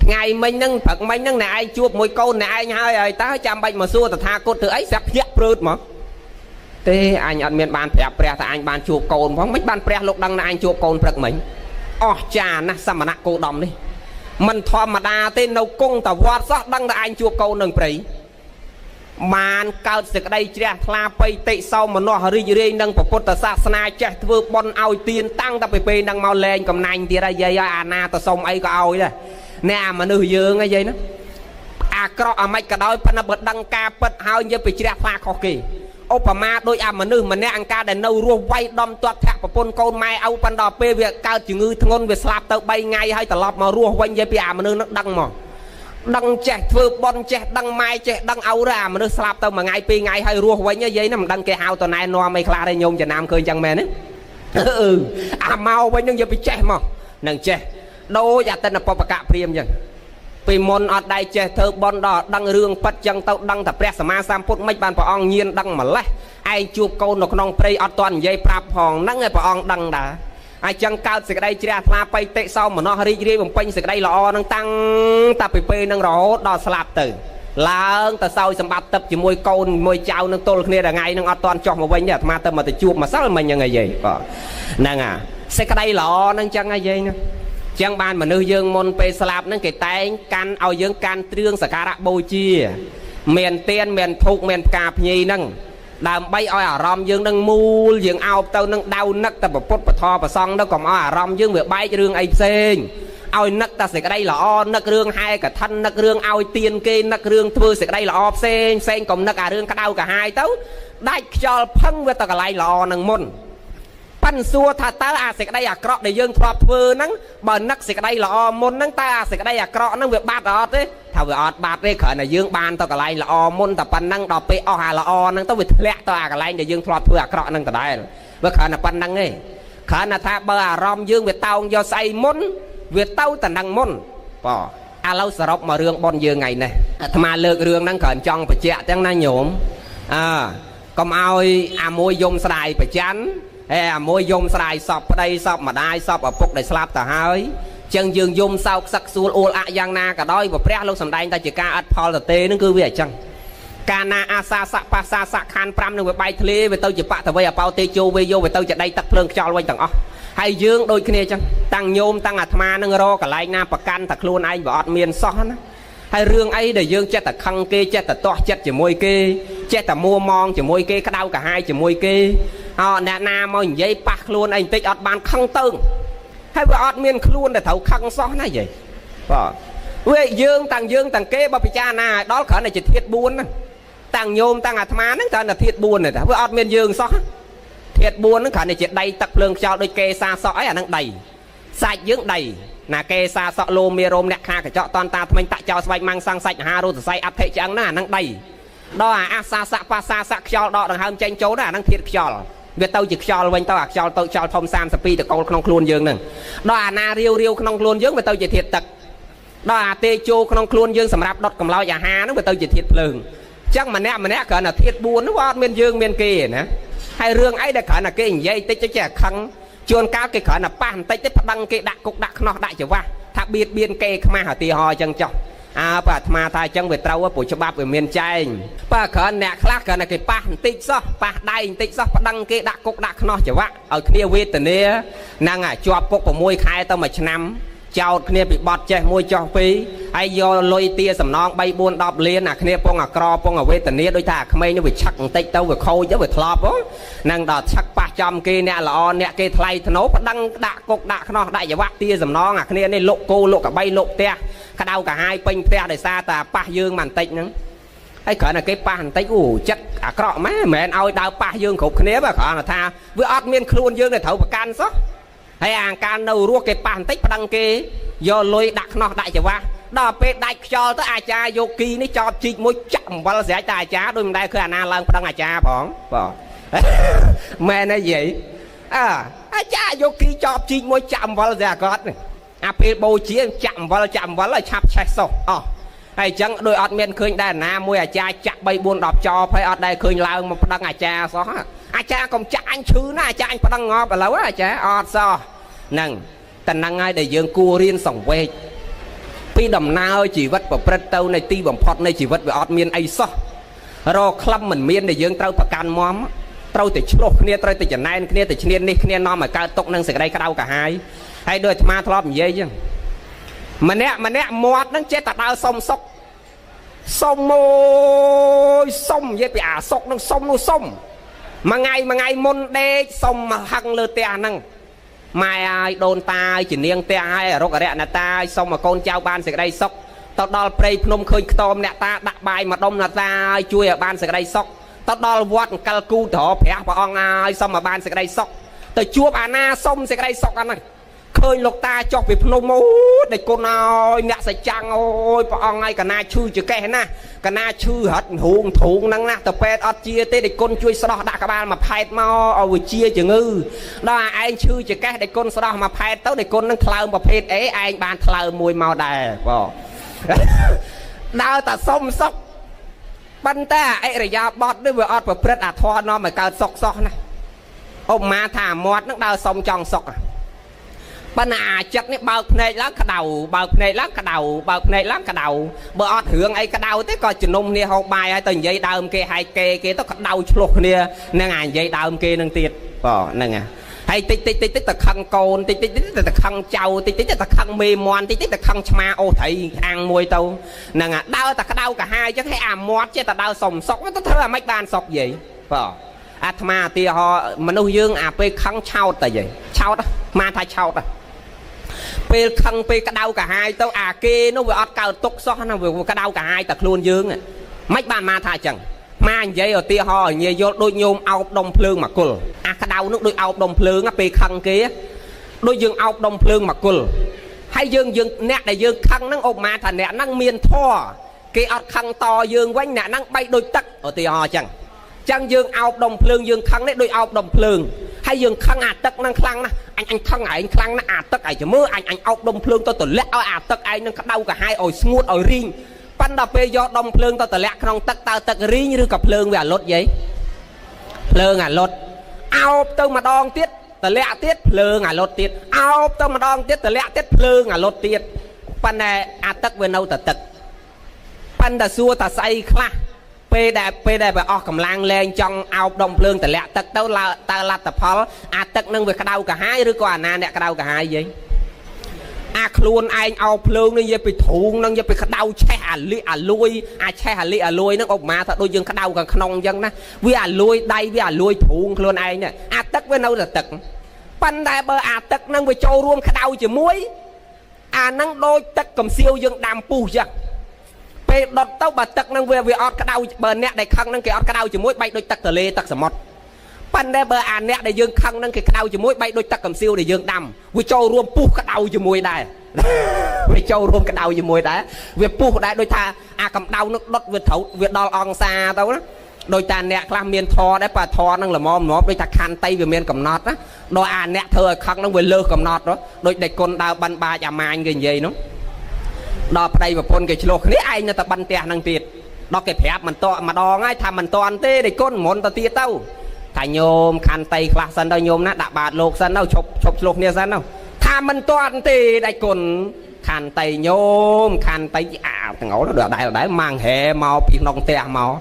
ថ្ងៃមិញហ្នឹងព្រឹកមិញហ្នឹងអ្នកឯងជួបមួយកូនអ្នកឯងហើយតើចាំបាច់មកសួរតថាគតធ្វើអីស្រាប់ភ្ញាក់ព្រឺតមកទេអញអត់មានបានប្រាប់ព្រះថាអញបានជួបកូនផងមិនបានព្រះលោកដឹងថាអញជួបកូនព្រឹកមិញអស់ចាណាស់សមណៈគោដំនេះមិនធម្មតាទេនៅគង់តវត្តសោះដឹងថាអញជួបកូននឹងព្រៃបានកើតសេចក្តីជ្រះថ្លាបៃតិសោមនស្សរីករាយនឹងពុទ្ធសាសនាចេះធ្វើបុណ្យឲ្យទានតាំងតែពីពេលហ្នឹងមកលែងកំណាញ់ទៀតហើយយាយអាណាទៅសុំអីក៏ឲ្យដែរអ្នកអាមនុស្សយើងហីយាយណាអាក្រក់អាម៉េចក៏ដោយប៉ុន្តែបើដឹងការពិតហើយយកទៅជ្រះថ្លាខុសគេឧបមាដូចអាមនុស្សម្នាក់អង្ការដែលនៅរស់វាយដំទាត់ធាក់ប្រពន្ធកូនម៉ែឪប៉ុន្តែដល់ពេលវាកើតជំងឺធ្ងន់វាស្លាប់ទៅ3ថ្ងៃហើយត្រឡប់មករស់វិញនិយាយពីអាមនុស្សនឹងដឹងមកដឹងចេះធ្វើបន់ចេះដឹងម៉ែចេះដឹងឪរអាមនុស្សស្លាប់ទៅ1ថ្ងៃ2ថ្ងៃហើយរស់វិញនិយាយណាមិនដឹងគេហៅតណែនាំអីខ្លះទេញោមចំណាំឃើញចឹងមែនទេអាមកវិញនឹងនិយាយពីចេះមកនឹងចេះដូចអតិនបបកៈព្រាមចឹងពីមុនអត់ដៃចេះធ្វើបន់ដល់ដឹងរឿងប៉ិតចឹងទៅដឹងតែព្រះសម្មាសម្ពុទ្ធមិនបានព្រះអង្គញៀនដឹងម្លេះ ai chụp câu nó non prey ở toàn dây prap hòn nắng người bà ông đăng đã ai chẳng cao sẽ đây chia la bay tệ sau mà nó ri bằng pin sẽ đây là năng tăng ta pp năng rõ đo slap từ là ta sau xem bắt tập chỉ môi câu môi trao năng tô kia là ngày năng ở toàn cho một bên nhà mà ta mà ta chụp mà sao mình như ngày vậy năng à sẽ đây là năng chẳng ngày vậy nữa chẳng ban mà nữ dương môn pe slap năng cái tay can ao dương can trương sả cá bôi chia miền tiên miền thuộc miền cạp nhì năng đàm bay oi à rom dương đang mu dương ao tao đang đau nấc ta bật bút bật thò bật xong đó còn oi à rom dương việc bay cho đường ai xên ao nấc ta sẽ cái đây là o nấc rương hai cả thân nấc rương ao tiên kê nấc rương thưa sẽ cái đây là o xên xên còn nấc à rương cả đau cả hai tấu đại cho phăng với ta cả lại là o nâng môn pan xua tha ta à sẽ cái đây à cọ để dương thọp thưa nắng bờ nấc sẽ cái đây là o môn nắng ta sẽ cái đây à cọ nắng việc bát đó đấy thảo việc ọt bát đấy khởi là dương ban tao cả lại là o môn tập pan nắng đọc pe o hà là o nắng tao việc lẹ tao à cả lại để dương thọp thưa à cọ nắng tao đây với khởi là pan nắng ấy khởi là tha bờ à rom dương việc tao do say môn việc tao tận năng môn bỏ à lâu sờ rọc mà rương bon dương ngày này tham à lược rương năng khởi trong phải chẹt đang năng nhổm à còn ao à môi dùng xài phải chắn à môi dùng xài sọp đây sọp mà đai sọp ở phục để slap ta hơi chân dương dùng sau sắc xuôi ô ạ giang na cả đôi và pre lúc sầm đai ta chỉ ca at paul tê nó cứ vậy chăng cana asa sa pasa sa khan pram nó về bay thề về tao chỉ bạ thằng về à pao tê chu về vô về tao chỉ đây tắt phượng cho quanh tầng ó hay dương đôi kia chăng tăng nhôm tăng atma nó ro cả lại na bạc can thật luôn anh và ọt miền xó nó hay rương ấy để dương chết ta khăng kê chết ta to chết chỉ môi kê chết ta mua mong chỉ môi kê cái đau cả hai chỉ môi kê họ nè na môi giấy bạc luôn anh tích ọt ban khăng tưng hay vợ ọt miền luôn để thấu khăng xó này vậy vậy dương tăng kê bà cha na đó khởi này chỉ thiệt buồn tăng nhôm tăng atma nó tên là thiệt buồn này vợ ọt miền dương xó thiệt buồn nó khởi này chỉ đây tập lương cho đôi kê xa sỏi à năng đầy sạch dương đầy nà kê xa sọ lô mê rôm nẹt kha cái chọ toàn ta mình tại cho sạch mang sang sạch hà rô say áp thể chẳng nó năng đầy đó à sa sa pa sa sa cho đó đằng hơn tranh chấu đó năng thiệt cho việc tao chỉ cho bên tao cho tao cho phong sam spi từ câu không luôn dương nè đó à na riêu không luôn dương về tao chỉ thiệt tật đó à tê chô không luôn dương sầm rạp đọt cầm lao nhà hà nó về tao chỉ thiệt lường chắc mà nè cỡ là thiệt buồn nó qua miền dương miền kia nè hay rương ấy đã cỡ là cái hình dây tích trẻ khăng chuồn cao cái khởi là pan tay tích đăng cái đặt cục đặt nó đại trở qua thạc biệt biên kê mà hả tì hò chân chọc à bà mà thay chân về trâu á buổi cho bắp về miền tây bà khởi nè khác cỡ là cái pan tích sao pa đai tích sao đăng cái đặt cục đặt nó trở qua ở kia về từ nè năng à cho cục của môi khai tao mà năm chào kia bị bọt che môi cho phí hay do lôi tia sầm non bay buôn đọp liên à kia pong à cro pong à về từ nè đôi ta không nó bị chắc tích tao về khôi chứ về thọp á năng đọt chắc pa chom kia nè là on nè kia thay thằng nốt đăng đặt cục đặt nó đại giờ vác tia sầm non à kia này lộ cô lộ cả bay lộ tia cả đau cả hai pin tia để xa ta pa dương màn tích nữa hay cỡ là cái pa hành tích chất à cọ má mẹ ao đau pa dương khục kia mà cỡ là tha với ọt miên khuôn dương để thấu và can sót hay à can đâu ruột cái pan tích đăng kia do lôi đặt nó đại trở qua đó pe đại cho tới ai cha vô kỳ nó cho chi môi chậm và sẽ tài cha đôi mình đây cứ anh lần đăng ai cha bỏng mẹ nói vậy à ai cha vô kỳ cho chi môi chậm và sẽ có à pe bầu chia chậm và là chắp chạy sổ hay chẳng đôi ọt miền khơi đây na môi ai cha chặt bay buôn đọp cho phải ọt đây khơi lần mà đăng ai cha xó ai cha còn cha anh chứ na ai cha anh đăng ngọt là lâu ai cha ọt sao nâng tình năng ai để dương cua riêng sòng về pi đầm na ơi chỉ vất vào preto này ti bầm phật này chỉ vất về ọt miên ai so rồi khăm mình miên để dương trâu bạc can móm trâu từ chốt kia trâu từ chân này kia từ chân này kia nó mà cao tốc năng sẽ đây cái đau cả hai hay đôi ma thọp gì chứ mà nè mọt nó chết ta đau sông sốc sông môi sông vậy bị à sốc nó sông mà ngày môn đê sông mà hăng lơ tea năng mai ai đồn tai chỉ niêng tea hay ở rốt ở đây là ta xong mà con trao ban sẽ đây sốc tao đo play phnom khơi tôm nè ta đặt bài mà đông là ta chui ở ban sẽ đây sốc tao đo vót cal cu thỏ phé và ong ai xong mà ban sẽ đây sốc tao chua bà na xong sẽ đây sốc anh này khơi lục ta cho về phnom mốt để con ơi nè sẽ chăng ôi bà ong ai cả na chui chứ kẻ na cả na chui hết huống thùng năng nè tao pet ọt chia tê để con chui sau đó đã cả ban mà pet mau ở vừa chia chứ ngư đó là anh chui chứ kẻ để con sau đó mà pet tới để con năng thlau mà pet ấy anh ban thlau mùi màu đè bỏ đau ta xông sốc ប៉ុន្តែអរិយាបថនេះវាអត់ប្រព្រឹត្តអាធម៌នាំឲ្យកើតសុខសោះណាឧបមាថាមាត់នឹងដើរសុំចង់សុខប៉ុន្តែអាចិត្តនេះបើកភ្នែកឡើងក្តៅបើកភ្នែកឡើងក្តៅបើកភ្នែកឡើងក្តៅបើអត់រឿងអីក្តៅទេក៏ជំនុំគ្នាហូបបាយហើយទៅនិយាយដើមគេហើយគេទៅក្តៅឆ្លោះគ្នានឹងអានិយាយដើមគេនឹងទៀតហ្នឹងហើយតិចទៅខឹងកូនតិចទៅខឹងចៅតិចទៅខឹងមេមន់តិចទៅខឹងឆ្មាអូសត្រីអាំងមួយទៅហ្នឹងដើរតែក្តៅកាហាយអញ្ចឹងឲ្យអាមាត់ចេះតែដើរសុំសុកទៅធ្វើអាម៉េចបានសុកយាយអាត្មាឧទាហរណ៍មនុស្សយើងអាពេលខឹងឆោតតែយាយឆោតមកថាឆោតពេលខឹងពេលក្តៅកាហាយទៅអាគេនោះវាអត់កើតទុកសោះណាវាក្តៅកាហាយតែខ្លួនយើងមិនបានមកថាអញ្ចឹងមកនិយាយឧទាហរណ៍ញាយល់ដូចញោមអោបដុំភ្លើងមកគុលអាក្តៅនោះដូចអោបដុំភ្លើងពេលខឹងគេដូចយើងអោបដុំភ្លើងមកគុលហើយយើងអ្នកដែលយើងខឹងហ្នឹងឧបមាថាអ្នកហ្នឹងមានធម៌គេអត់ខឹងតយើងវិញអ្នកហ្នឹងបីដូចទឹកឧទាហរណ៍អញ្ចឹងយើងអោបដុំភ្លើងយើងខឹងនេះដូចអោបដុំភ្លើងហើយយើងខឹងអាទឹកហ្នឹងខ្លាំងណាស់អញខឹងឯងខ្លាំងណាស់អាទឹកឯងចាំមើលអញអោបដុំភ្លើងទៅទម្លាក់ឲ្យអាទឹកឯងនឹងក្តៅកាហាយឲ្យស្ងួតឲ្យរីងប៉ុន្តែពេលយកដុំភ្លើងទៅទម្លាក់ក្នុងទឹកតើទឹករីងឬក៏ភ្លើងវាអាលុតយាយភ្លើងអាលុតអោបទៅម្ដងទៀតទម្លាក់ទៀតភ្លើងអាលុតទៀតអោបទៅម្ដងទៀតទម្លាក់ទៀតភ្លើងអាលុតទៀតប៉ុន្តែអាទឹកវានៅតែទឹកប៉ុន្តែសួរថាស្អីខ្លះពេលដែលវាអស់កម្លាំងលែងចង់អោបដុំភ្លើងទម្លាក់ទឹកទៅតើលទ្ធផលអាទឹកនឹងវាក្តៅកាហាយឬក៏អាណាអ្នកក្តៅកាហាយយាយអាខ្លួនឯងអោបភ្លើងនេះនិយាយពីធូងនឹងនិយាយពីក្តៅឆេះអាលីអាលួយអាឆេះអាលីអាលួយនឹងឧបមាថាដូចយើងក្តៅខាងក្នុងអញ្ចឹងណាវាអាលួយដៃវាអាលួយធូងខ្លួនឯងនេះអាទឹកវានៅតែទឹកប៉ុន្តែបើអាទឹកនឹងវាចូលរួមក្តៅជាមួយអានឹងដូចទឹកកំសៀវយើងដាំពុះចឹងពេលដុតទៅបើទឹកនឹងវាអត់ក្តៅបើអ្នកដែលខឹងនឹងគេអត់ក្តៅជាមួយបែកដូចទឹកទលេទឹកសមុទ្រប៉ុន្តែបើអាអ្នកដែលយើងខឹងនឹងគេក្តៅជាមួយបែកដូចទឹកកំសៀវដែលយើងដាំវាចូលរួមពុះក្តៅជាមួយដែរវាចូលរួមក្តៅជាមួយដែរវាពុះដែរដូចថាអាកម្ដៅនឹងដុតវាត្រូវវាដល់អង្សាទៅណាដោយតែអ្នកខ្លះមានធរដែរបើធរនឹងល្មមដូចថាខណ្ឌតៃវាមានកំណត់ណាដោយអាអ្នកធ្វើឲ្យខឹងនឹងវាលើសកំណត់ដូចដេកគុណដើរបិណ្ឌបាចអាម៉ាញគេនិយាយនោះដល់ប្តីប្រពន្ធគេឆ្លោះគ្នាឯងនៅតែបិណ្ឌផ្ទះនឹងទៀតដល់គេប្រាប់មិនតម្ដងហើយថាមិនតន់ទេដេកគុណមុនទៅទៀតទៅថាញោមខណ្ឌតៃខ្លះសិនទៅញោមណាដាក់បាតលោកសិនទៅឈប់ឆ្លោះគ្នាសិនទៅថាមិនតន់ទេដេកគុណខណ្ឌតៃញោមខណ្ឌតៃអាទាំងអល់ដល់ម៉ាំងហែមកពីក្នុងផ្ទះមក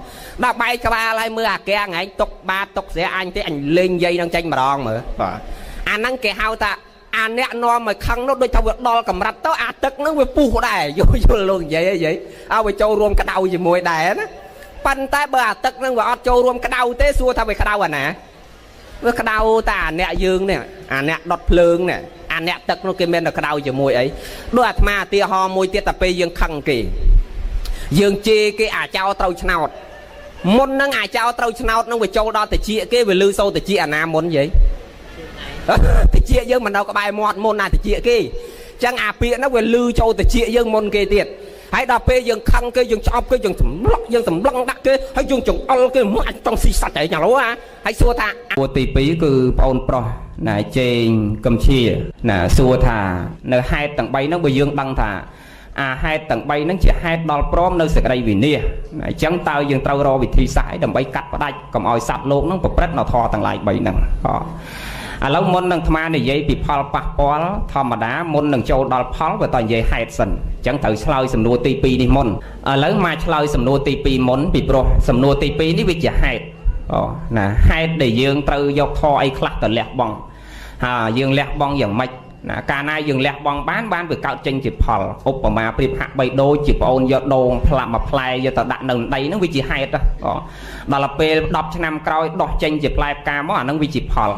ដល់បែកក្បាលហើយមើលអាកាំងឯងទុកបាតទុកស្រាអញទេអញលេងយាយនឹងចេញម្ដងមើលបាទអាហ្នឹងគេហៅថាអាអ្នកនាំឲ្យខឹងនោះដូចថាវាដល់កម្រិតទៅអាទឹកហ្នឹងវាពុះដែរយល់លោកនិយាយឲ្យវាចូលរួមក្តៅជាមួយដែរណាប៉ុន្តែបើអាទឹកហ្នឹងវាអត់ចូលរួមក្តៅទេសួរថាវាក្តៅអាណាវាក្តៅតែអាអ្នកយើងនេះអាអ្នកដុតភ្លើងនេះអាអ្នកទឹកនោះគេមានតែក្តៅជាមួយអីដូចអាត្មាឧទាហរណ៍មួយទៀតតែពេលយើងខឹងគេយើងជេរគេអាចោត្រូវឆ្នោតមុនហ្នឹងអាចោត្រូវឆ្នោតហ្នឹងវាចូលដល់តិចគេវាលឺសូរតិចអាណាមុននិយាយតិចយើងមិននៅក្បែរមាត់មុនណាតិចគេចឹងអាពាកហ្នឹងវាលឺចូលតិចយើងមុនគេទៀតហើយដល់ពេលយើងខឹងគេយើងឆ្អប់គេយើងសម្លឹកដាក់គេហើយយើងចង្អុលគេមកអាចចង់ស៊ីសាច់ហើយញ៉ាំឡូហើយសួរថាពួរទី2គឺប្អូនប្រុសណាជេងកំឈៀណាសួរថានៅហេតុទាំង3ហ្នឹងបើយើងដឹងថាអាហេតុទាំង3ហ្នឹងជាហេតុដល់ព្រមនៅសេចក្តីវិនិច្ឆ័យអញ្ចឹងតើយើងត្រូវរកវិធីសាស្ត្រដើម្បីកាត់ផ្ដាច់កុំឲ្យសត្វលោកហ្នឹងប្រព្រឹត្តនៅធម៌ទាំងឡាយ3ហ្នឹងឥឡូវមុននឹងអាត្មានិយាយពីផលប៉ះពាល់ធម្មតាមុននឹងចូលដល់ផលវាតើនិយាយហេតុសិនអញ្ចឹងត្រូវឆ្លើយសំណួរទី2នេះមុនឥឡូវមកឆ្លើយសំណួរទី2មុនពីព្រោះសំណួរទី2នេះវាជាហេតុណាហេតុដែលយើងត្រូវយកធម៌អីខ្លះទៅលះបង់យើងលះបង់យ៉ាងម៉េចណាកាលណាយើងលះបង់បានវាកើតចេញជាផលឧបមាប្រៀបហាក់បីដូចជាប្អូនយកដូងផ្លាប់មួយផ្លែយកទៅដាក់នៅដីហ្នឹងវាជាហេតុដល់ពេល10ឆ្នាំក្រោយដោះចេញជាផ្លែផ្កាមកអាហ្នឹងវាជាផល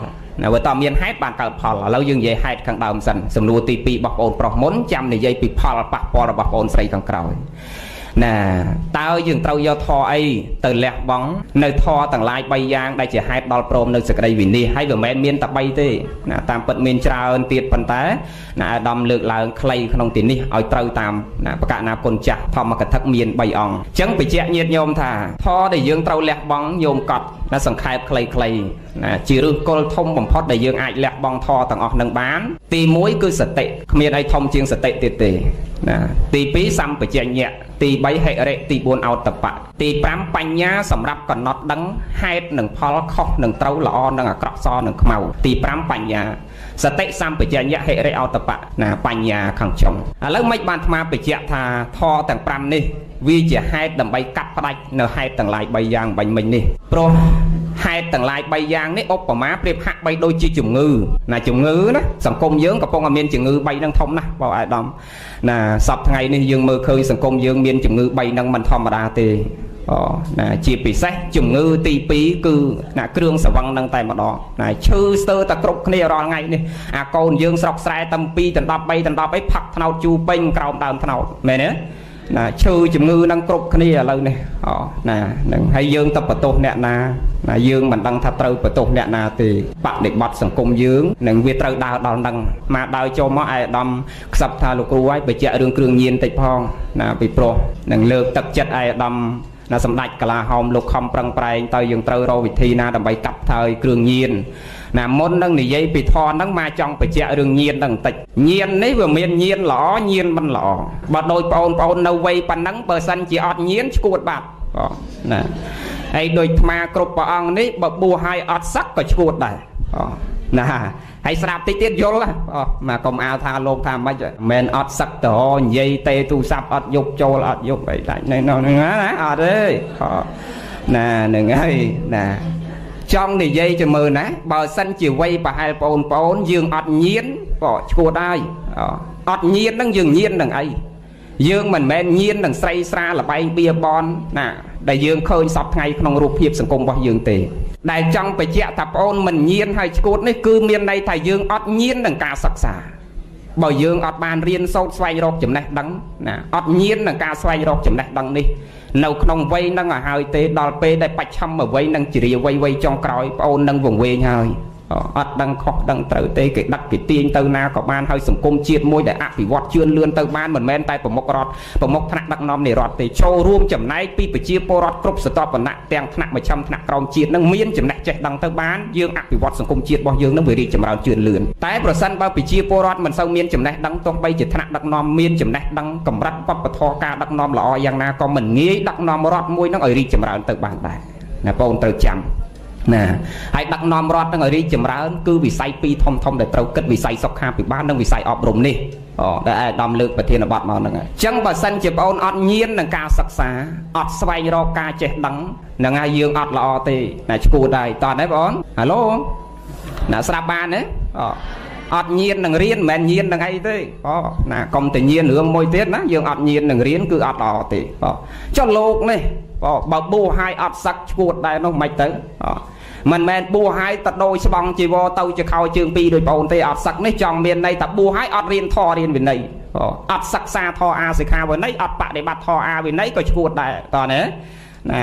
ណាវាតើមានហេតុបានកើតផលឥឡូវយើងនិយាយហេតុខាងដើមសិនសំណួរទី2របស់បងប្រុសមុនចាំនិយាយពីផលប៉ះពាល់របស់បងស្រីខាងក្រោយណាតើយើងត្រូវយកធម៌អីទៅលះបង់នៅធម៌ទាំងឡាយ3យ៉ាងដែលជាហេតុដល់ព្រមនៅសេចក្តីវិនិច្ឆ័យហើយមិនមែនមានតែ3ទេណាតាមពិតមានច្រើនទៀតប៉ុន្តែណាអាដាមលើកឡើងខ្លីក្នុងទីនេះឲ្យត្រូវតាមណាបកណាគុណចាស់ធម្មកថាមាន3អង្គអញ្ចឹងបញ្ជាក់ញាតិញោមថាធម៌ដែលយើងត្រូវលះបង់ញោមកត់ ណាសង្ខេបខ្លីៗណាជាឫសគល់ធំបំផុតដែលយើងអាចលះបង់ធម៌ទាំងអស់នឹងបានទី1គឺសតិគ្មានអីធំជាងសតិទៀតទេណាទី2សម្បជញ្ញៈទី3ហិរិទី4អោតបៈទី5បញ្ញាសម្រាប់កំណត់ដឹងហេតុនិងផលខុសនិងត្រូវល្អនិងអាក្រក់សនិងខ្មៅទី5បញ្ញាសតិសម្បជញ្ញៈហិរិអោតបៈណាបញ្ញាខាងចុងឥឡូវមិនបានអាត្មាបញ្ជាក់ថាធម៌ទាំង5នេះវាជាហេតុដើម្បីកាត់ផ្ដាច់នៅហេតុទាំងឡាយ3យ៉ាងបាញ់មិញនេះព្រោះហេតុទាំងឡាយ3យ៉ាងនេះឧបមាប្រៀបហាក់បីដូចជាជំងឺណាជំងឺណាសង្គមយើងកំពុងតែមានជំងឺ3ហ្នឹងធំណាស់បងអាយដាមណាសប្តាហ៍ថ្ងៃនេះយើងមើលឃើញសង្គមយើងមានជំងឺ3ហ្នឹងមិនធម្មតាទេណាជាពិសេសជំងឺទី2គឺណាគ្រឿងស្រវឹងហ្នឹងតែម្ដងណាឈឺស្ទើរតែគ្រប់គ្នារាល់ថ្ងៃនេះអាកូនយើងស្រុកស្រែតាំងពីដណ្ដប់3ដណ្ដប់អីផាក់ថ្នោតជូរពេញក្រោមដើមថ្នោតមែនទេណាឈឺជំងឺហ្នឹងគ្រប់គ្នាឥឡូវនេះណានឹងហើយយើងទៅបន្ទោសអ្នកណាណាយើងមិនដឹងថាត្រូវបន្ទោសអ្នកណាទេបដិបត្តិសង្គមយើងនឹងវាត្រូវដើរដល់ហ្នឹងមកដើរចូលមកឯអាដាមខ្សឹបថាលោកគ្រូឲ្យបញ្ជាក់រឿងគ្រឿងញៀនតិចផងណាពីព្រោះនឹងលើកទឹកចិត្តឯអាដាមណាសម្ដេចកលាហោមលោកខំប្រឹងប្រែងទៅយើងត្រូវរកវិធីណាដើម្បីកាត់ថយគ្រឿងញៀនណាមុននឹងនិយាយពីធនហ្នឹងមកចង់បញ្ជាក់រឿងញៀនហ្នឹងបន្តិចញៀននេះវាមានញៀនល្អញៀនមិនល្អបើដូចបងប្អូននៅវ័យប៉ុណ្ណឹងបើសិនជាអត់ញៀនឈួតបាត់ណាហើយដូចអាត្មាគ្រប់ព្រះអង្គនេះបើបួសឲ្យអត់សឹកក៏ឈួតដែរណាហើយស្រាប់តិចទៀតយល់មកកុំអាលថាលោកថាមិនមែនអត់សឹកទៅនិយាយទេទូរស័ព្ទអត់យកចូលអត់យកអីដាច់ហ្នឹងណាអត់ទេណាហ្នឹងហើយណាចង់និយាយទៅមើលណាបើសិនជាវ័យប្រហែលបងប្អូនយើងអត់ញៀនក៏ឈួតហើយអត់ញៀនហ្នឹងយើងញៀននឹងអីយើងមិនមែនញៀននឹងស្រីស្រាលបែងបៀបនណាដែលយើងឃើញសពថ្ងៃក្នុងរូបភាពសង្គមរបស់យើងទេដែលចង់បញ្ជាក់ថាប្អូនមិនញៀនហើយឈួតនេះគឺមានន័យថាយើងអត់ញៀននឹងការសិក្សាបើយើងអត់បានរៀនសូត្រស្វែងរកចំណេះដឹងណាអត់ញៀននឹងការស្វែងរកចំណេះដឹងនេះនៅក្នុងវ័យនឹងឲ្យហើយទេដល់ពេលដែលបច្ឆិមវ័យនឹងជាវ័យចុងក្រោយប្អូននឹងវង្វេងហើយអត់ដឹងខុសដឹងត្រូវទេគេដឹកគេទាញទៅណាក៏បានហើយសង្គមជាតិមួយដែលអភិវឌ្ឍជឿនលឿនទៅបានមិនមែនតែប្រមុខរដ្ឋប្រមុខថ្នាក់ដឹកនាំនៃរដ្ឋទេចូលរួមចំណែកពីប្រជាពលរដ្ឋគ្រប់ស្រទាប់វណ្ណៈទាំងថ្នាក់មជ្ឈិមថ្នាក់ក្រោមជាតិនឹងមានចំណេះចេះដឹងទៅបានយើងអភិវឌ្ឍសង្គមជាតិរបស់យើងនឹងវារីកចម្រើនជឿនលឿនតែប្រសិនបើប្រជាពលរដ្ឋមិនសូវមានចំណេះដឹងទោះបីជាថ្នាក់ដឹកនាំមានចំណេះដឹងកម្រិតវប្បធម៌ការដឹកនាំល្អយ៉ាងណាក៏មិនងាយដឹកនាំរដ្ឋមួយនឹងឲ្យរីកចម្រើនទៅបានដែរណាបងត្រូវចាំណាហើយដឹកនាំរដ្ឋនឹងឲ្យរីកចម្រើនគឺវិស័យពីរធំដែលត្រូវគិតវិស័យសុខាភិបាលនិងវិស័យអប់រំនេះដែលអាដាមលើកប្រធានបទមកហ្នឹងអញ្ចឹងបើសិនជាបងអត់ញៀននឹងការសិក្សាអត់ស្វែងរកការចេះដឹងហ្នឹងហើយយើងអត់ល្អទេណាឈួតដែរតើណាបងហៅឡូណាស្រាប់បានទេអត់ញៀននឹងរៀនមិនមែនញៀននឹងអីទេណាកុំតែញៀនរឿងមួយទៀតណាយើងអត់ញៀននឹងរៀនគឺអត់ល្អទេចុះលោកនេះបើបួសឲ្យអត់សឹកឈួតដែរនោះមិនទៅមិនមែនបួសឲ្យទៅដូចស្បង់ជីវរទៅជាខោជើងពីរដូចបងទេអត់សឹកនេះចង់មានន័យថាបួសឲ្យអត់រៀនធម៌រៀនវិន័យអត់សិក្សាធម៌អាសិក្ខាវិន័យអត់បដិបត្តិធម៌អាវិន័យក៏ឈួតដែរតើណា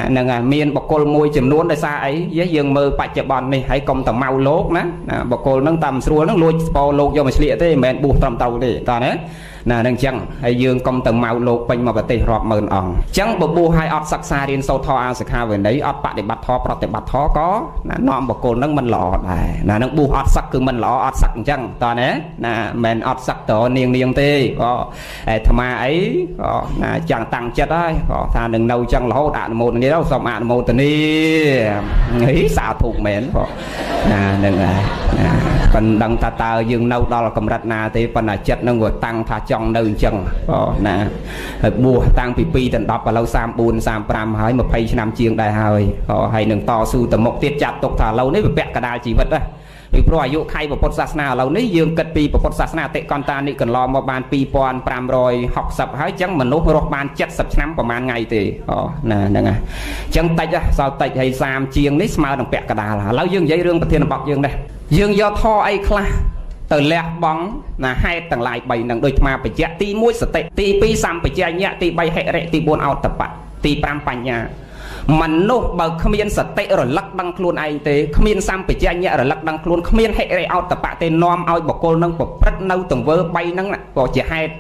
ហ្នឹងហើយមានបកគលមួយចំនួនដោយសារអីយើងមើលបច្ចុប្បន្ននេះហើយកុំតែម៉ៅលោកណាបកគលហ្នឹងតាមស្រួលហ្នឹងលួចស្ពោលោកយកមកឆ្លៀកទេមិនមែនបួសត្រឹមត្រូវទេតើណាណានឹងអញ្ចឹងហើយយើងកុំទៅម៉ៅលោកពេញមកប្រទេសរាប់ម៉ឺនអង្គអញ្ចឹងបបួសឲ្យអត់សិក្សារៀនសូត្រធម៌អាសិក្ខាវិន័យអត់បដិបត្តិធម៌ប្រតិបត្តិធម៌ក៏ណានាំបកគលហ្នឹងមិនល្អដែរណានឹងបួសអត់សឹកគឺមិនល្អអត់សឹកអញ្ចឹងតើណាណាមិនអត់សឹកតនាងទេអាត្មាអីណាចាំងតាំងចិត្តហើយថានឹងនៅអញ្ចឹងរហូតអនុមោទនាទៅសូមអនុមោទនាហីសាធុមែនណានឹងហើយណាប៉ុន្តែដឹងថាតើយើងនៅដល់កម្រិតណាទេប៉ុន្តែចិត្តនឹងវាតាំងថាចង់នៅអញ្ចឹងណាហើយបួសតាំងពី2ដល់10ឥឡូវ34 35ហើយ20ឆ្នាំជាងដែរហើយនឹងតស៊ូទៅមុខទៀតចាត់ទុកថាឥឡូវនេះវាពាក់កណ្ដាលជីវិតណាពីព្រោះអាយុខៃពុទ្ធសាសនាឥឡូវនេះយើងគិតពីពុទ្ធសាសនាអតិកន្តានិកន្លងមកបាន2560ហើយអញ្ចឹងមនុស្សរស់បាន70ឆ្នាំប្រហែលថ្ងៃទេណាហ្នឹងហើយអញ្ចឹងតិចសល់តិចហើយ30ជាងនេះស្មើនឹងពាក់កណ្ដាលឥឡូវយើងនិយាយរឿងប្រធានបទយើងដែរយើងយកធម៌អីខ្លះទៅលះបង់ណាហេតុទាំងឡាយ3នឹងដូចអាបញ្ជាក់ទី1សតិទី2សម្បជញ្ញៈទី3ហិរិទី4អោតបៈទី5បញ្ញា មនុស្សបើគ្មានសតិរលឹកដឹងខ្លួនឯងទេគ្មានសម្បជញ្ញៈរលឹកដឹងខ្លួនគ្មានហិរិអោតបៈទេនាំឲ្យបុគ្គលនឹងប្រព្រឹត្តនៅទង្វើ3ហ្នឹងក៏ជាហេតុ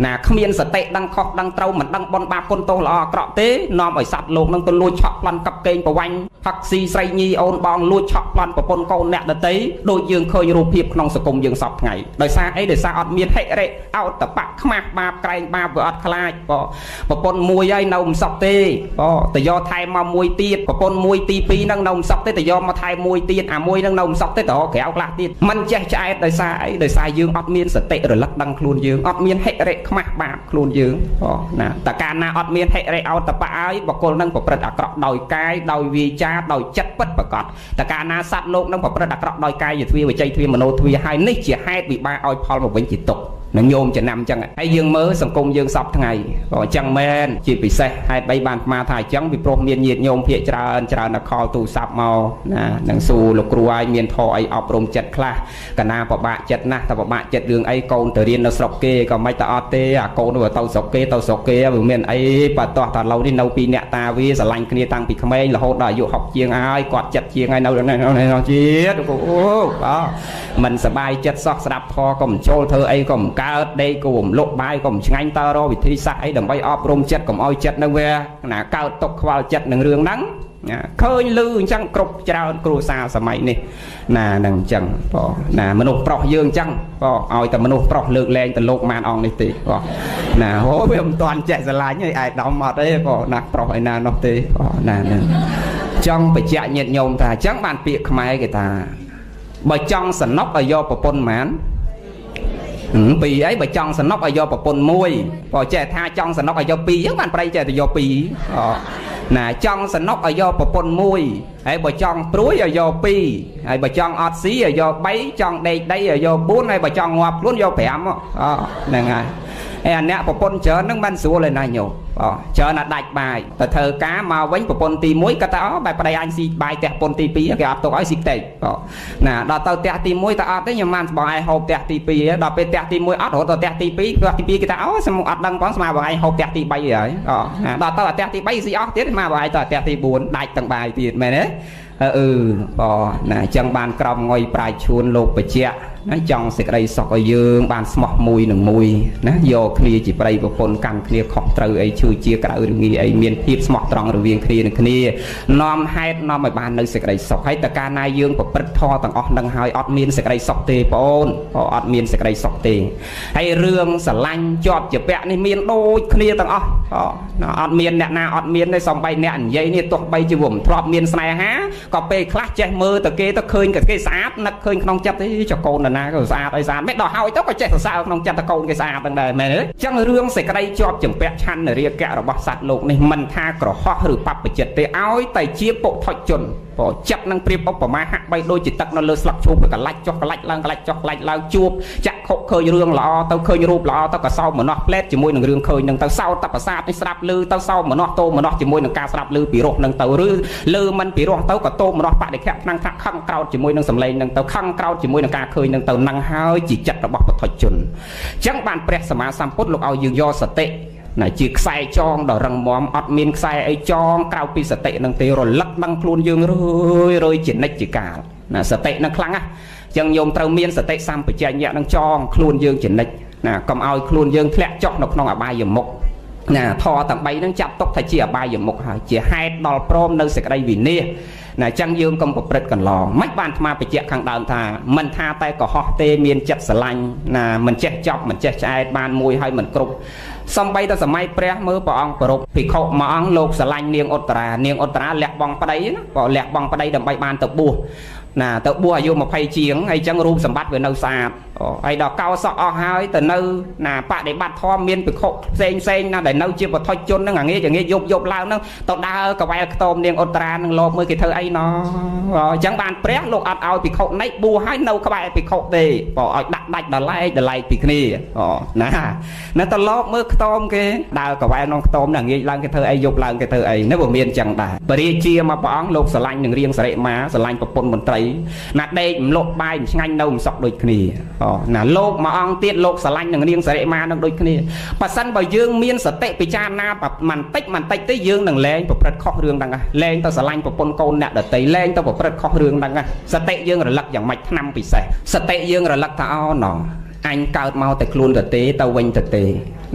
ណាគ្មានសតិដឹងខុសដឹងត្រូវមិនដឹងបនបាបគុណទោសល្អអាក្រក់ទេនាំឲ្យសត្វលោកនឹងទៅលួចឆក់ប្លន់កັບកេងប្រវាញ់ផឹកស៊ីស្រីញីអូនបងលួចឆក់ប្លន់ប្រពន្ធកូនអ្នកដទៃដូចយើងឃើញរូបភាពក្នុងសង្គមយើងសពថ្ងៃដោយសារអីដោយសារអត់មានហិរិអោតបៈខ្មាស់បាបក្រែងបាបវាអត់ខ្លាចប្រពន្ធមួយហើយនៅមិនសក់ទេតយកថែមមកមួយទៀតប្រពន្ធមួយទី2ហ្នឹងនៅមិនសក់ទេតយកមកថែមមួយទៀតអាមួយហ្នឹងនៅមិនសក់ទេតក្រៅខ្លះទៀតមិនចេះឆ្អែតដោយសារអីដោយសារយើងអត់មានសតិរលឹកដឹងខ្លួនយើងអត់មានហិរិខ្មាស់បាបខ្លួនយើងណាតើកាលណាអត់មានហិរិអោតបៈហើយបុគ្គលនឹងប្រព្រឹត្តអាក្រក់ដោយកាយដោយវាចាដោយចិត្តពិតប្រាកដតើកាលណាសត្វលោកនឹងប្រព្រឹត្តអាក្រក់ដោយកាយទ្វាវិច័យទ្វាមโนទ្វាហើយនេះជាហេតុវិបាកឲ្យផលមកវិញជាទុក្ខនឹងញោមចំណាំអញ្ចឹងហើយយើងមើលសង្គមយើងសពថ្ងៃក៏អញ្ចឹងមែនជាពិសេសហេតុបីបានអាត្មាថាអញ្ចឹងពីព្រោះមានញាតិញោមភាគច្រើនដល់ខលទូរស័ព្ទមកណានឹងសួរលោកគ្រូឲ្យមានធរអីអប់រំចិត្តខ្លះកណាពិបាកចិត្តណាស់តែពិបាកចិត្តរឿងអីកូនទៅរៀននៅស្រុកគេក៏មិនតែអត់ទេអាកូនទៅស្រុកគេវាមានអីបើតោះតែឡូវនេះនៅពីអ្នកតាវាស្រឡាញ់គ្នាតាំងពីក្មេងរហូតដល់អាយុ60ជាងហើយគាត់ចិត្តជាងហើយនៅជាតិអូមិនសบายចិត្តសោះស្ដាប់ធរក៏មិនចូលធ្វើអីក៏កើតដេកក៏រំលក់បាយក៏មិនឆ្ងាញ់តើរកវិធីសាស្ត្រអីដើម្បីអប់រំចិត្តកុំឲ្យចិត្តនឹងវាណាកើតទុកខ្វល់ចិត្តនឹងរឿងហ្នឹងឃើញលឺអញ្ចឹងគ្រប់ច្រើនគ្រួសារសម័យនេះណានឹងអញ្ចឹងណាមនុស្សប្រុសយើងអញ្ចឹងឲ្យតែមនុស្សប្រុសលើកលែងទៅលោកម៉ានអង្គនេះទេណាហូវាមិនតាន់ចេះស្រឡាញ់ឲ្យឯកឧត្តមអត់ទេណាប្រុសឯណានោះទេណានឹងចង់បញ្ជាក់ញាតិញោមថាអញ្ចឹងបានពាក្យខ្មែរគេថាបើចង់សនុកឲ្យយកប្រពន្ធម៉ានពីរអីបើចង់សនុកឲ្យយកប្រពន្ធមួយបើចេះថាចង់សនុកឲ្យយកពីរហ្នឹងបានប្រៃចេះតែយកពីរណាចង់សនុកឲ្យយកប្រពន្ធមួយហើយបើចង់ព្រួយឲ្យយកពីរហើយបើចង់អត់ស៊ីឲ្យយក3ចង់ដេកដីឲ្យយក4ហើយបើចង់ងាប់ខ្លួនយក5ហ្នឹងហើយអាអ្នកប្រពន្ធច្រើនហ្នឹងមិនស្រួលទេណាញោមច្រើនណាស់ដាច់បាយទៅធ្វើការមកវិញប្រពន្ធទី1គាត់ថាបែបប្តីអញស៊ីបាយផ្ទះប្រពន្ធទី2គេអត់ទុកឲ្យស៊ីផ្ទៃណាដល់ទៅផ្ទះទី1ទៅអត់ទេខ្ញុំបានស្បងឯងហូបផ្ទះទី2ដល់ពេលផ្ទះទី1អត់រហូតដល់ផ្ទះទី2ផ្ទះទី2គេថាសំអត់ដឹងផងស្មាបងឯងហូបផ្ទះទី3ហើយដល់ទៅផ្ទះទី3ស៊ីអស់ទៀតស្មាបងឯងទៅផ្ទះទី4ដាច់ទាំងបាយទៀតមែនទេណាអញ្ចឹងបានក្រំងុយប្រាជ្ញឈួនលោកបច្ចៈណាចង់សេចក្តីសុខឲ្យយើងបានស្មោះមួយនឹងមួយណាយកគ្នាជាប្តីប្រពន្ធកាន់គ្នាខុសត្រូវអីឈឺជាក្រៅរងាអីមានភាពស្មោះត្រង់រវាងគ្នានឹងគ្នានាំហេតុនាំឲ្យបាននៅសេចក្តីសុខហើយតើកាលណាយើងប្រព្រឹត្តធម៌ទាំងអស់នឹងហើយអត់មានសេចក្តីសុខទេបងអូនអត់មានសេចក្តីសុខទេហើយរឿងស្រឡាញ់ជាប់ជាពាក់នេះមានដូចគ្នាទាំងអស់អត់មានអ្នកណាអត់មានទេសំបីអ្នកនិយាយនេះទោះបីជាមិនធ្លាប់មានស្នេហាក៏ពេលខ្លះចេះមើលទៅគេទៅឃើញគេស្អាតនឹកឃើញក្នុងចិត្តទេចកូនណាក៏ស្អាតអីស្អាតមិនដល់ហើយទៅក៏ចេះសរសើរក្នុងចិត្តតកូនគេស្អាតហ្នឹងដែរមែនទេអញ្ចឹងរឿងសេចក្តីជាប់ចម្ពាក់ឆន្ទរាគៈរបស់សត្វលោកនេះមិនថាក្រហោះឬបព្វជិតទេឲ្យតែជាពុថុជនចិត្តនឹងព្រៀបឧបមាហាក់បីដូចជាទឹកនៅលើស្លឹកឈូកកលាច់ចុះកលាច់ឡើងកលាច់ចុះកលាច់ឡើងជួបចាក់ខុកឃើញរឿងល្អទៅឃើញរូបល្អទៅក៏សោមនស្សផ្លែតជាមួយនឹងរឿងឃើញនឹងទៅសោតប្រសាទនេះស្ដាប់ឮទៅសោមនស្សតោមនស្សជាមួយនឹងការស្ដាប់ឮពីរោះនឹងទៅឬឮមិនពីរោះទៅក៏តោមនស្សបដិខៈឆ្នាំងថាខឹងក្រោតជាមួយនឹងសម្លេងនឹងទៅខឹងក្រោតជាមួយនឹងការឃើញនឹងទៅនឹងហើយជាចិត្តរបស់ពុទ្ធជនអញ្ចឹងបានព្រះសម្មាសម្ពុទ្ធលោកឲ្យយើងយកសតិណាជាខ្សែចងដ៏រឹងមាំអត់មានខ្សែអីចងក្រៅពីសតិនឹងទេរលឹកដឹងខ្លួនយើងរឿយជានិច្ចជាកាលណាសតិនឹងខ្លាំងណាស់អញ្ចឹងញោមត្រូវមានសតិសម្បជញ្ញៈនឹងចងខ្លួនយើងជានិច្ចណាកុំឲ្យខ្លួនយើងធ្លាក់ចុះនៅក្នុងអបាយមុខណាធរទាំង3នឹងចាប់ទុកថាជាអបាយមុខហើយជាហេតុដល់ព្រមនៅសេចក្តីវិនាសណាអញ្ចឹងយើងកុំប្រព្រឹត្តកន្លងមិនបានអាត្មាបញ្ជាក់ខាងដើមថាមិនថាតែកុហកទេមានចិត្តស្រឡាញ់ណាមិនចេះចប់មិនចេះឆ្អែតបានមួយហើយមិនគ្រប់សំបីតែសម័យព្រះមើលព្រះអង្គប្រពភិក្ខុមួយអង្គលោកស្រឡាញ់នាងឧត្តរាលះបង់ប្តីណាលះបង់ប្តីដើម្បីបានទៅបួសណាទៅបួសអាយុ20ជាងហើយអញ្ចឹងរូបសម្បត្តិវានៅស្អាតហើយដល់កោសក់អស់ហើយទៅនៅណាបដិបត្តិធម៌មានភិក្ខុផ្សេងណាដែលនៅជាវត្ថុជនហ្នឹងអាងាយយប់ឡើងហ្នឹងទៅដើរកវែលខ្ទមនាងឧត្តរានឹងលោកមើលគេធ្វើអីណោះអញ្ចឹងបានព្រះលោកអត់ឲ្យភិក្ខុណេកបួសហើយនៅក្បែរភិក្ខុទេឲ្យដាក់ដាច់ដល់ឡែកពីគ្នាណាទៅលោកមើល ខ្ទមគេដើរកវ៉ែក្នុងខ្ទមណាងាយឡើងគេធ្វើអីយប់ឡើងគេធ្វើអីនេះបើមានចឹងដែរបរិជាមកព្រះអង្គលោកស្រឡាញ់នឹងរៀងសរិមាស្រឡាញ់ប្រពន្ធមន្ត្រីណាដេកមលក់បាយឆ្ងាញ់នៅមិនសក់ដូចគ្នាណាលោកមួយអង្គទៀតលោកស្រឡាញ់នឹងរៀងសរិមានឹងដូចគ្នាប៉ះសិនបើយើងមានសតិពិចារណាបន្តិចទេយើងនឹងលែងប្រព្រឹត្តខុសរឿងហ្នឹងលែងទៅស្រឡាញ់ប្រពន្ធកូនអ្នកដទៃលែងទៅប្រព្រឹត្តខុសរឿងហ្នឹងសតិយើងរលឹកយ៉ាងម៉េចឆ្នាំពិសេសសតិយើងរលឹកថាអូណោអញកើតមកតែខ្លួនទៅទេទៅវិញទៅទេ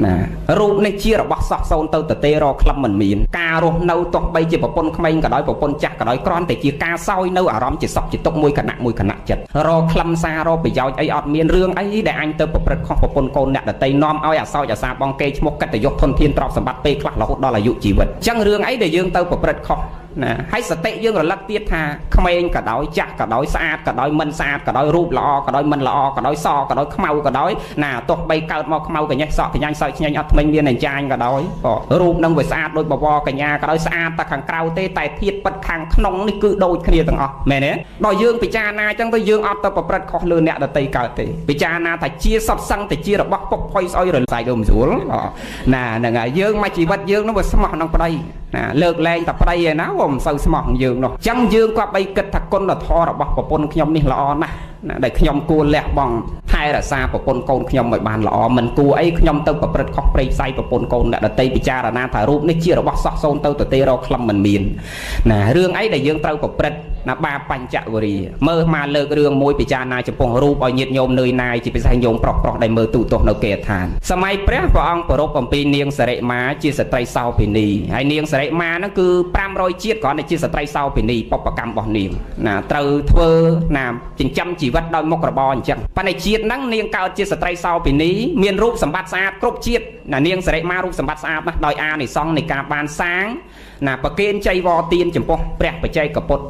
ណារូបនេះជារបស់សោះសូនទៅទេរកក្លឹមមិនមានការរស់នៅទោះបីជាប្រពន្ធក្មេងក៏ដោយប្រពន្ធចាស់ក៏ដោយគ្រាន់តែជាការសោយនៅអារម្មណ៍ជាសក់ជាទុកមួយគណៈចិត្តរកក្លឹមសាររកប្រយោជន៍អីអត់មានរឿងអីដែលអញទៅប្រព្រឹត្តខុសប្រពន្ធកូនអ្នកដទៃនាំឲ្យអាសោចអាសាបងគេឈ្មោះកិត្តិយសធនធានទ្រព្យសម្បត្តិពេលខ្លះរហូតដល់អាយុជីវិតអញ្ចឹងរឿងអីដែលយើងទៅប្រព្រឹត្តខុសណាហើយសតិយើងរលឹកទៀតថាក្មេងក៏ដោយចាស់ក៏ដោយស្អាតក៏ដោយមិនស្អាតក៏ដោយរូបល្អក៏ដោយមិនល្អក៏ដោយសក៏ដោយខ្មៅក៏ដោយណាទោះបីកើតមកខ្មៅកញ្ញេះសក់កញ្ញាញ់សើចឆ្ងាញ់អត់ថ្មិញមានអញ្ចាញក៏ដោយរូបនឹងវាស្អាតដូចបវរកញ្ញាក៏ដោយស្អាតតែខាងក្រៅទេតែធាតុពិតខាងក្នុងនេះគឺដូចគ្នាទាំងអស់មែនទេដល់យើងពិចារណាអញ្ចឹងទៅយើងអត់ទៅប្រព្រឹត្តខុសលើអ្នកដទៃកើតទេពិចារណាថាជាសត្វសឹងតែជារបស់ពុកផុយស្អុយរលសាយដូចមិនស្រួលណាហ្នឹងហើយយើងមកជីវិតយើងនោះវាស្មោះក្នុងប្តីណាលើកលែងតែប្តីឯណាមិនសូវស្មោះយើងនោះអញ្ចឹងយើងក៏បីគិតថាគុណធម៌របស់ប្រពន្ធខ្ញុំនេះល្អណាស់ណាដែលខ្ញុំគួរលះបង់ថែរក្សាប្រពន្ធកូនខ្ញុំឲ្យបានល្អមិនគួរអីខ្ញុំទៅប្រព្រឹត្តខុសព្រៃផ្សៃប្រពន្ធកូនអ្នកដទៃពិចារណាថារូបនេះជារបស់សោះសូនទៅទេរកក្លឹមមិនមានណារឿងអីដែលយើងត្រូវប្រព្រឹត្តណាបាបញ្ចវរីមើលមកលើករឿងមួយពិចារណាចំពោះរូបឲ្យញាតិញោមនឿយណាយជាពិសេសញោមប្រុសដែលមើលទូទាស់នៅគេឋានសម័យព្រះអង្គប្រពអំពីនាងសរិមាជាស្ត្រីសោភិនីហើយនាងសរិមាហ្នឹងគឺ500ជាតិគ្រាន់តែជាស្ត្រីសោភិនីបុព្វកម្មរបស់នាងណាត្រូវធ្វើណាចិញ្ចឹមជីវិតដោយមុខរបរអញ្ចឹងប៉ុន្តែជាតិហ្នឹងនាងកើតជាស្ត្រីសោភិនីមានរូបសម្បត្តិស្អាតគ្រប់ជាតិណានាងសរិមារូបសម្បត្តិស្អាតណាស់ដោយអានិសង្សនៃការបានសាងណាប្រគេនចៃវរទានចំពោះព្រះបច្ចេកពុទ្ធ